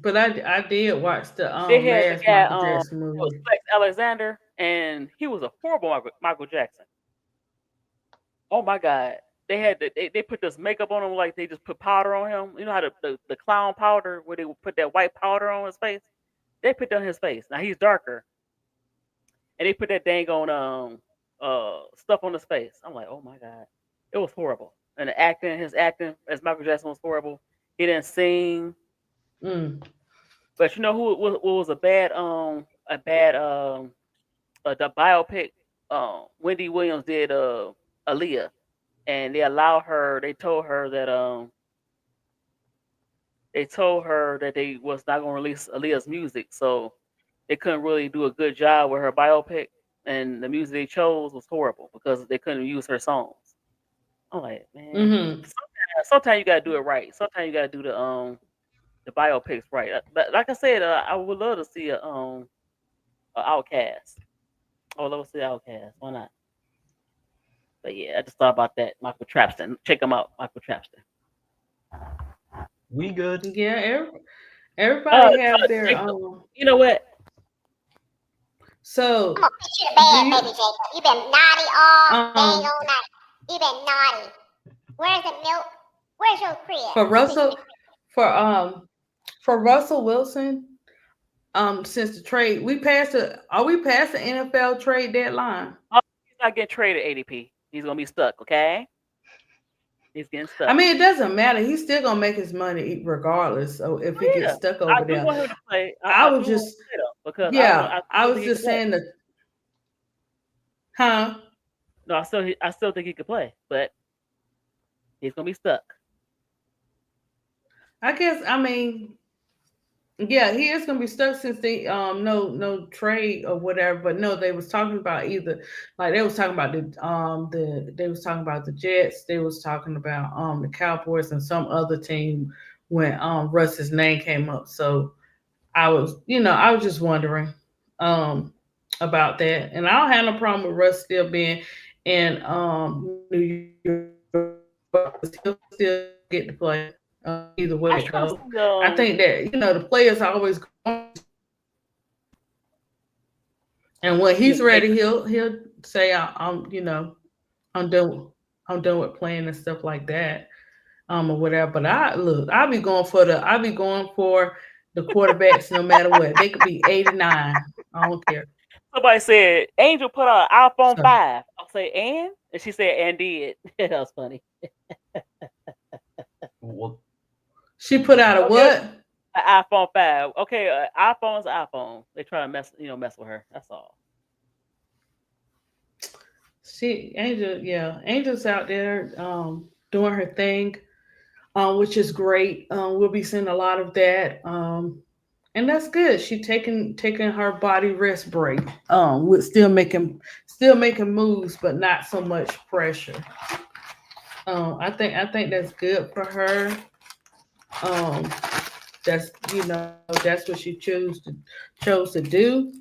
But I did watch the they had last the guy, Michael Jackson movie. It was Flex Alexander, and he was a horrible Michael Jackson. Oh my God. They put this makeup on him like they just put powder on him. You know how the clown powder, where they would put that white powder on his face? They put that on his face. Now he's darker. And they put that dang on stuff on his face. I'm like, oh my God. It was horrible. And his acting as Michael Jackson was horrible. He didn't sing. But you know who was a bad the biopic Wendy Williams did Aaliyah, and they told her that they was not going to release Aaliyah's music, so they couldn't really do a good job with her biopic, and the music they chose was horrible because they couldn't use her songs. I'm like, man, sometimes you gotta do it right. Sometimes you gotta do the biopics right. But like I said, I would love to see a Outkast. I would love to see Outkast. Why not? But yeah, I just thought about that. Michael Trapston. Check him out, Michael Trapston. We good? Yeah, everybody have their You know what? So I'm gonna put you to bed, baby Jacob. You've been naughty all day, all night. You've been naughty. Where's the milk? Where's your crib? For Russell Wilson, since the trade, are we past the NFL trade deadline? He's not getting traded, ADP. He's gonna be stuck, okay? He's getting stuck. I mean, it doesn't matter. He's still gonna make his money regardless. So if he gets stuck over there, I want him to play. I was just saying that. Huh? No, I still think he could play, but he's gonna be stuck. I guess. I mean, yeah, he is gonna be stuck since they no trade or whatever. But no, they was talking about they was talking about the Jets. They was talking about the Cowboys and some other team when Russ's name came up. So I was just wondering about that, and I don't have no problem with Russ still being in New York. He'll still get to play. Either way it goes. I think that the players are always going, and when he's ready, he'll say I'm you know I'm done I'm done with playing and stuff like that, or whatever. But I'll be going for the quarterbacks no matter what. They could be 89. I don't care. Somebody said Angel put out an iPhone So 5. I'll say and she said and did. That was funny. Well, she put out a Okay, what? an iPhone 5. Okay, iPhone's an iPhone. They try to mess with her. That's all. Angel's out there doing her thing, which is great. We'll be seeing a lot of that. And that's good. She taking her body rest break. With still making moves, but not so much pressure. I think that's good for her. Um, that's what she chose to do.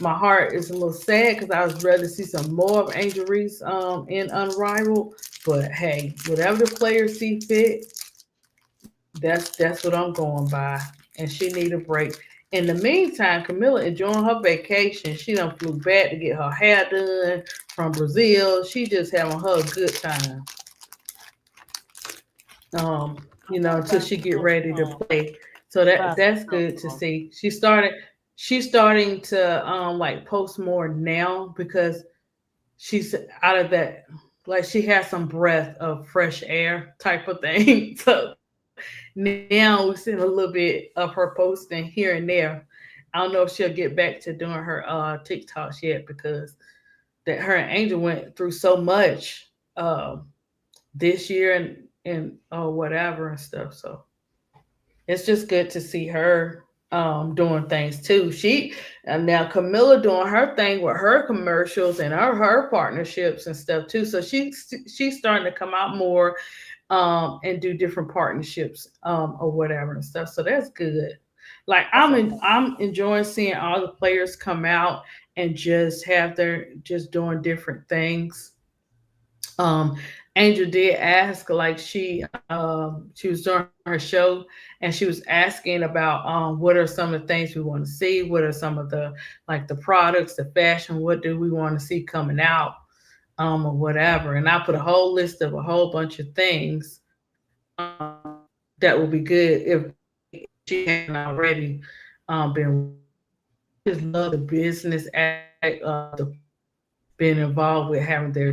My heart is a little sad because I was ready to see some more of Angel Reese in Unrivaled. But hey, whatever the players see fit, that's what I'm going by. And she need a break. In the meantime, Camilla enjoying her vacation. She done flew back to get her hair done from Brazil. She just having her a good time. Until she get ready to play. So that's good to see. She's starting to like post more now because she's out of that, like she has some breath of fresh air type of thing. So now we're seeing a little bit of her posting here and there. I don't know if she'll get back to doing her TikToks yet because that her and Angel went through so much this year and whatever and stuff. So it's just good to see her doing things too. She and now Camilla doing her thing with her commercials and her partnerships and stuff too. So she's starting to come out more and do different partnerships or whatever and stuff. So that's good. Like I'm enjoying seeing all the players come out and just doing different things. um Angel did ask, like she was doing her show and she was asking about what are some of the things we want to see, what are some of the like the products, the fashion, what do we want to see coming out, or whatever. And I put a whole list of a whole bunch of things that would be good if she hadn't already been. Just love the business aspect of the being involved with having their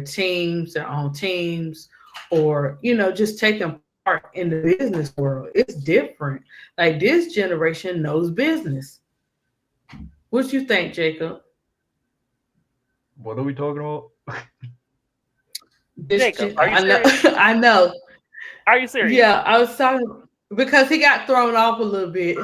own teams, or just taking part in the business world. It's different. Like this generation knows business. What you think, Jacob? what are we talking about? Jacob, are you I know. serious? I know. Are you serious? Yeah, I was talking because he got thrown off a little bit.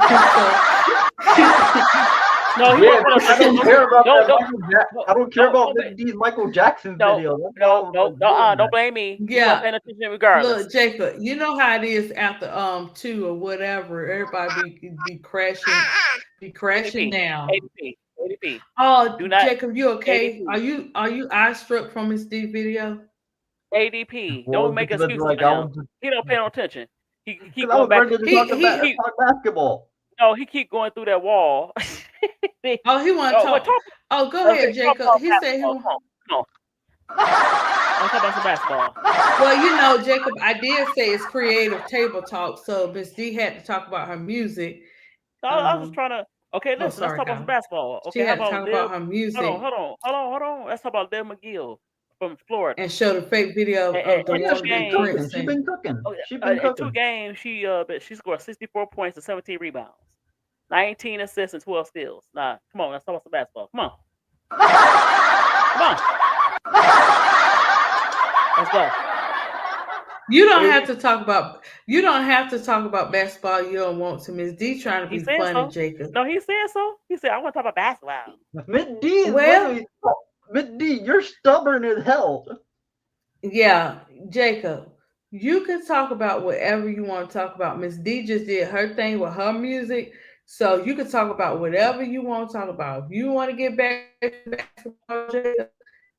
No, he Yeah, wasn't I don't care about no, that no, I don't care about no, these Michael Jackson no, video. That's why I no, was no, like, no, doing don't that. blame me. He wasn't Yeah. paying attention regardless. Look, Jacob, you know how it is after 2 or whatever. Everybody be crashing ADP, down. ADP. Oh, Do not Jacob, you okay? ADP, Are you eye struck from his D video? ADP. Well, Don't make because excuses like for I him. was just He don't pay no attention. He keep because I going was back. ready to He He talk basketball. no, he keep going through that wall. Oh, he want to What talk. talk? Oh, go Okay, ahead, talk Jacob. about He said he basketball. want. Come on. Let's talk about some basketball. Well, Jacob, I did say it's creative table talk, so Miss D had to talk about her music. I was just trying to. Okay, Oh, listen. Let's sorry, talk about some Kyle. basketball. She Okay, how had to about talk about Liv? her Hold on, music hold on. Let's talk about Liv McGill from Florida. and show the fake video of the In Yeah, two one she been with games, cooking. Prince She in. been cooking. oh, She been in two cooking. games, she scored 64 points and 17 rebounds, 19 assists and 12 steals. Nah, come on, let's talk about some basketball. Come on, let's go. You don't have to talk about basketball. You don't want to. Miss D trying to He be said funny, so. Jacob. No, he said so. He said I want to talk about basketball. Mid D is Well, literally Mid D. You're stubborn as hell. yeah, Jacob. You can talk about whatever you want to talk about. Miss D just did her thing with her music, so you can talk about whatever you want to talk about. If you want to get back to basketball, Jacob,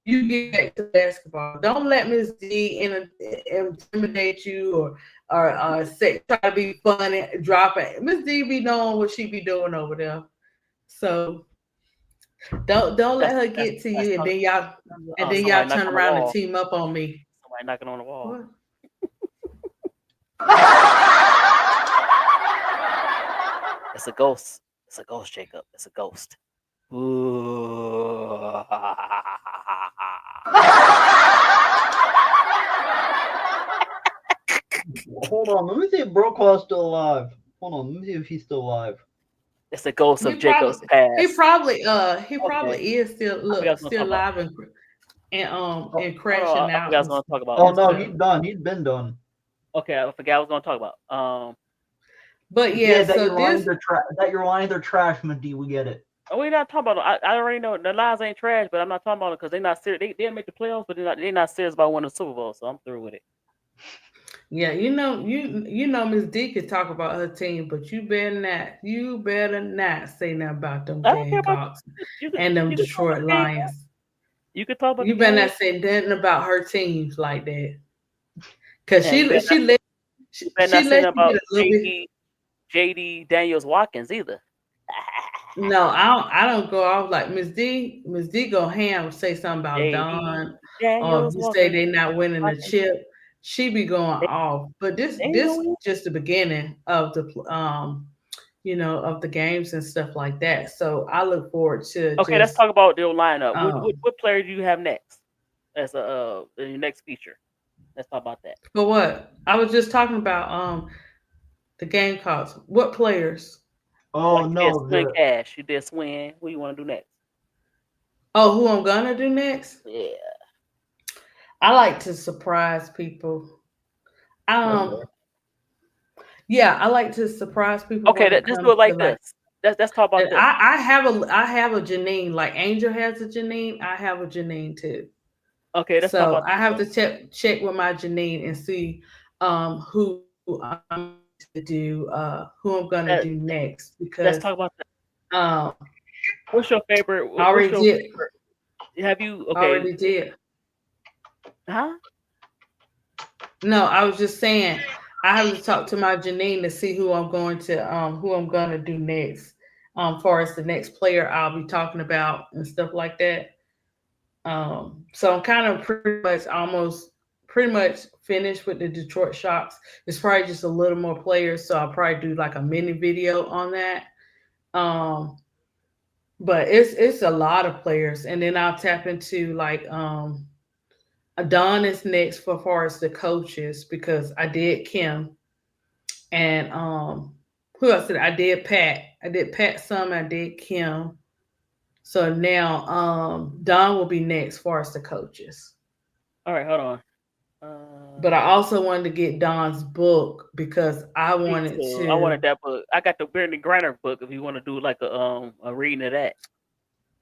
you get back to basketball. Don't let Miss D intimidate you or say try to be funny, drop it. Miss D be knowing what she be doing over there. So Don't let her get to you, and then y'all turn around and team up on me. Somebody knocking on the wall. What? It's a ghost. It's a ghost, Jacob. It's a ghost. Ooh. Hold on, let me see if Brocaw's still alive. Hold on, let me see if he's still alive. It's the ghost of Jacob's past. He probably is still alive and crashing out. I was going to talk about. Oh no, he's done. He's been done. Okay, I forgot I was going to talk about. But yeah, that so your lines are trash, Madi. We get it. Oh, we're not talking about. I already know the lines ain't trash, but I'm not talking about it because they're not serious. They didn't make the playoffs, but they're not serious about winning the Super Bowl. So I'm through with it. Yeah, you know, Miss D could talk about her team, but you better not say nothing about them Gamecocks and them Detroit Lions. You could talk about. You better not say nothing about her teams like that, because she let you about get a little bit. JD Daniels Watkins either. No, I don't go off like Miss D. Miss D go ham say something about Don, or if you say they not winning the chip, she be going off. But this just the beginning of the of the games and stuff like that. So I look forward to. Okay, let's talk about their lineup. What player do you have next as your next feature? Let's talk about that. For what? I was just talking about the Gamecocks. What players? Oh like no, Swin Cash. You did Swin. What do you want to do next? Oh, who I'm gonna do next? Yeah. I like to surprise people. Yeah, I like to surprise people. Okay, let's do it like this. Let's talk about this. I have a Janine. Like Angel has a Janine. I have a Janine too. Okay, let's talk about I have to check with my Janine and see who I'm to do who I'm gonna do next, because let's talk about that. What's your favorite? Favorite? Have you already did? Huh? No, I was just saying I have to talk to my Janine to see who I'm gonna do next. Far as the next player I'll be talking about and stuff like that. So I'm kind of pretty much finished with the Detroit Shocks. It's probably just a little more players, so I'll probably do like a mini video on that. But it's a lot of players, and then I'll tap into like Don is next for far as the coaches, because I did Kim, and who else did I did Pat. I did Pat some, I did Kim. So now Don will be next for us the coaches. All right, hold on. But I also wanted to get Don's book because I wanted that book. I got the Brittany Griner book. If you want to do like a reading of that,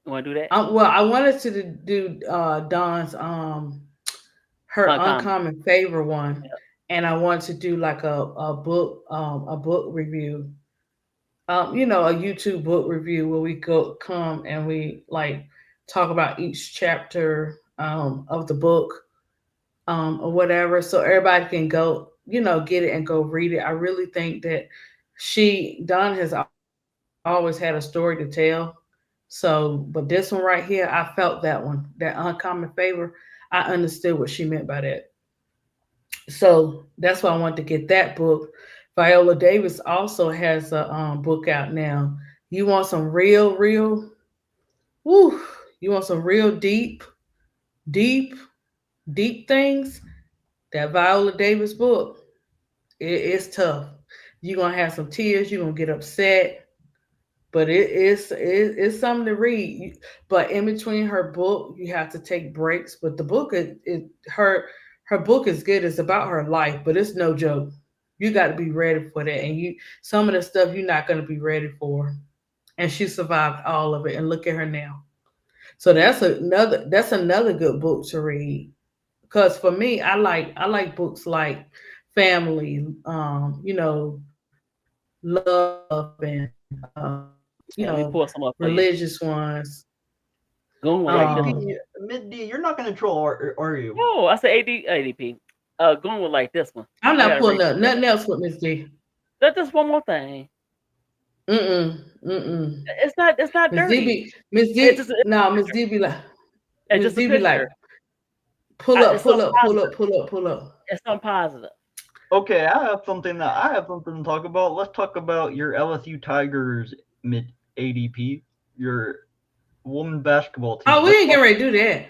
you want to do that? Well, I wanted to do Don's her uncommon favor one, and I wanted to do like a book review. A YouTube book review where we come and we like talk about each chapter of the book or whatever, so everybody can go get it and go read it. I really think that Don has always had a story to tell. So, but this one right here, I felt that uncommon favor. I understood what she meant by that. So that's why I wanted to get that book. Viola Davis also has a book out now. You want some real, woo, you want some real deep things? That Viola Davis book, it's tough. You're going to have some tears. You're going to get upset. But it's something to read. But in between her book, you have to take breaks. But the book, her book is good. It's about her life, but it's no joke. You got to be ready for that. And some of the stuff you're not going to be ready for. And she survived all of it. And look at her now. So that's another good book to read. Because for me, I like books like family, love, and religious ones. Mid D, you're not gonna troll, are you? No, I said ADP. Going with like this one. I'm not pulling up nothing else with Miss D. That's just one more thing. Mm. It's not. It's not Miss D dirty. be Miss It's D. just. It's No, Miss D be like Miss just a D be like picture. pull up, It's pull something up, pull positive. up, pull up, pull up. It's something positive. Okay, I have something to talk about. Let's talk about your LSU Tigers mid ADP, your women basketball team. Oh, we ain't getting ready to do that.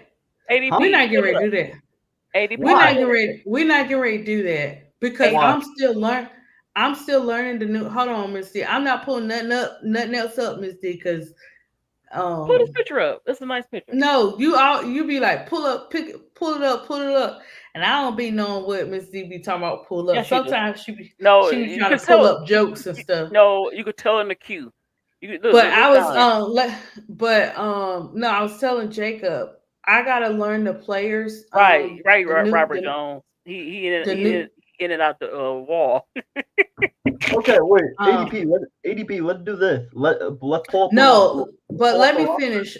ADP. We're not getting Pull ready it to up. do that. ADP. We're not Why? getting ready. We're not getting ready to do that because Why? I'm still learning the new. Hold on, Miss D. I'm not pulling nothing else up, Miss D, because Pull this um picture up. This is a nice picture. no, you be like pull it up, and I don't be knowing what Miss D be talking about pull up. Yes, you do. Sometimes No, she be you trying can to pull tell. up jokes and stuff. No, you could tell in the queue. You could But look I was down there. no, I was telling Jacob I gotta learn the players Right, Robert the Jones. He the new in and out the wall. Okay, wait. um ADP. Let's do this. Let's pull up no, but pull up let the me roster. finish.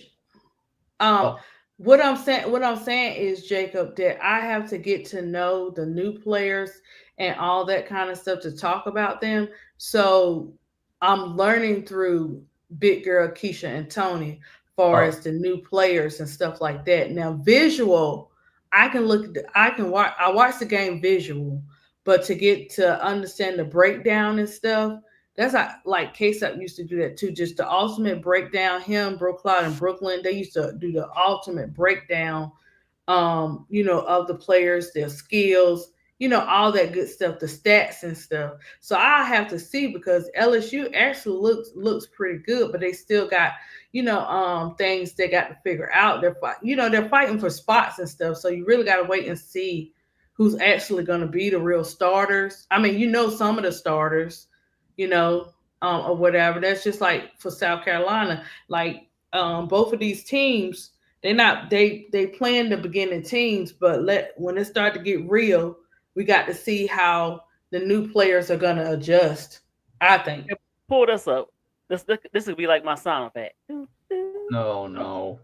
Um, Oh, what I'm saying is, Jacob, that I have to get to know the new players and all that kind of stuff to talk about them. So I'm learning through Big Girl Keisha and Tony, far oh, as the new players and stuff like that. Now, visual, I can look at I can watch I watch the game visual, but to get to understand the breakdown and stuff, that's like K-Sap used to do that too. Just the ultimate breakdown. Him, Brooklyn, and Brooklyn, they used to do the ultimate breakdown. Of the players, their skills, all that good stuff, the stats and stuff. So I have to see because LSU actually looks pretty good, but they still got things they got to figure out. They're fighting for spots and stuff. So you really got to wait and see who's actually going to be the real starters. I mean, some of the starters you know, or whatever. That's just like for South Carolina. Like both of these teams, they playing the beginning teams, but when it start to get real, we got to see how the new players are gonna adjust. I think. Pull this up. This would be like my sound effect. no.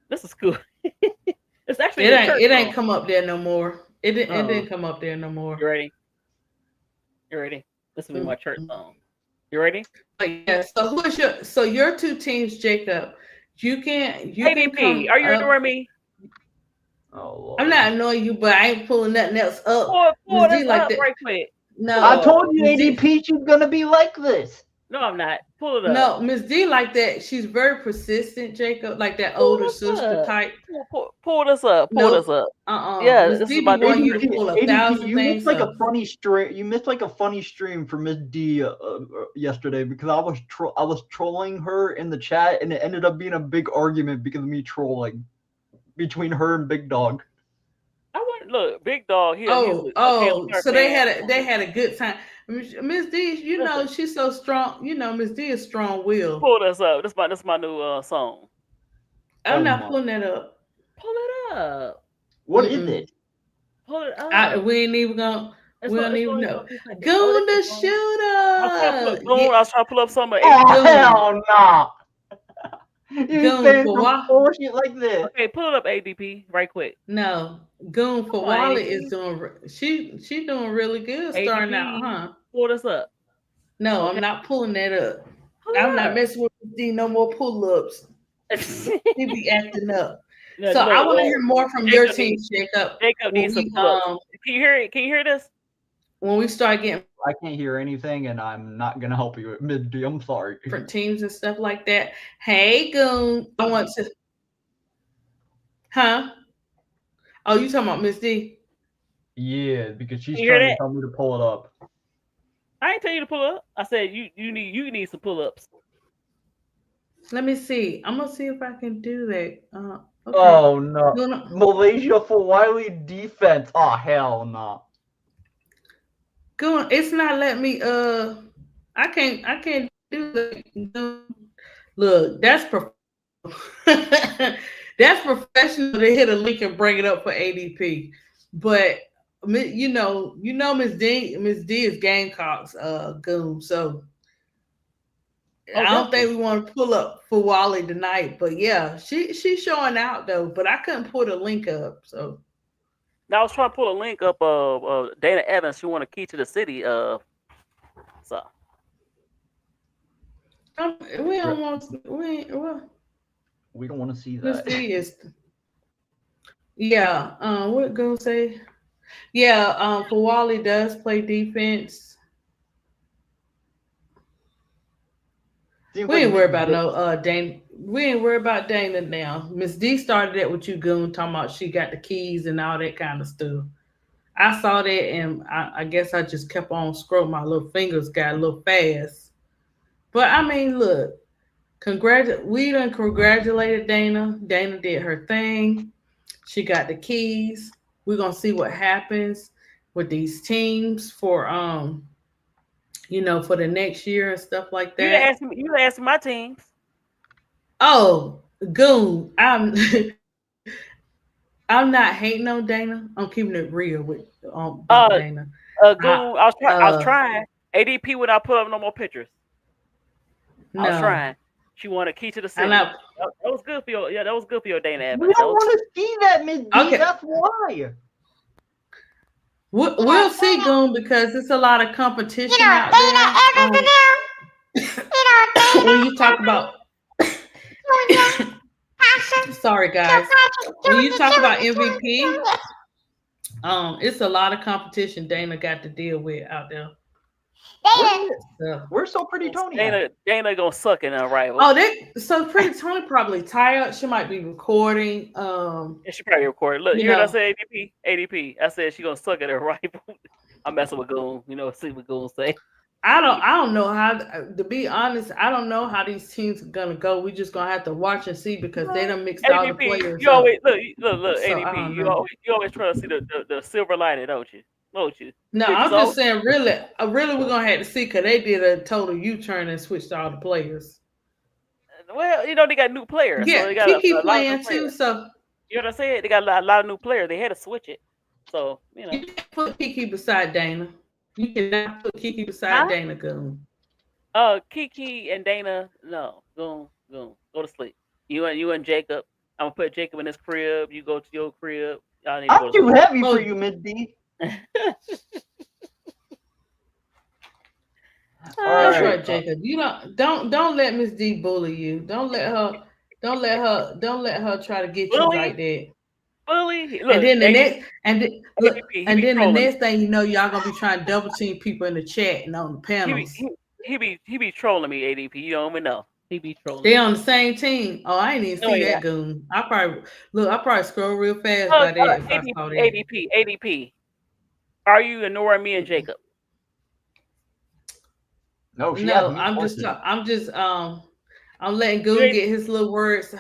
This is cool. It's actually It the ain't church it ain't song. come up there no more. It Uh, didn't come up there no more. you ready? You ready? This will be my church Mhm. song. You ready? But yeah, so your two teams, Jacob, you can ADP, come are you up. ignoring me? Oh I'm Lord. not annoying you, but I ain't pulling nothing else up. Pull Miss this D like up that. right quick. I No, told you Miss D. ADP she's gonna be like this. No, I'm not. Pull it up. No, Miss D like that. She's very persistent, Jacob, like that Pull older this sister up. type. Pull this up. Pull this Nope. up. Yeah, Miss this is D my be new wanting you to church ADP, pull song. a ADP, thousand you missed things like a up. funny stream. You missed like a funny stream from Miss D yesterday because I was trolling her in the chat and it ended up being a big argument because of me trolling between her and Big Dog. I want look, Big Dog. He's a Caleb Oh. Clark So they fan. had a good time. Miss D, Listen, she's so strong. Miss D is strong willed. pull this up. This my new song. I'm Oh not my! pulling that up. Pull it up. What is Mm-mm. it? Pull it up. We ain't even gonna. We don't It's even only know. gonna be a second. Oh, this Goon the is wrong. shooter. I was trying to pull up some of Oh ADP. Goon. hell no! You Goon saying for some what? bullshit like this? Okay, pull it up ADP right quick. No, Goon Come for on, Wally is ADP. doing. She doing really good starting out, ADP. huh? Pull this up. No, I'm Okay, not pulling that up. pull I'm it not up. messing with D no more pull ups. He be acting up. Look, So I want to look. hear more from your Jacob team, needs Jacob. Jacob When needs some we pull-ups. Can you hear it? Can you hear this? when we start getting I can't hear anything, and I'm not gonna help you, Miss D. I'm sorry. different teams and stuff like that. Hey, Goon, I want to. Huh? Oh, you talking about Miss D? Yeah, because she's Can you hear trying to that? tell me to pull it up. I ain't tell you to pull up. I said you need some pull-ups. Let me see. I'm gonna see if I can do that. Okay. Oh no, Goon, Malaysia for Wiley defense. Oh hell no. Goon, it's not letting me. I can't do that. Look, that's professional to hit a link and bring it up for ADP. But Miss D is Gamecocks goon. So Oh, I don't think definitely. we want to pull up for Wally tonight. But yeah, she's showing out though. But I couldn't put a link up. So Now I was trying to pull a link up of Dana Evans. She won a key to the city. So We don't want. We don't want to see Miss that. D is. Yeah. What Goon say? Yeah. For Wally does play defense. Seems We like ain't worried Miss about D. no Dana. We ain't worried about Dana now. Miss D started that with you, Goon, talking about she got the keys and all that kind of stuff. I saw that and I guess I just kept on scrolling. My little fingers got a little fast. But I mean, look, we done congratulated Dana. Dana did her thing. She got the keys. We're gonna see what happens with these teams for for the next year and stuff like You didn't that. ask me. You didn't ask my teams. Oh, Goon, I'm not hating on Dana. I'm keeping it real with about Uh, Dana. I Goon. I was trying. ADP would not put up no more pictures. I was no, trying. She wanted a key to the I'm city. not That was good for your. Yeah, that was good for your Dana We Evans. That don't was. want to see that, Miss D. okay. That's why. We'll see, Goon, because it's a lot of You competition know, out Dana there. Evans in there. You know, Dana When you talk Evans, about, Junior, Passion, sorry guys, Patrick, when you talk about Junior. MVP, it's a lot of competition Dana got to deal with out there. Dana, So, Where's So Pretty Tony at? Dana gonna suck in Unrivaled. oh, so Pretty Tony probably tired. She might be recording. And she probably recorded. Look, You you heard I know, said ADP. ADP. I said she gonna suck at her rifle. I'm messing with Goon. You know, see what Goon say. I don't know how. To be honest, I don't know how these teams are gonna go. We just gonna have to watch and see because they done mixed all the ADP. players You up. always look. So I ADP. don't know. You always try to see the silver lining, don't you? Don't you? No, Pictures I'm just off. saying, really, we're gonna have to see because they did a total U-turn and switched all the players. Well, you know they got new players, so Yeah, they got Kiki a lot of new playing too. players. So You know what I said? They got a lot of new players. They had to switch it. So you know. you can't put Kiki beside Dana. You cannot put Kiki beside Huh? Dana Goon. Kiki and Dana, no, go to sleep. You and Jacob. I'm gonna put Jacob in his crib. You go to your crib. Y'all need to I'm go to too sleep. heavy for Oh, you, Miss D. All that's right. right, Jacob. You don't let Miss D bully you. Don't let her try to get you like bully, that. bully. And Look, then the next look, he and be then the trolling me. next thing you know, y'all gonna be trying to double team people in the chat and on the He be panels. he, he be trolling me. ADP. You don't even know. He be trolling They me. on the same team. Oh, I ain't even No, see yeah. that goon. I probably scroll real fast by that if I saw that. ADP. Are you ignoring me and Jacob? No, she asked No, me questions. I'm letting You Goon ain't, get his little words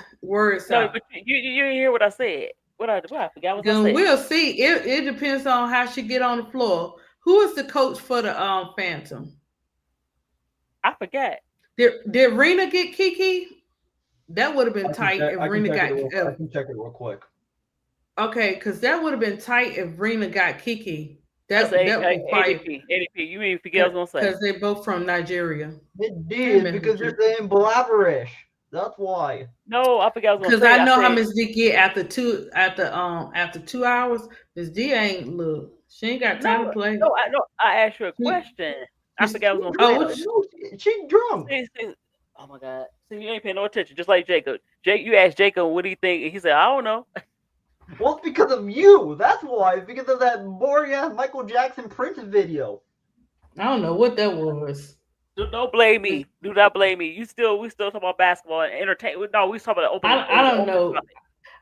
no, out. but you didn't hear what I said. What I forgot what I Goon, said. we'll see. It depends on how she get on the floor. Who is the coach for the Phantom? I forgot. Did Rena get Kiki? That would have been I can tight check. if I can Rena check it. got I can check it real quick. okay, because that would have been tight if Rena got Kiki. That's That would be fire. ADP. You didn't forget what I was gonna say. Because they both from Nigeria. Miss D I is mess because with you're you. saying Blaverish. That's why. No, I forgot what I was Because gonna I say. I know how said Miss D get after 2 hours. Miss D ain't look. She ain't got time to no, play. no. I asked you a She, question. I forgot what I was oh, gonna say what though. No, she's drunk. Oh my god. See, you ain't paying no attention. Just like Jacob. You asked Jacob what do you think, and he said I don't know. Well, it's because of you. That's why. It's because of that boring ass Michael Jackson Prince video. I don't know what that was. Don't blame me. Do not blame me. We still talking about basketball and entertainment. No, we was talking about open. It I was an don't open know. topic.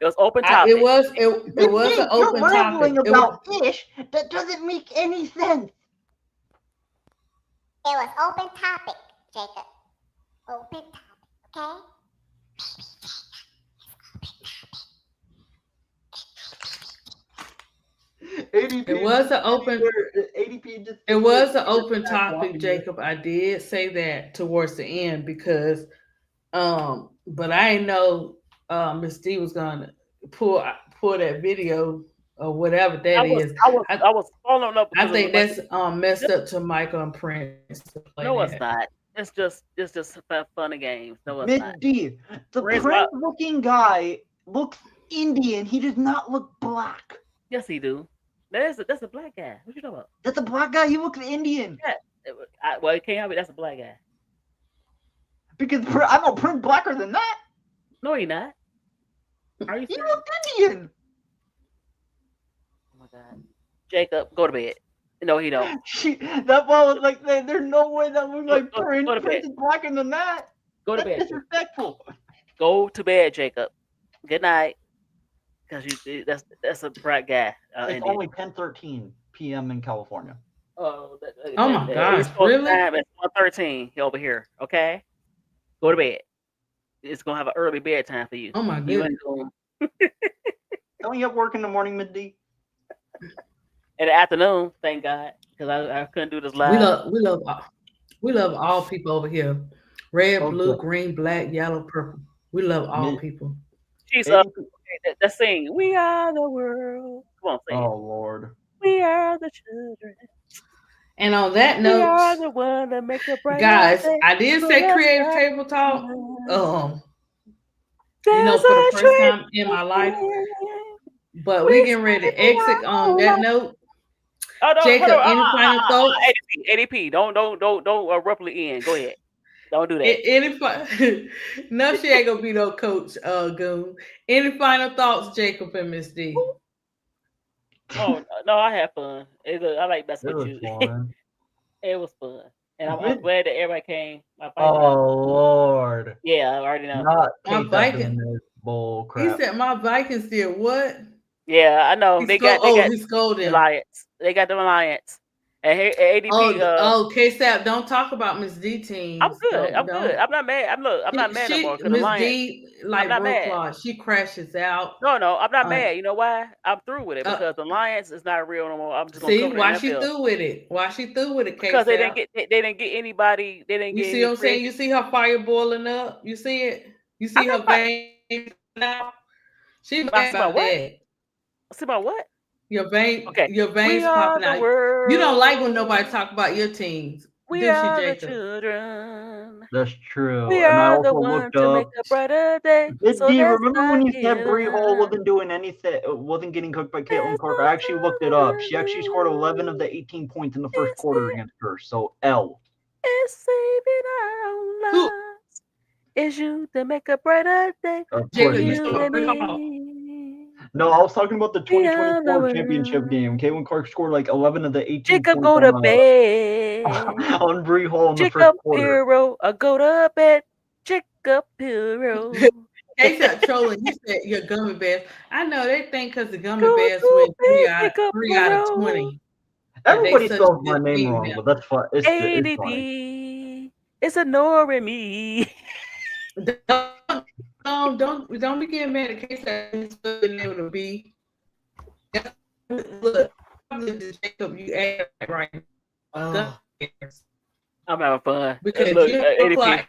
It was open It topic. was it Miss was an D, you're open topic. rambling about fish. That doesn't make any sense. it was open topic, Jacob. Open topic, okay? ADP. It was an open. ADP just. It was an open topic, Jacob. I did say that towards the end because, but I didn't know Miss D was gonna pull that video or whatever that is. I was following up I because of think Michael. that's messed up to Michael and Prince to play No, it's that. not. It's just fun and games. No, it's Miss not. D, the Prince-looking guy looks Indian. He does not look black. Yes, he do. That's a black guy. What you talking about? That's a black guy. He looks Indian. Yeah. Well, it can't help it. That's a black guy. Because I know Prince blacker than that. No, he not. Are you He serious? looked Indian. Oh my God. Jacob, go to bed. No, he don't. That ball was like, there's no way that looks like Prince. Go to Prince bed. is blacker than that. Go to That's bed. disrespectful. Go to bed, Jacob. Good night. Because that's a bright guy. It's Indian. only 10:13 p.m. in California. Oh my gosh, East Coast really? time is 1:13 over here. Okay, go to bed. It's gonna have an early bedtime for you. Oh my You goodness. ain't going Don't you have work in the morning, Miss D? in the afternoon. Thank God, because I couldn't do this live. We love all people over here. Red, blue, Okay. green, black, yellow, purple. We love all Miss- people. She's Hey, let's sing. We are the world. Come on, sing. oh Lord. We are the children. And on that We are note, the one that make a brighter guys, day. I did So say let's creative start table talk. There's For the a first tree time in my life. But we getting ready to exit on that note. Oh no, Jacob, hold on. any final thoughts? ADP. Don't abruptly end. Go ahead. Don't do that. No, she ain't gonna be no coach, Goon. Any final thoughts, Jacob and Miss D? Oh no, I had fun. I like messing It with was you. fun. It was fun, and I'm glad that everybody came. Oh Lord. Yeah, I already know. Not My Kate Viking. doing this bull He crap. said my Vikings did what? Yeah, I know. They got he scolded the him. Alliance. They got the Alliance. And here ADP. K-Sap, don't talk about Miss D teams. I'm good. Don't. I'm not mad. I'm not mad no more. Because Miss Alliance. D, like I'm not Bro mad. Claude, she crashes out. No, I'm not Uh, mad. You know why? I'm through with it because the Alliance is not real no more. I'm just gonna See cover the why NFL. she through with it? Why she through with it, Because they K-Sap? didn't get anybody. They didn't You get see any what I'm saying? You see her fire boiling up. You see it? You see her veins now? She mad about what? that. See about what? Your veins We are popping the out. world. You don't like when nobody talk about your teams. We do are she, the Jacob? children. That's true. We And I are the also one looked to make up. a brighter day. Miss So D, let's remember when you said start Bree Hall it. wasn't doing anything, wasn't getting cooked by Caitlin There's Clark? no I actually looked it up. She actually scored 11 of telling the 18 points in the first quarter against her. So L. It's saving our Who? lives. It's you to make a brighter day. Of Jacob, course, you Miss still D. recall. No, I was talking about the We are the 2024 championship game. world. Caitlin Clark scored like 11 of the 18 Jacob, points go to bed. on Bree Hall in the first Jacob quarter. Hero, go to bed. Jacob Hero. K-Sap trolling. You said your gummy bears. I know they think because the gummy Go bears to win bed, Jacob 3 out of Hero. 20. Everybody They such spells a my good name team wrong, now. but that's fun. It's funny. ADP. It's ignoring me. Don't be getting mad at K-Sap. He's still been able to be. Look, Jacob, you act right. Oh, I'm having fun. Because Look, you look ADP. like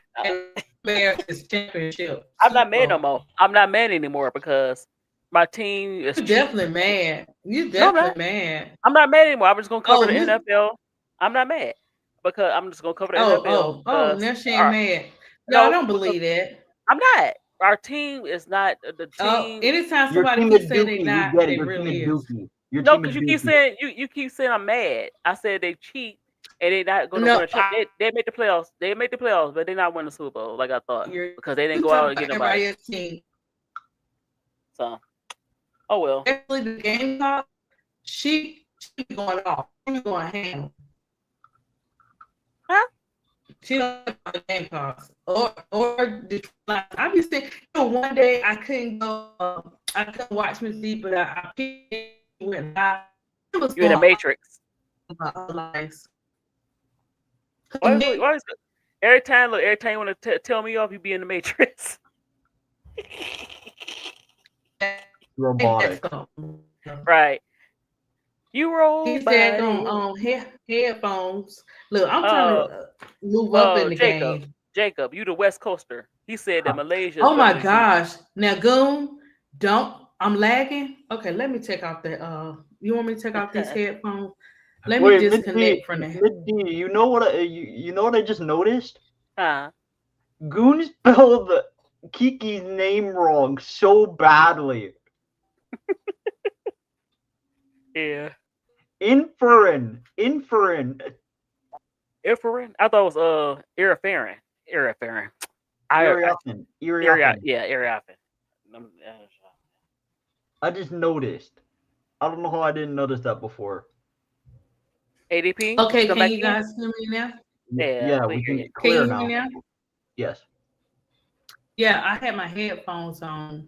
Bears is championship. I'm not mad no more. I'm not mad anymore because my team is You're cheap. definitely mad. You're No, I'm definitely mad. I'm not mad anymore. I'm just gonna cover the Miss- NFL. I'm not mad because I'm just gonna cover the NFL. Now she ain't mad. No, I No, don't believe that. I'm not. Our team is not the team. Anytime Your somebody team keeps is saying they dookie. not, You get it. they Your team really is is. dookie. Your No, team is because you keep dookie. saying you keep saying I'm mad. I said they cheat and they're not gonna win a championship. They made the playoffs. They made the playoffs, but they're not winning the Super Bowl like I thought because they didn't go out and get nobody. So, oh well. Actually, the game talk, she going off. She going ham. Huh? She don't like the game talks or I be saying, one day I couldn't go. I couldn't watch Miss D, but I went live. You're in the Matrix. Why is it? Every time you want to tell me off, you be in the Matrix. Robotic. Right. You roll. He said on headphones. Look, I'm trying to move up in the game. Jacob, you the West Coaster. He said that Malaysia. Oh my gosh! Now, Goon, I'm lagging. Okay, let me take off the. You want me to take off these headphones? Let me disconnect from that. You know what? You know what I just noticed? Huh? Goon spelled Kiki's name wrong so badly. Yeah. Inferin. I thought it was Eriferin. Ariafen. Ariafen. I just noticed. I don't know how I didn't notice that before. ADP. Okay, come can back you in? guys hear me now? Yeah, we can Can clear you hear me now. now? Yes. Yeah, I had my headphones on.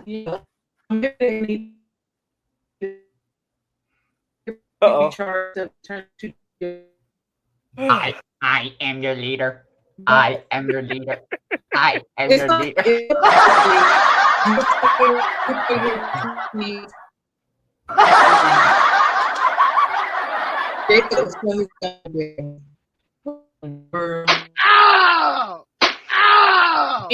Yeah. Uh-oh. I am your leader. I am your leader. I am It's your not. leader. Ow! Ow!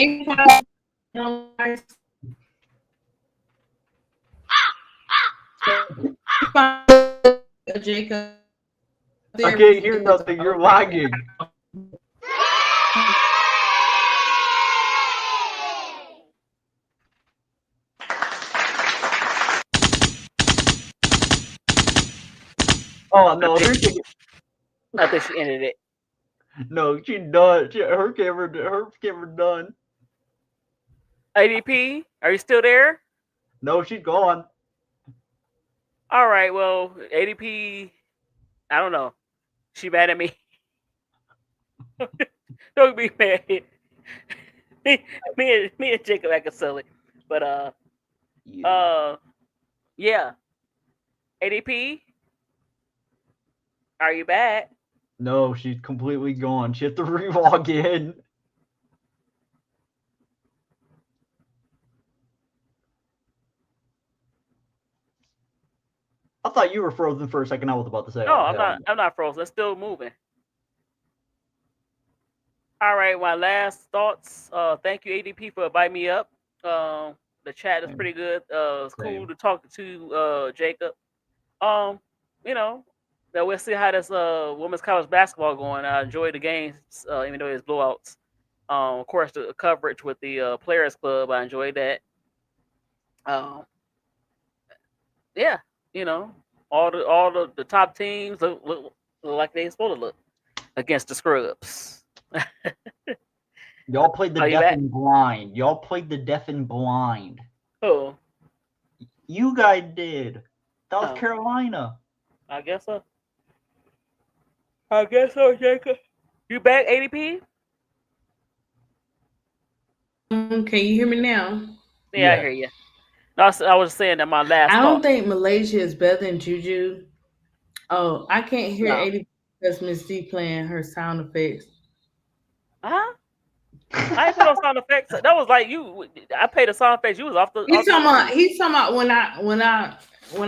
Jacob. I can't hear nothing. You're lagging. Oh no, I think she ended it. no, she done. Her camera done. ADP, are you still there? No, she's gone. All right. Well, ADP, I don't know. She mad at me. Don't be mad. me and Jacob acting silly, but yeah. ADP, are you back? No, she's completely gone. She has to re-log in. I thought you were frozen for a second. I was about to say, No, oh, I'm hell not. I'm not frozen. It's still moving. All right. My last thoughts. Thank you, ADP, for inviting me up. The chat is pretty good. It's cool to talk to Jacob. You know, that we'll see how this women's college basketball going. I enjoyed the games, even though it's blowouts. Of course, the coverage with the Players Club, I enjoyed that. Yeah, you know, all the top teams look like they supposed to look against the scrubs. Y'all played the Are you deaf back? and blind. Y'all played the deaf and blind. Oh, You guys did. South Oh. Carolina. I guess so. I guess so, Jacob. You back, ADP? Can you hear me now? Yeah, I hear you. No, I was saying that my last I don't thought. think Malaysia is better than Juju. Oh, I can't hear No. 80 because Miss D playing her sound effects. Huh? I ain't put no sound effects. That was like you. I paid the sound effects. You was off the. He's talking about when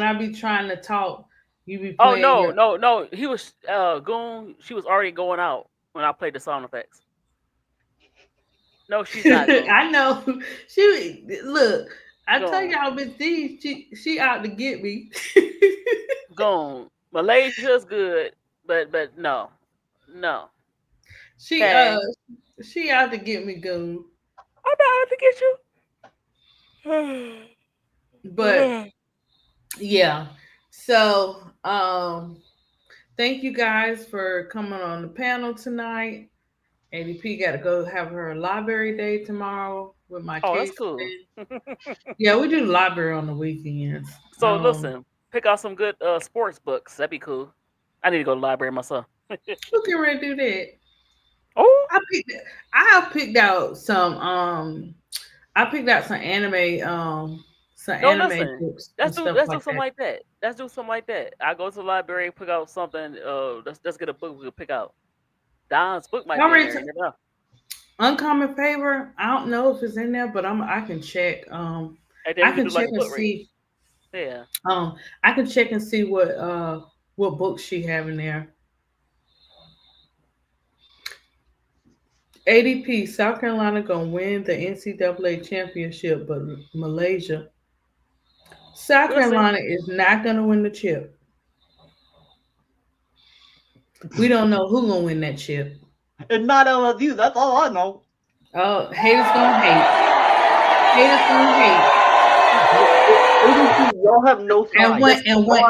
I be trying to talk, you be Oh playing no. He was Goon. She was already going out when I played the sound effects. No, she's not. Goon. I know. She look. I tell Goon. y'all, Miss D, she out to get me. Goon. Malaysia's good, but no. She Okay. she out to get me, Goon. I'm not out to get you. But yeah. So thank you guys for coming on the panel tonight. ADP got to go have her library day tomorrow with my Oh, that's kids. cool. Yeah, we do library on the weekends. So listen, pick out some good sports books. That'd be cool. I need to go to the library myself. Who can really do that? Oh, I have picked out some anime no, listen. books Let's and do stuff something that. like that. Let's do something like that. I go to the library, pick out something. Let's get a book we can pick out. Don's book might be in there. You never know. Uncommon Favor. I don't know if it's in there, but I can check. And then I we can can do like check a and book read. see. Yeah. I can check and see what books she have in there. ADP, South Carolina gonna win the NCAA championship, but Malaysia, South Carolina is not gonna win the chip. We don't know who gonna win that chip. It's not LSU. That's all I know. Oh, haters gonna hate. Haters gonna hate. Y'all have no side. And when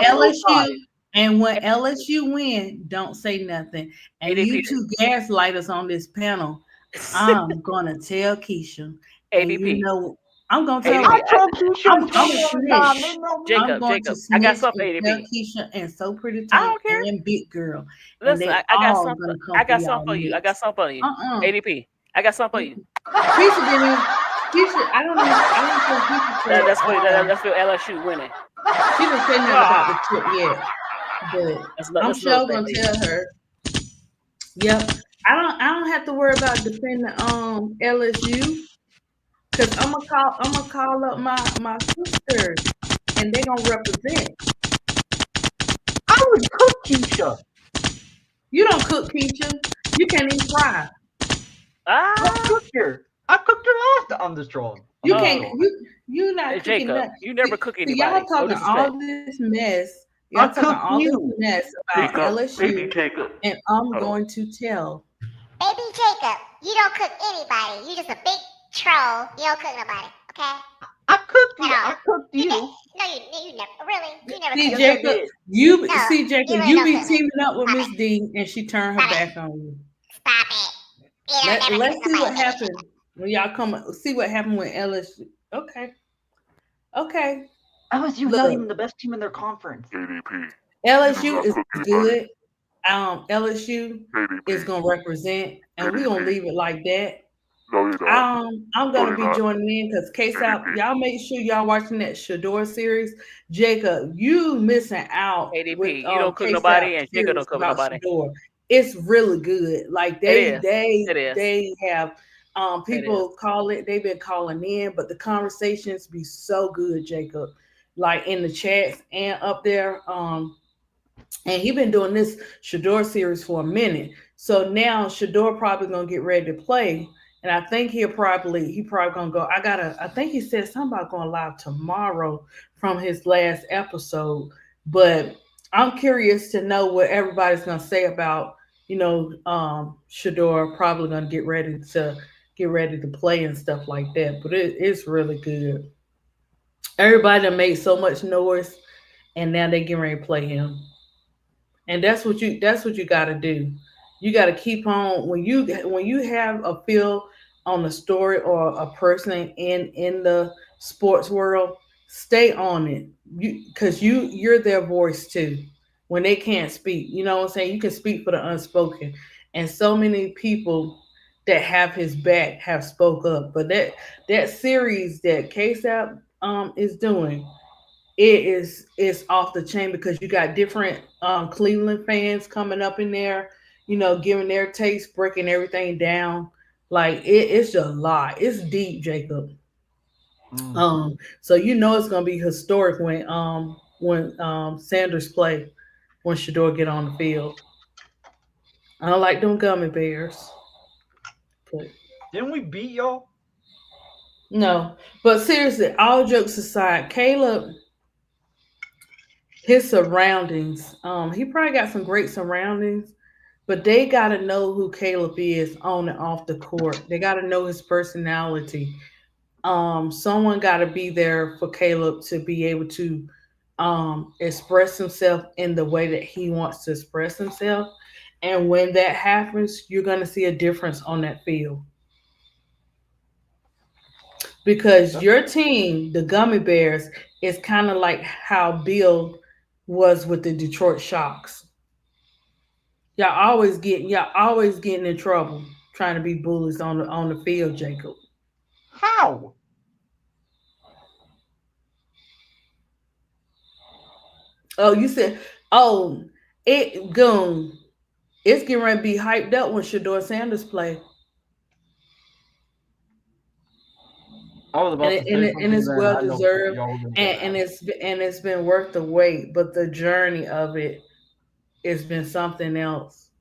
And when LSU win, don't say nothing. And ADP. you two gaslight us on this panel. I'm gonna tell Keisha. And you ADP. know, I'm gonna tell ADP. her. I told Keisha I'm and gonna Tony all the time. They snitch. know me. I'm going to Jacob, I got snitch something and for tell ADP. Keisha and So Pretty I Tank don't care. and Big Girl. And Listen, they I got all something. gonna come I for got y'all something for you. I got next. something for you. Uh-uh. ADP. I got something for you. Keisha didn't. Keisha, I don't think Keisha said. That's for LSU winning. She didn't say nothing about the trip yet, but I'm That's another sure thing. gonna tell her. Yep. I don't have to worry about defending LSU because I'm gonna call up my sisters and they gonna represent. I would cook Keisha. You don't cook, Keisha. You can't even fry. I cooked her. I cooked her last on the strong. You can't. You not Hey, cooking Jacob, nothing. you never cook See, anybody. y'all No talking disrespect. all this mess. I Y'all talking cooked all this you. mess about LSU, Jacob. and I'm going to tell. Baby Jacob, you don't cook anybody. You just a big troll. You don't cook nobody, okay? I cooked you. No. I cooked you. No, you never. Really? You never See, cooked Yes, I Jacob, did. you No, see, Jacob, you really you don't be cook me. teaming up with Stop Miss it. D, and she turned her Stop it. back on you. Stop it. You don't never Let's cook see nobody, what baby happened when y'all come. See what happened with LSU. Okay, okay. LSU not Look, even the best team in their conference. LSU is good. LSU is gonna represent, and we're gonna leave it like that. I'm gonna be joining in because case out, y'all make sure y'all watching that Shador series. Jacob, you missing out ADP, with you don't cook case nobody, out and Jacob series don't cook about nobody. Shador. It's really good. Like It is. they have It people is. call it, they've been calling in, but the conversations be so good, Jacob. Like in the chats and up there. And he been doing this Shador series for a minute. So now Shador probably gonna get ready to play. And I think he probably gonna go. I think he said something about going live tomorrow from his last episode. But I'm curious to know what everybody's gonna say about, Shador probably gonna get ready to play and stuff like that. But it's really good. Everybody done made so much noise and now they getting ready to play him. And that's what you got to do. You got to keep on when you have a feel on a story or a person in the sports world. Stay on it, because you're their voice too. When they can't speak, you know what I'm saying. You can speak for the unspoken, and so many people that have his back have spoke up. But that series that KSAP is doing, it's off the chain because you got different Cleveland fans coming up in there, giving their takes, breaking everything down. Like it's a lot. It's deep, Jacob. So it's gonna be historic when Sanders play, when Shador get on the field. I don't like them gummy bears. But Didn't we beat y'all? no, but seriously, all jokes aside, Caleb, his surroundings. He probably got some great surroundings, but they got to know who Caleb is on and off the court. They got to know his personality. Someone got to be there for Caleb to be able to express himself in the way that he wants to express himself. And when that happens, you're going to see a difference on that field. Because your team, the Gummy Bears, is kind of like how Bill was with the Detroit Shocks. Y'all always getting in trouble trying to be bullies on the field, Jacob. How? Oh, you said, oh, it goon. It's getting ready to be hyped up when Shador Sanders play. I was And about to it, and, say it, and something it's then. well I know deserved, y'all were gonna get and mad. it's been worth the wait. But the journey of it has been something else,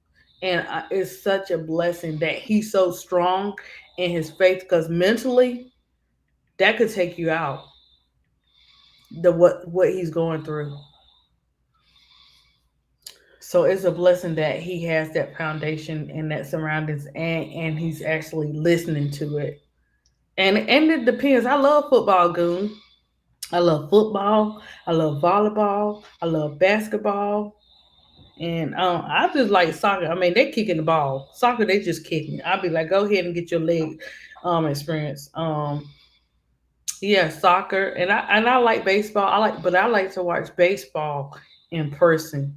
and it's such a blessing that he's so strong in his faith. Because mentally, that could take you out. What he's going through. So it's a blessing that he has that foundation and that surroundings, and he's actually listening to it. And it depends. I love football, goon. I love football. I love volleyball. I love basketball. And I just like soccer. I mean, they kicking the ball. Soccer, they just kicking. I'll be like, go ahead and get your leg experience. Yeah, soccer, and I like baseball. But I like to watch baseball in person.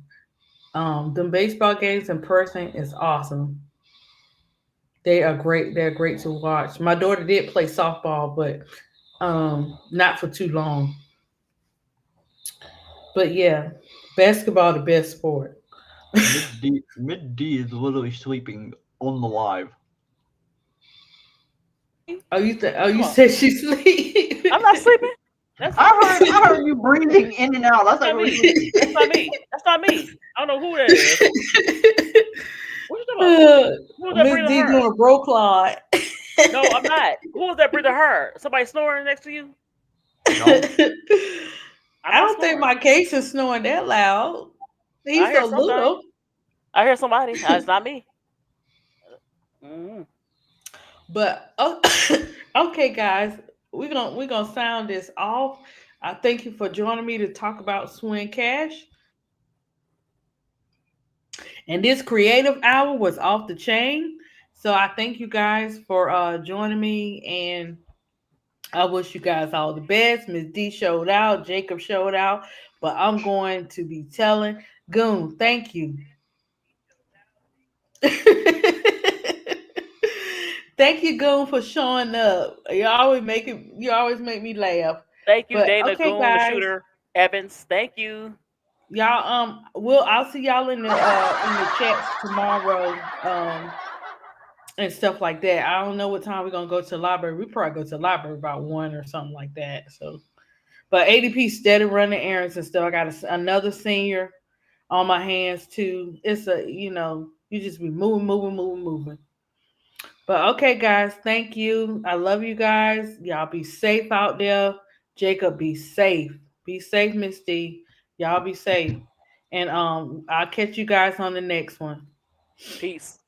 Them baseball games in person is awesome. They are great. They're great to watch. My daughter did play softball, but not for too long. But yeah, basketball the best sport. Mid D is literally sleeping on the live. Oh, you Come on. said she sleep. I'm not sleeping. That's I heard you breathing in and out. That's not like you were me. sleeping. That's not me. That's not me. I don't know who that is. What you talking about? Who's that Miss breathing D hard? doing bro claw. No, I'm not. Who was that breathing hard? Somebody snoring next to you? No. I'm I not don't think snoring. my case is snoring that loud. I He's hear a somebody. little, I hear somebody. It's not me. Mm. but oh, okay, guys, we're gonna sound this off. I thank you for joining me to talk about Swin Cash. And this creative hour was off the chain. So I thank you guys for joining me, and I wish you guys all the best. Miss D showed out, Jacob showed out, but I'm going to be telling Goon, thank you. Thank you, Goon, for showing up. You always make me laugh. Thank you, But Dana okay, Goon, the guys, shooter. Evans. Thank you. y'all I'll see y'all in the chats tomorrow. And stuff like that. I don't know what time we're gonna go to the library. We probably go to the library about 1 or something like that. So, but ADP steady running errands and stuff. I got another senior on my hands too. It's you just be moving, moving, moving, moving. But okay, guys, thank you. I love you guys. Y'all be safe out there. Jacob, be safe. Be safe, Miss D. Y'all be safe. And I'll catch you guys on the next one. Peace.